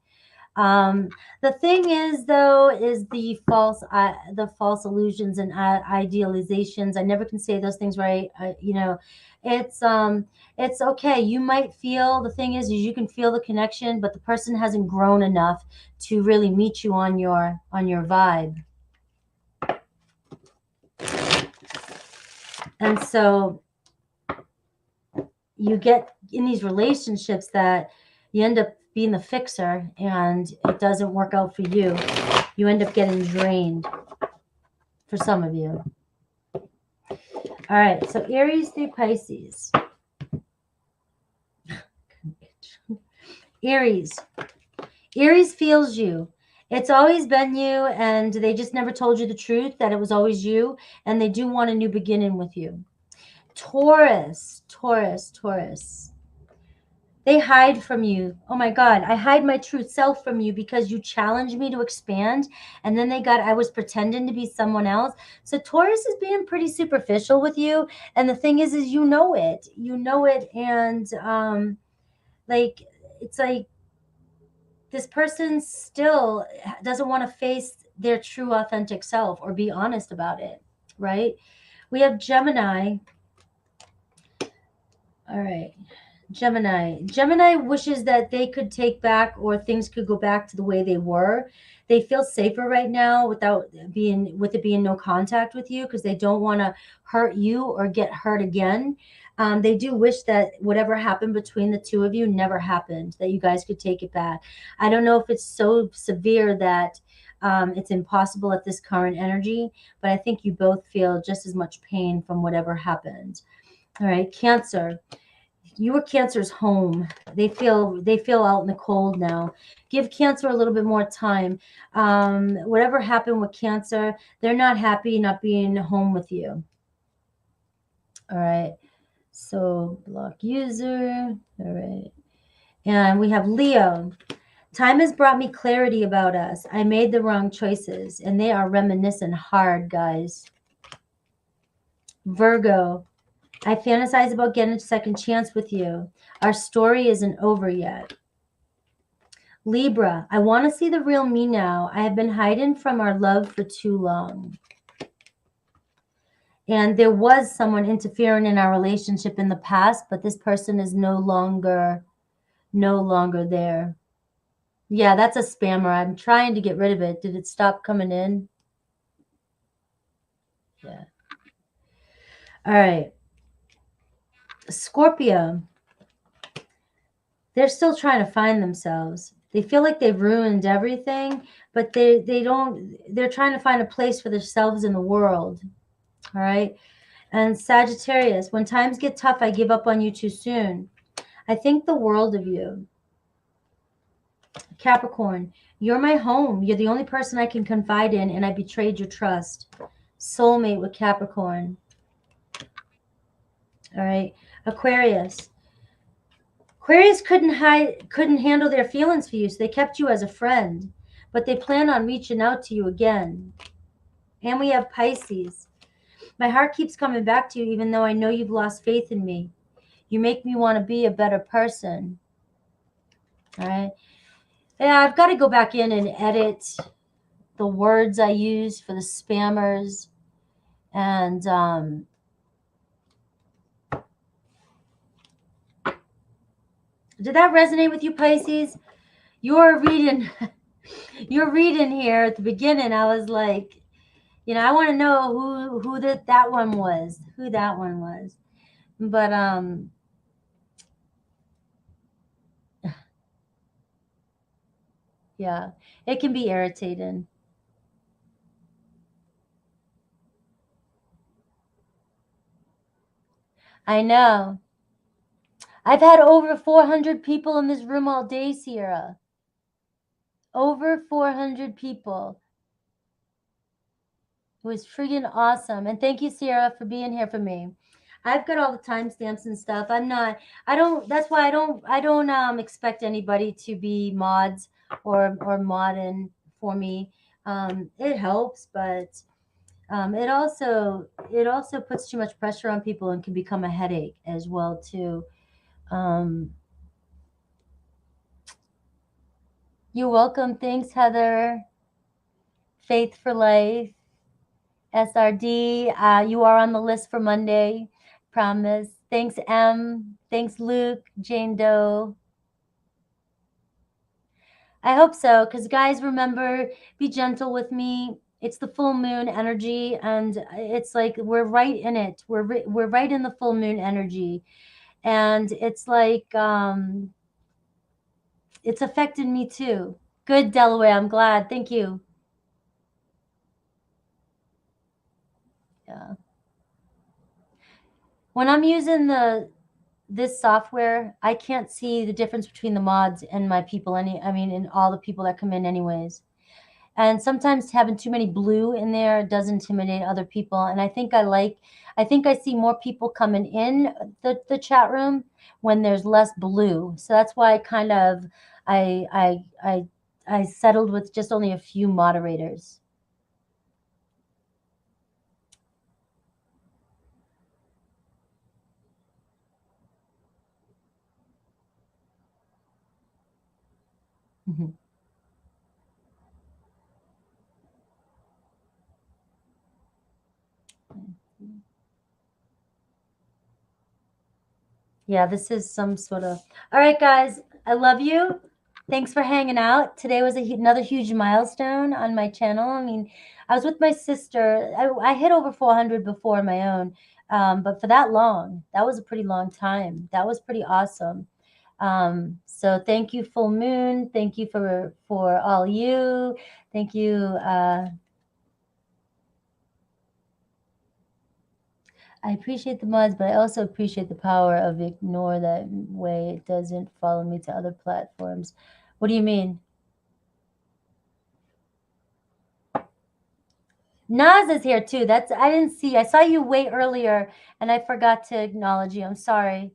The thing is, though, is the false illusions and idealizations. I never can say those things right. It's okay. You might feel, the thing is you can feel the connection, but the person hasn't grown enough to really meet you on your vibe. And so you get in these relationships that you end up being the fixer and it doesn't work out for you. You end up getting drained for some of you. All right, so Aries through Pisces. Aries feels you. It's always been you, and they just never told you the truth that it was always you, and they do want a new beginning with you. Taurus. They hide from you. Oh my God, I hide my true self from you because you challenged me to expand. And then I was pretending to be someone else. So Taurus is being pretty superficial with you. And the thing is you know it. And it's like this person still doesn't want to face their true authentic self or be honest about it, right? We have Gemini. All right. Gemini wishes that they could take back, or things could go back to the way they were. They feel safer right now with it being no contact with you, because they don't want to hurt you or get hurt again. They do wish that whatever happened between the two of you never happened, that you guys could take it back. I don't know if it's so severe that it's impossible at this current energy, but I think you both feel just as much pain from whatever happened. All right, Cancer. Your Cancer's home. They feel out in the cold now. Give Cancer a little bit more time. Whatever happened with Cancer, they're not happy not being home with you. All right. So block user. All right. And we have Leo. Time has brought me clarity about us. I made the wrong choices, and they are reminiscent hard, guys. Virgo. I fantasize about getting a second chance with you. Our story isn't over yet. Libra, I want to see the real me now. I have been hiding from our love for too long. And there was someone interfering in our relationship in the past, but this person is no longer there. Yeah, that's a spammer. I'm trying to get rid of it. Did it stop coming in? Yeah. All right. Scorpio. They're still trying to find themselves. They feel like they've ruined everything, but they're trying to find a place for themselves in the world. All right. And Sagittarius, when times get tough, I give up on you too soon. I think the world of you. Capricorn, you're my home. You're the only person I can confide in, and I betrayed your trust. Soulmate with Capricorn. All right. Aquarius. Aquarius couldn't handle their feelings for you, so they kept you as a friend, but they plan on reaching out to you again. And we have Pisces. My heart keeps coming back to you, even though I know you've lost faith in me. You make me want to be a better person. All right. Yeah, I've got to go back in and edit the words I use for the spammers. And did that resonate with you, Pisces? You're reading here at the beginning. I was like, I want to know who that one was. But yeah, it can be irritating. I know. I've had over 400 people in this room all day, Sierra. Over 400 people. It was friggin' awesome. And thank you, Sierra, for being here for me. I've got all the timestamps and stuff. That's why I don't expect anybody to be mods or modern for me. It helps, but it also puts too much pressure on people and can become a headache as well too. You're welcome. Thanks, Heather. Faith for Life. SRD, you are on the list for Monday. Promise. Thanks, M. Thanks, Luke. Jane Doe. I hope so, because guys, remember, be gentle with me. It's the full moon energy, and it's like we're right in it. We're right in the full moon energy, and it's like it's affected me too. Good, Delaware. I'm glad. Thank you. Yeah. When I'm using this software, I can't see the difference between the mods and my people and all the people that come in anyways. And sometimes having too many blue in there does intimidate other people. And I think I see more people coming in the chat room when there's less blue. So that's why I settled with just only a few moderators. Mm-hmm. Yeah, this is some sort of. All right, guys, I love you. Thanks for hanging out. Today was another huge milestone on my channel. I mean, I was with my sister. I hit over 400 before my own, but for that long, that was a pretty long time. That was pretty awesome. So thank you, full moon. Thank you for all you. Thank you. I appreciate the mods, but I also appreciate the power of ignore that way it doesn't follow me to other platforms. What do you mean? Nas is here too. I didn't see. I saw you way earlier and I forgot to acknowledge you. I'm sorry.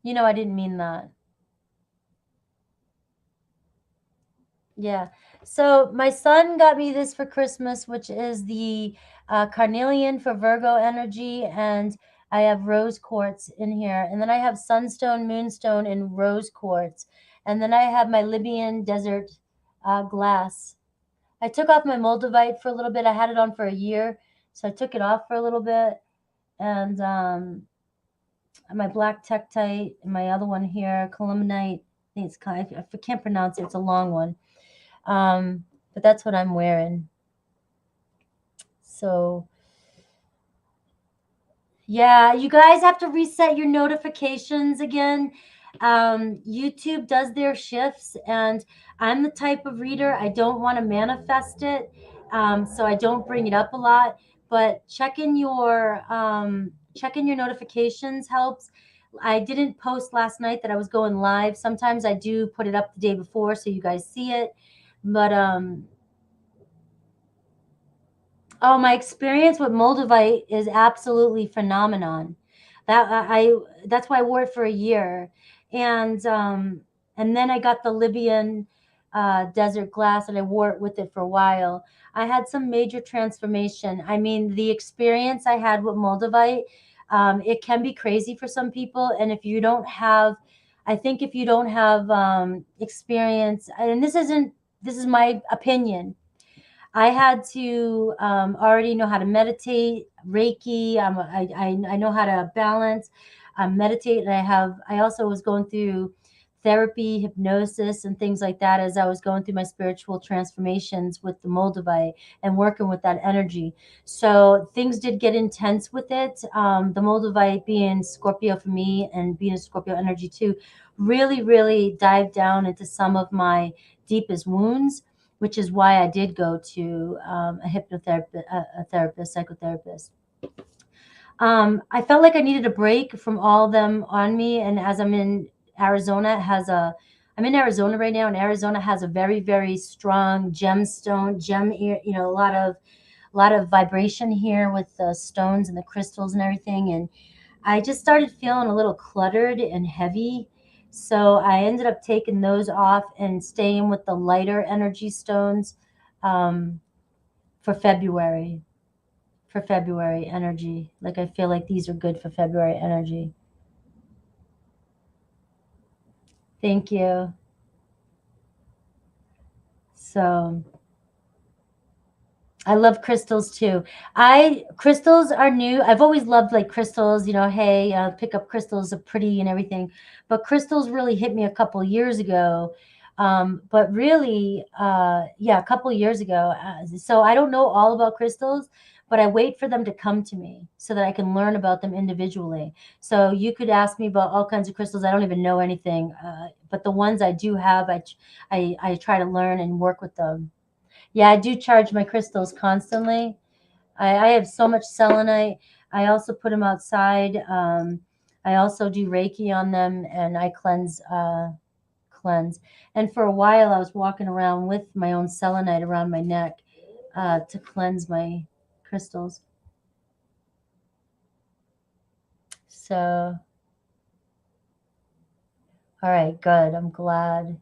You know I didn't mean that. Yeah. So my son got me this for Christmas, which is the carnelian for Virgo energy, and I have rose quartz in here, and then I have sunstone, moonstone, and rose quartz, and then I have my Libyan desert glass. I took off my moldavite for a little bit. I had it on for a year, so I took it off for a little bit, and my black tektite, and my other one here, columenite. I think it's I can't pronounce it. It's a long one. But that's what I'm wearing. So yeah, you guys have to reset your notifications again. YouTube does their shifts, and I'm the type of reader, I don't want to manifest it. So I don't bring it up a lot, but checking your notifications helps. I didn't post last night that I was going live. Sometimes I do put it up the day before so you guys see it. But oh, my experience with Moldavite is absolutely phenomenon. That's why I wore it for a year, and then I got the Libyan desert glass, and I wore it with it for a while. I had some major transformation. I mean, the experience I had with Moldavite, it can be crazy for some people, and if you don't have, I think if you don't have experience, and this is my opinion. I had to already know how to meditate, Reiki. I know how to balance, meditate. And I also was going through therapy, hypnosis, and things like that as I was going through my spiritual transformations with the Moldavite and working with that energy. So things did get intense with it. The Moldavite being Scorpio for me and being a Scorpio energy too, really, really dived down into some of my deepest wounds. which is why I did go to a hypnotherapist, a therapist, psychotherapist. I felt like I needed a break from all of them on me. And as I'm in Arizona, I'm in Arizona right now, and Arizona has a very, very strong gemstone, a lot of vibration here with the stones and the crystals and everything. And I just started feeling a little cluttered and heavy. So I ended up taking those off and staying with the lighter energy stones for February. For February energy. Like I feel like these are good for February energy. Thank you. So I love crystals too. Crystals are new. I've always loved like crystals, hey, pick up crystals are pretty and everything. But crystals really hit me a couple years ago. But really, yeah, a couple years ago. So I don't know all about crystals, but I wait for them to come to me so that I can learn about them individually. So you could ask me about all kinds of crystals. I don't even know anything. But the ones I do have, I try to learn and work with them. Yeah, I do charge my crystals constantly. I have so much selenite. I also put them outside. I also do Reiki on them, and I cleanse. And for a while, I was walking around with my own selenite around my neck to cleanse my crystals. So, all right, good. I'm glad.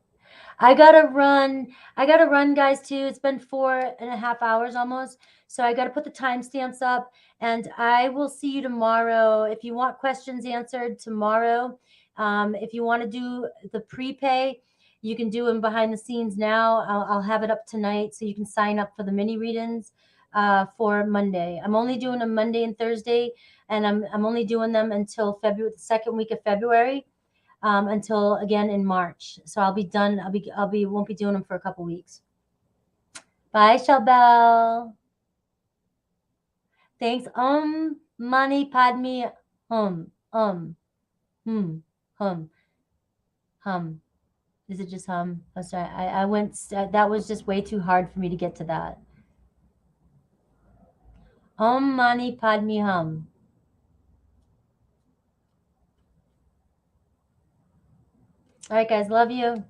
I gotta run. I gotta run, guys, too. It's been 4.5 hours almost. So I gotta put the timestamps up, and I will see you tomorrow. If you want questions answered tomorrow, if you want to do the prepay, you can do them behind the scenes now. I'll have it up tonight, so you can sign up for the mini readings for Monday. I'm only doing them Monday and Thursday, and I'm only doing them until February, the second week of February, until again in March. So I'll be done. Won't be doing them for a couple weeks. Bye, Shelbel. Thanks. Mani Padme, hmm, hum, hum. Is it just hum? Oh, sorry. I went, that was just way too hard for me to get to that. Mani Padme Hum. All right, guys. Love you.